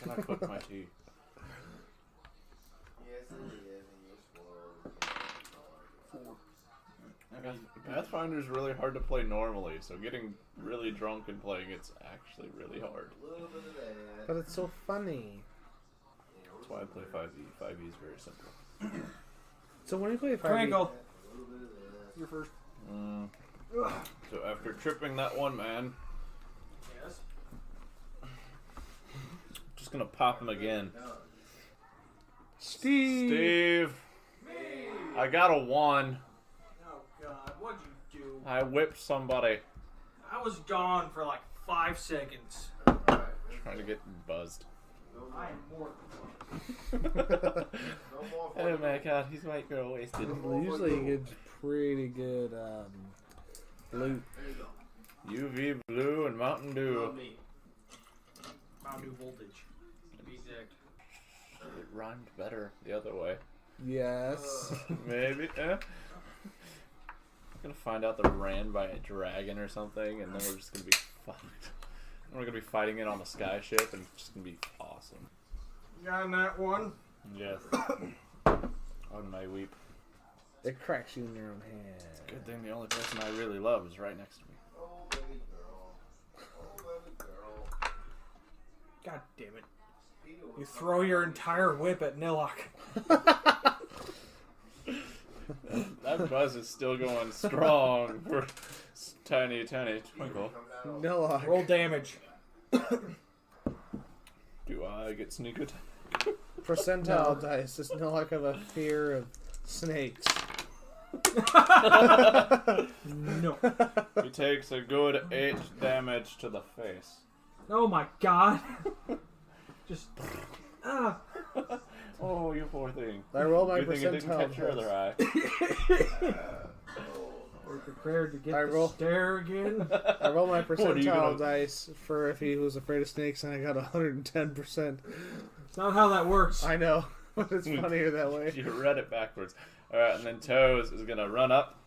Can I cook my tea? Yes, it is. Four. Pathfinder's really hard to play normally, so getting really drunk and playing it's actually really hard. A little bit of that. But it's so funny. That's why I play 5e. 5e is very simple. So when you play 5e... Twinkle. A little bit of that. You're first. So after tripping that one man, Yes. just gonna pop him again. Steve! I got a 1. Oh god, what'd you do? I whipped somebody. I was gone for like 5 seconds. Trying to get buzzed. I am more No more for Oh my god, he's white girl wasted. Usually you get pretty good loot. UV blue and Mountain Dew. Lovely. Mountain Dew voltage. To be exact. It rhymed better the other way. Yes. Maybe. I'm gonna find out they're ran by a dragon or something, and then we're just gonna be fucked. And we're gonna be fighting it on the sky ship, and it's just gonna be awesome. Got that one. Yes. On my weep. It cracks you in your own hand. Good thing the only person I really love is right next to me. Oh, baby girl. Oh, baby girl. God damn it. You throw your entire whip at Nilock. That buzz is still going strong for tiny Twinkle. No, Roll damage. Do I get sneak attack? percentile dice. Does Nilock have a fear of snakes? No. He takes a good 8 damage to the face. Oh my god. Just. Ah. Oh, you poor thing. I roll my Good thing it didn't percentile catch your other dice. eye. We're prepared to get I the roll- stare again. I roll my What, are you percentile gonna- dice for if he was afraid of snakes, and I got 110%. It's not how that works. I know, but it's funnier that way. You read it backwards. Alright, and then Toes is gonna run up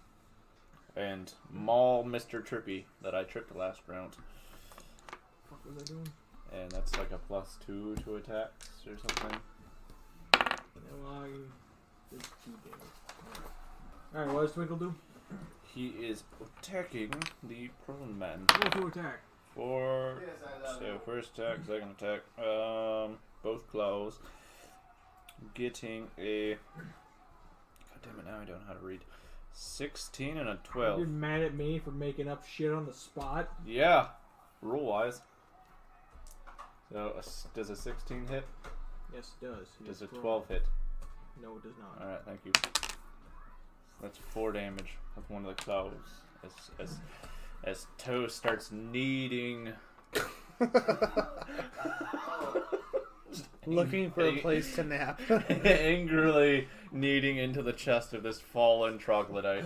and maul Mr. Trippy that I tripped last round. What was I doing? And that's like a +2 to attacks or something. Alright, what does Twinkle do? He is attacking the prone man. Roll to attack. For Yes, I love so you. first attack, second attack, both claws. Getting a God damn it, now I don't know how to read. 16 and a You're 12. mad at me for making up shit on the spot? Yeah, rule wise. So does a 16 hit? Yes, it does. He Does a is prone. 12 hit? No, it does not. Alright, thank you. That's 4 damage with one of the claws. As Toe starts kneading looking for a place to nap. Angrily kneading into the chest of this fallen troglodyte.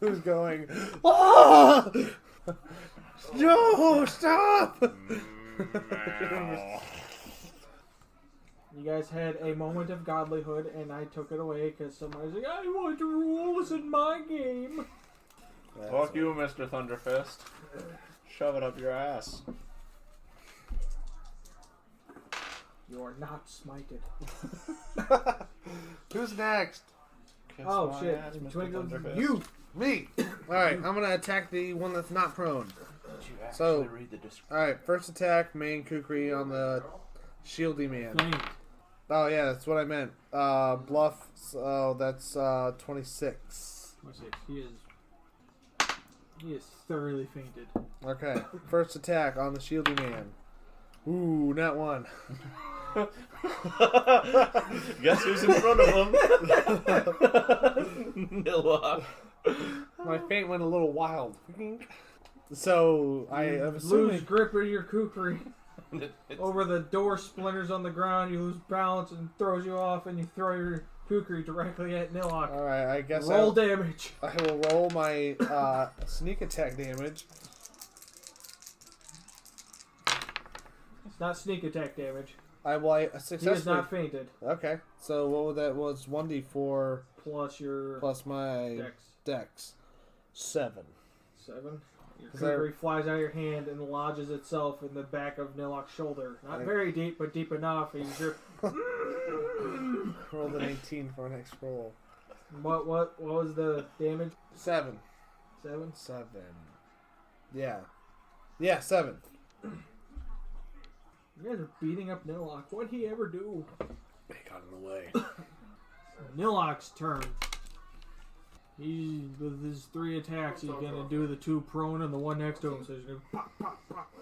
Who's going, ah! No, stop! You guys had a moment of godlyhood, and I took it away because somebody's like, I want to rules in my game. Fuck you, Mr. Thunderfist. Shove it up your ass. You are not smited. Who's next? Kiss Oh my shit! ass, Mr. Twinkle, Thunderfist. you. Me. All right, I'm gonna attack the one that's not prone. Did you actually So- read the description? All right, first attack, main kukri on the shieldy man. Flanked. Oh yeah, that's what I meant. Bluff. So that's 26. 26. He is thoroughly fainted. Okay, first attack on the shieldy man. Ooh, not one. Guess who's in front of him? Nilock. My feint went a little wild. So I am lose assuming. grip of your kukri over the door splinters on the ground. You lose balance and throws you off, and you throw your kukri directly at Nilock. All right, I guess Roll damage. I will roll my sneak attack damage. It's not sneak attack damage. I He is successfully. not fainted. Okay, so what would that was 1d4 Plus your plus my dex. dex 7. 7. Your Is there- kukri flies out of your hand and lodges itself in the back of Nilock's shoulder. Not very deep, but deep enough. And you're Rolled an 18 for my next roll. what was the damage? 7. 7. 7. Yeah. Yeah, 7. You guys are beating up Nilock. What'd he ever do? He got in the way. Nilock's turn. He, with his 3 attacks, he's gonna do the 2 prone and the one next to him. So he's gonna pop, pop, pop.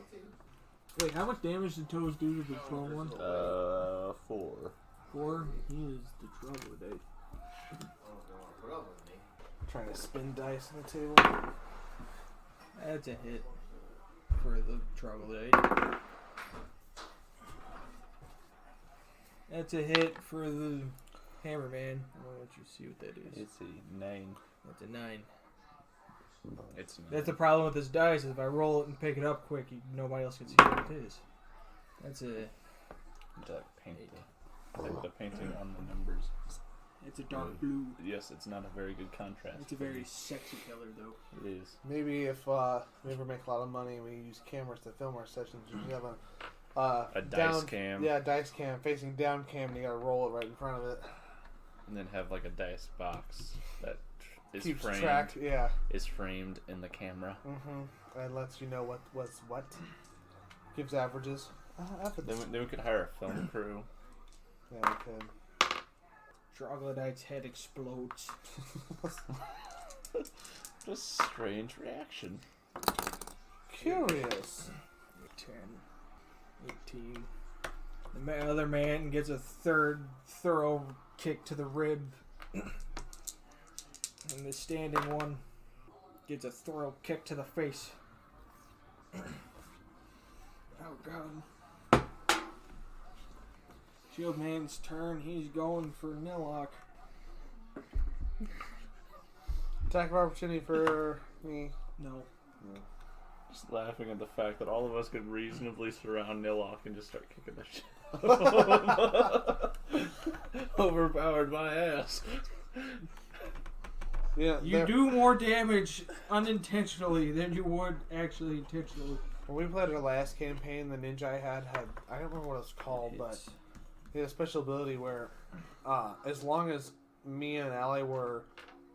Wait, how much damage did Toes do to the prone one? 4. 4? He is the troglodyte. Trying to spin dice on the table. That's a hit for the troglodyte. That's a hit for the hammerman. I'll let you see what that is. It's a 9. That's a 9. It's 9. That's the problem with this dice. Is if I roll it and pick it up quick, nobody else can see what it is. That's a. The painting on the numbers. It's a dark blue. Yes, it's not a very good contrast. It's a very sexy color, though. It is. Maybe if we ever make a lot of money and we use cameras to film our sessions, we should have A dice cam. Yeah, dice cam facing down cam, and you gotta roll it right in front of it. And then have like a dice box that is Keeps framed. track. Yeah. Is framed in the camera. Mm-hmm. And lets you know what was what. Gives averages. Then we could hire a film crew. Yeah, we could. Troglodyte's head explodes. Just strange reaction. Curious. 10, 18. The other man gets a third thorough kick to the rib. And the standing one gets a thorough kick to the face. Oh god. Shield man's turn. He's going for Nilock. Attack of opportunity for me. No. Just laughing at the fact that all of us could reasonably surround Nilock and just start kicking the shit. Overpowered my ass. Yeah. You do more damage unintentionally than you would actually intentionally. When we played our last campaign, the ninja I had I don't remember what it was called, but he had a special ability where as long as me and an ally were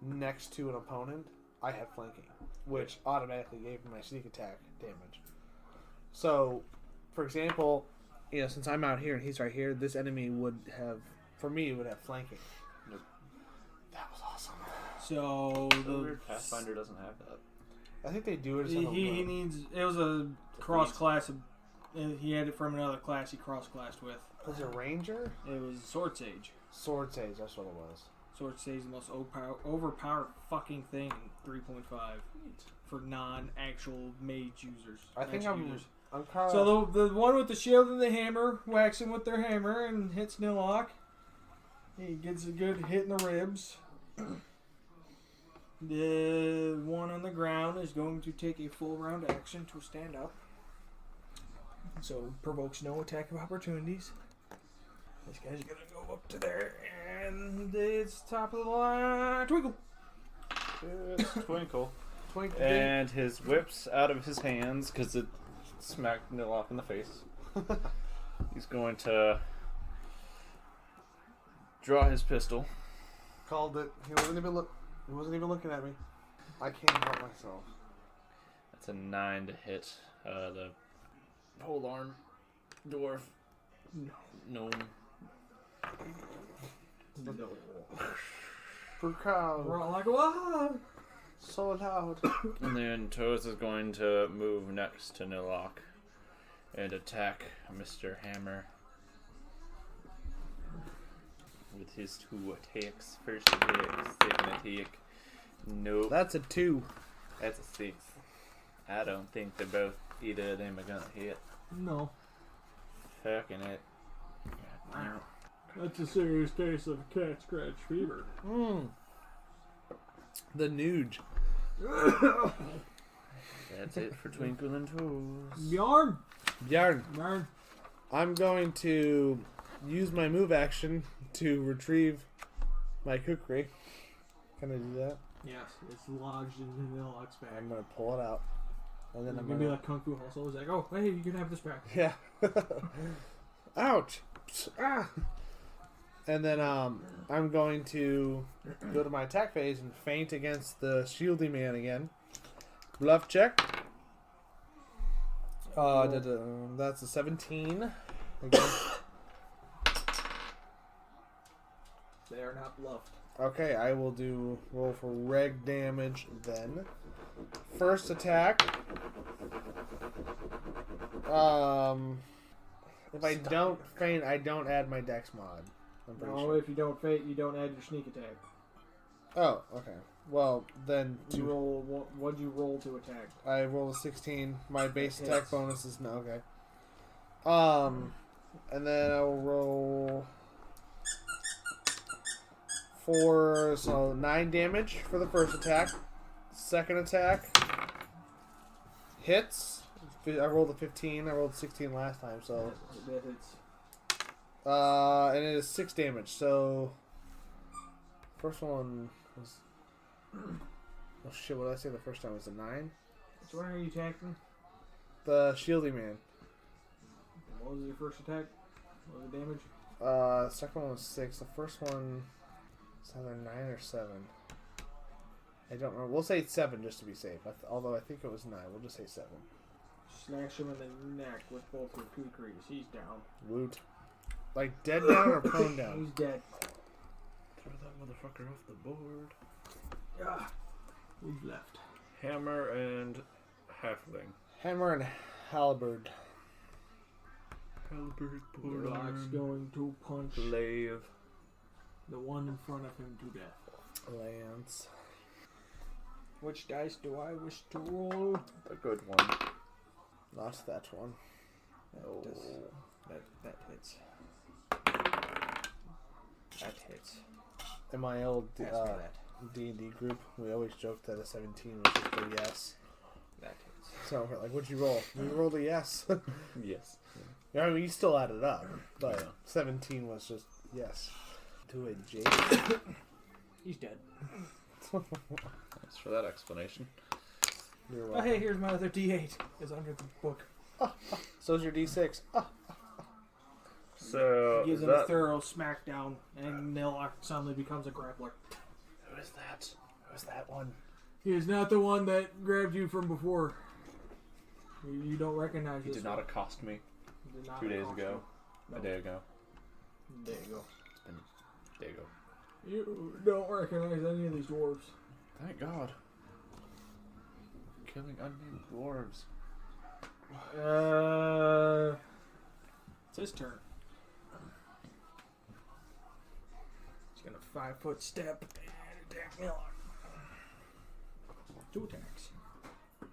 next to an opponent, I had flanking, which automatically gave me my sneak attack damage. So, for example, since I'm out here and he's right here, this enemy would have, for me, would have flanking. Yep. That was awesome. So The weird Pathfinder doesn't have that. I think they do it. he needs. It was a cross class. He had it from another class he cross classed with. Was it Ranger? It was Sword Sage. Sword Sage, that's what it was. Sword Sage is the most overpowered fucking thing in 3.5 for non-actual mage users. I think Magic users. I'm kind of. So the one with the shield and the hammer whacks him with their hammer and hits Nilock. He gets a good hit in the ribs. The one on the ground is going to take a full round action to stand up. So provokes no attack of opportunities. This guy's gonna go up to there and it's top of the line. Twinkle. It's Twinkle. Twinkle. And his whips out of his hands because it smacked Nilock in the face. He's going to draw his pistol. Called it. He wasn't even looking at me. I can't help myself. That's a 9 to hit the polearm dwarf. No. Proud. We're all like, wow. So loud. And then Toes is going to move next to Nilock and attack Mr. Hammer with his 2 attacks. First attack, second attack. Nope. That's a 2. That's a 6. I don't think either of them are gonna hit. No. Fucking it. God. That's a serious case of cat scratch fever. The Nuge. That's it for Twinkle and Toes. Bjorn. Bjorn. I'm going to use my move action to retrieve my kukri. Can I do that? Yes, it's lodged in Nilock's bag. I'm going to pull it out. And then I'm Maybe going like Kung Fu Hustle is like, oh, hey, you can have this back. Yeah. Ouch. Ah. And then I'm going to go to my attack phase and feint against the shieldy man again. Bluff check. That's a 17. Again. They are not bluffed. Okay, I will roll for reg damage then. First attack. If I don't feint, I don't add my dex mod. I'm pretty No, sure. if you don't feint, you don't add your sneak attack. Oh, okay. Well, then You roll. What'd you roll to attack? I roll a 16. My base That attack hits. bonus is no, okay. And then I will roll so 9 damage for the first attack. Second attack hits. I rolled a 15. I rolled 16 last time, so That hits. and it is 6 damage. So first one was oh shit! What did I say the first time? Was a 9? Which one are you attacking? The shieldy man. What was your first attack? What was the damage? Second one was 6. The first one was either 9 or 7. I don't remember. We'll say 7 just to be safe. Although I think it was 9. We'll just say 7. Slash him in the neck with both your kukris. He's down. Woot. Like dead down or prone down? He's dead. Throw that motherfucker off the board. Yeah. Who's left? Hammer and Halfling. Hammer and halberd. Halberd, Nilock's going to punch Glaive. the one in front of him to death. Lance. Which dice do I wish to roll? A good one. Not that one. Oh. That hits. That hits. In my old Pass me that. D&D group, we always joked that a 17 was just a yes. That hits. So we're like, what'd you roll? We rolled a yes. Yes. Yeah, I mean, you still added up, but Yeah. 17 was just yes. To a J. He's dead. Thanks for that explanation. You're Oh, welcome. hey, here's my other D8. It's under the book. So's your D6. So, Gives is him a that... thorough smackdown, and Nilock suddenly becomes a grappler. Who is that? Who's that one? He is not the one that grabbed you from before. You don't recognize He this did not one. accost me He did not 2 days accost ago. you. No. A day ago. There you go. Day ago. You don't recognize any of these dwarves. Thank God. Killing unnamed dwarves. It's his turn. He's gonna 5-foot step and attack Nilock. 2 attacks. That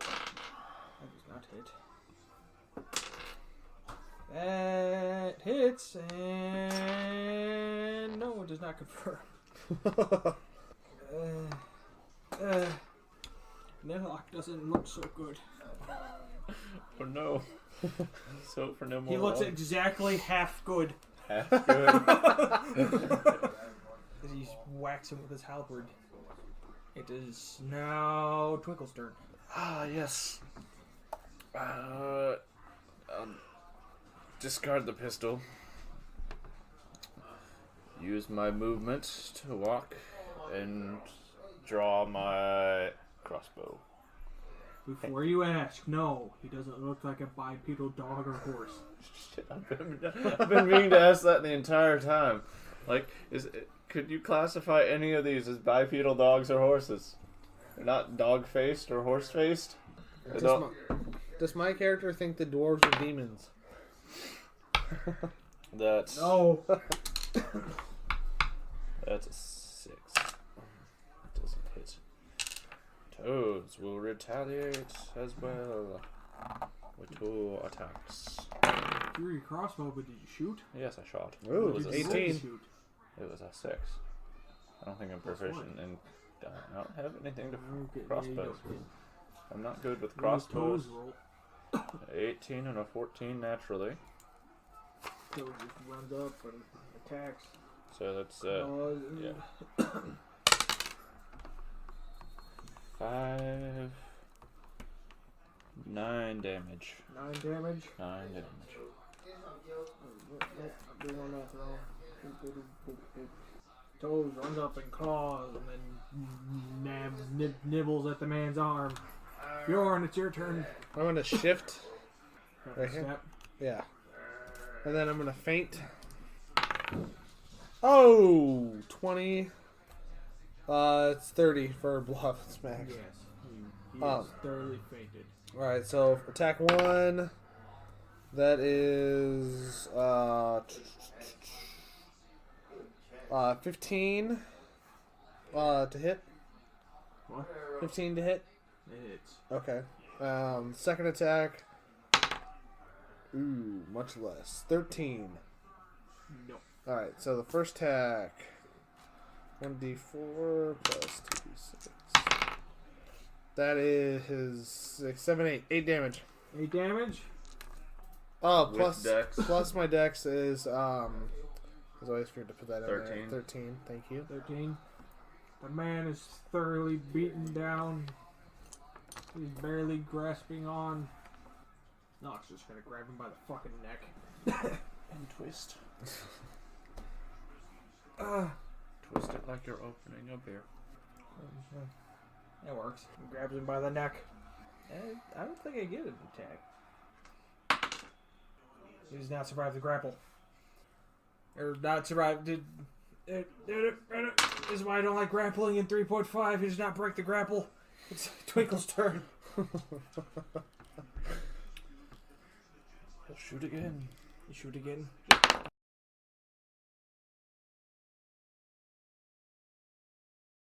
does not hit. That hits, and no, it does not confirm. Nilock doesn't look so good. Oh no. So for no more. He looks exactly half good. half good. As he's waxing with his halberd. It is now Twinkle's turn. Ah, yes. Discard the pistol. Use my movement to walk and draw my crossbow. Before you ask, no, he doesn't look like a bipedal dog or horse. Shit, I've been meaning to ask that the entire time. Like, could you classify any of these as bipedal dogs or horses? They're not dog-faced or horse-faced? Does my character think the dwarves are demons? That's... No. That's a 6. Doesn't hit. Toes will retaliate as well with 2 attacks. You were your crossbow, but did you shoot? Yes, I shot. Ooh, it was a 18. 6. Shoot. It was a 6. I don't think I'm proficient in... I don't have anything to Okay, crossbows. yeah, I'm not good with you don't. Toes crossbows. roll. 18 and a 14 naturally. Toes just runs up and attacks. So that's yeah. 5, 9 damage. 9 damage. 9 damage. I'm doing that wrong. Toes runs up and claws and then nibbles at the man's arm. Bjorn, it's your turn. I'm going to shift. Right here? Step. Yeah. And then I'm going to feint. Oh! 20. It's 30 for bluff smack. Yes. He is thoroughly fainted. Alright, so attack 1. That is 15 to hit. What? 15 to hit. It hits. Okay. Second attack. Ooh, much less. 13. No. Alright, so the first attack. 1d4 plus 2d6. That is 6, 7, 8. 8 damage. 8 damage? Oh, With plus, dex. plus my dex is, I always forget to put that in 13. there. 13, thank you. 13. The man is thoroughly beaten down. He's barely grasping on. Nox just gonna grab him by the fucking neck. And twist. Twist it like you're opening a beer. That works. He grabs him by the neck. I don't think I get an attack. He does not survive the grapple. Or not survive. This is why I don't like grappling in 3.5. He does not break the grapple. It's Twinkle's turn. He'll shoot again. You shoot again.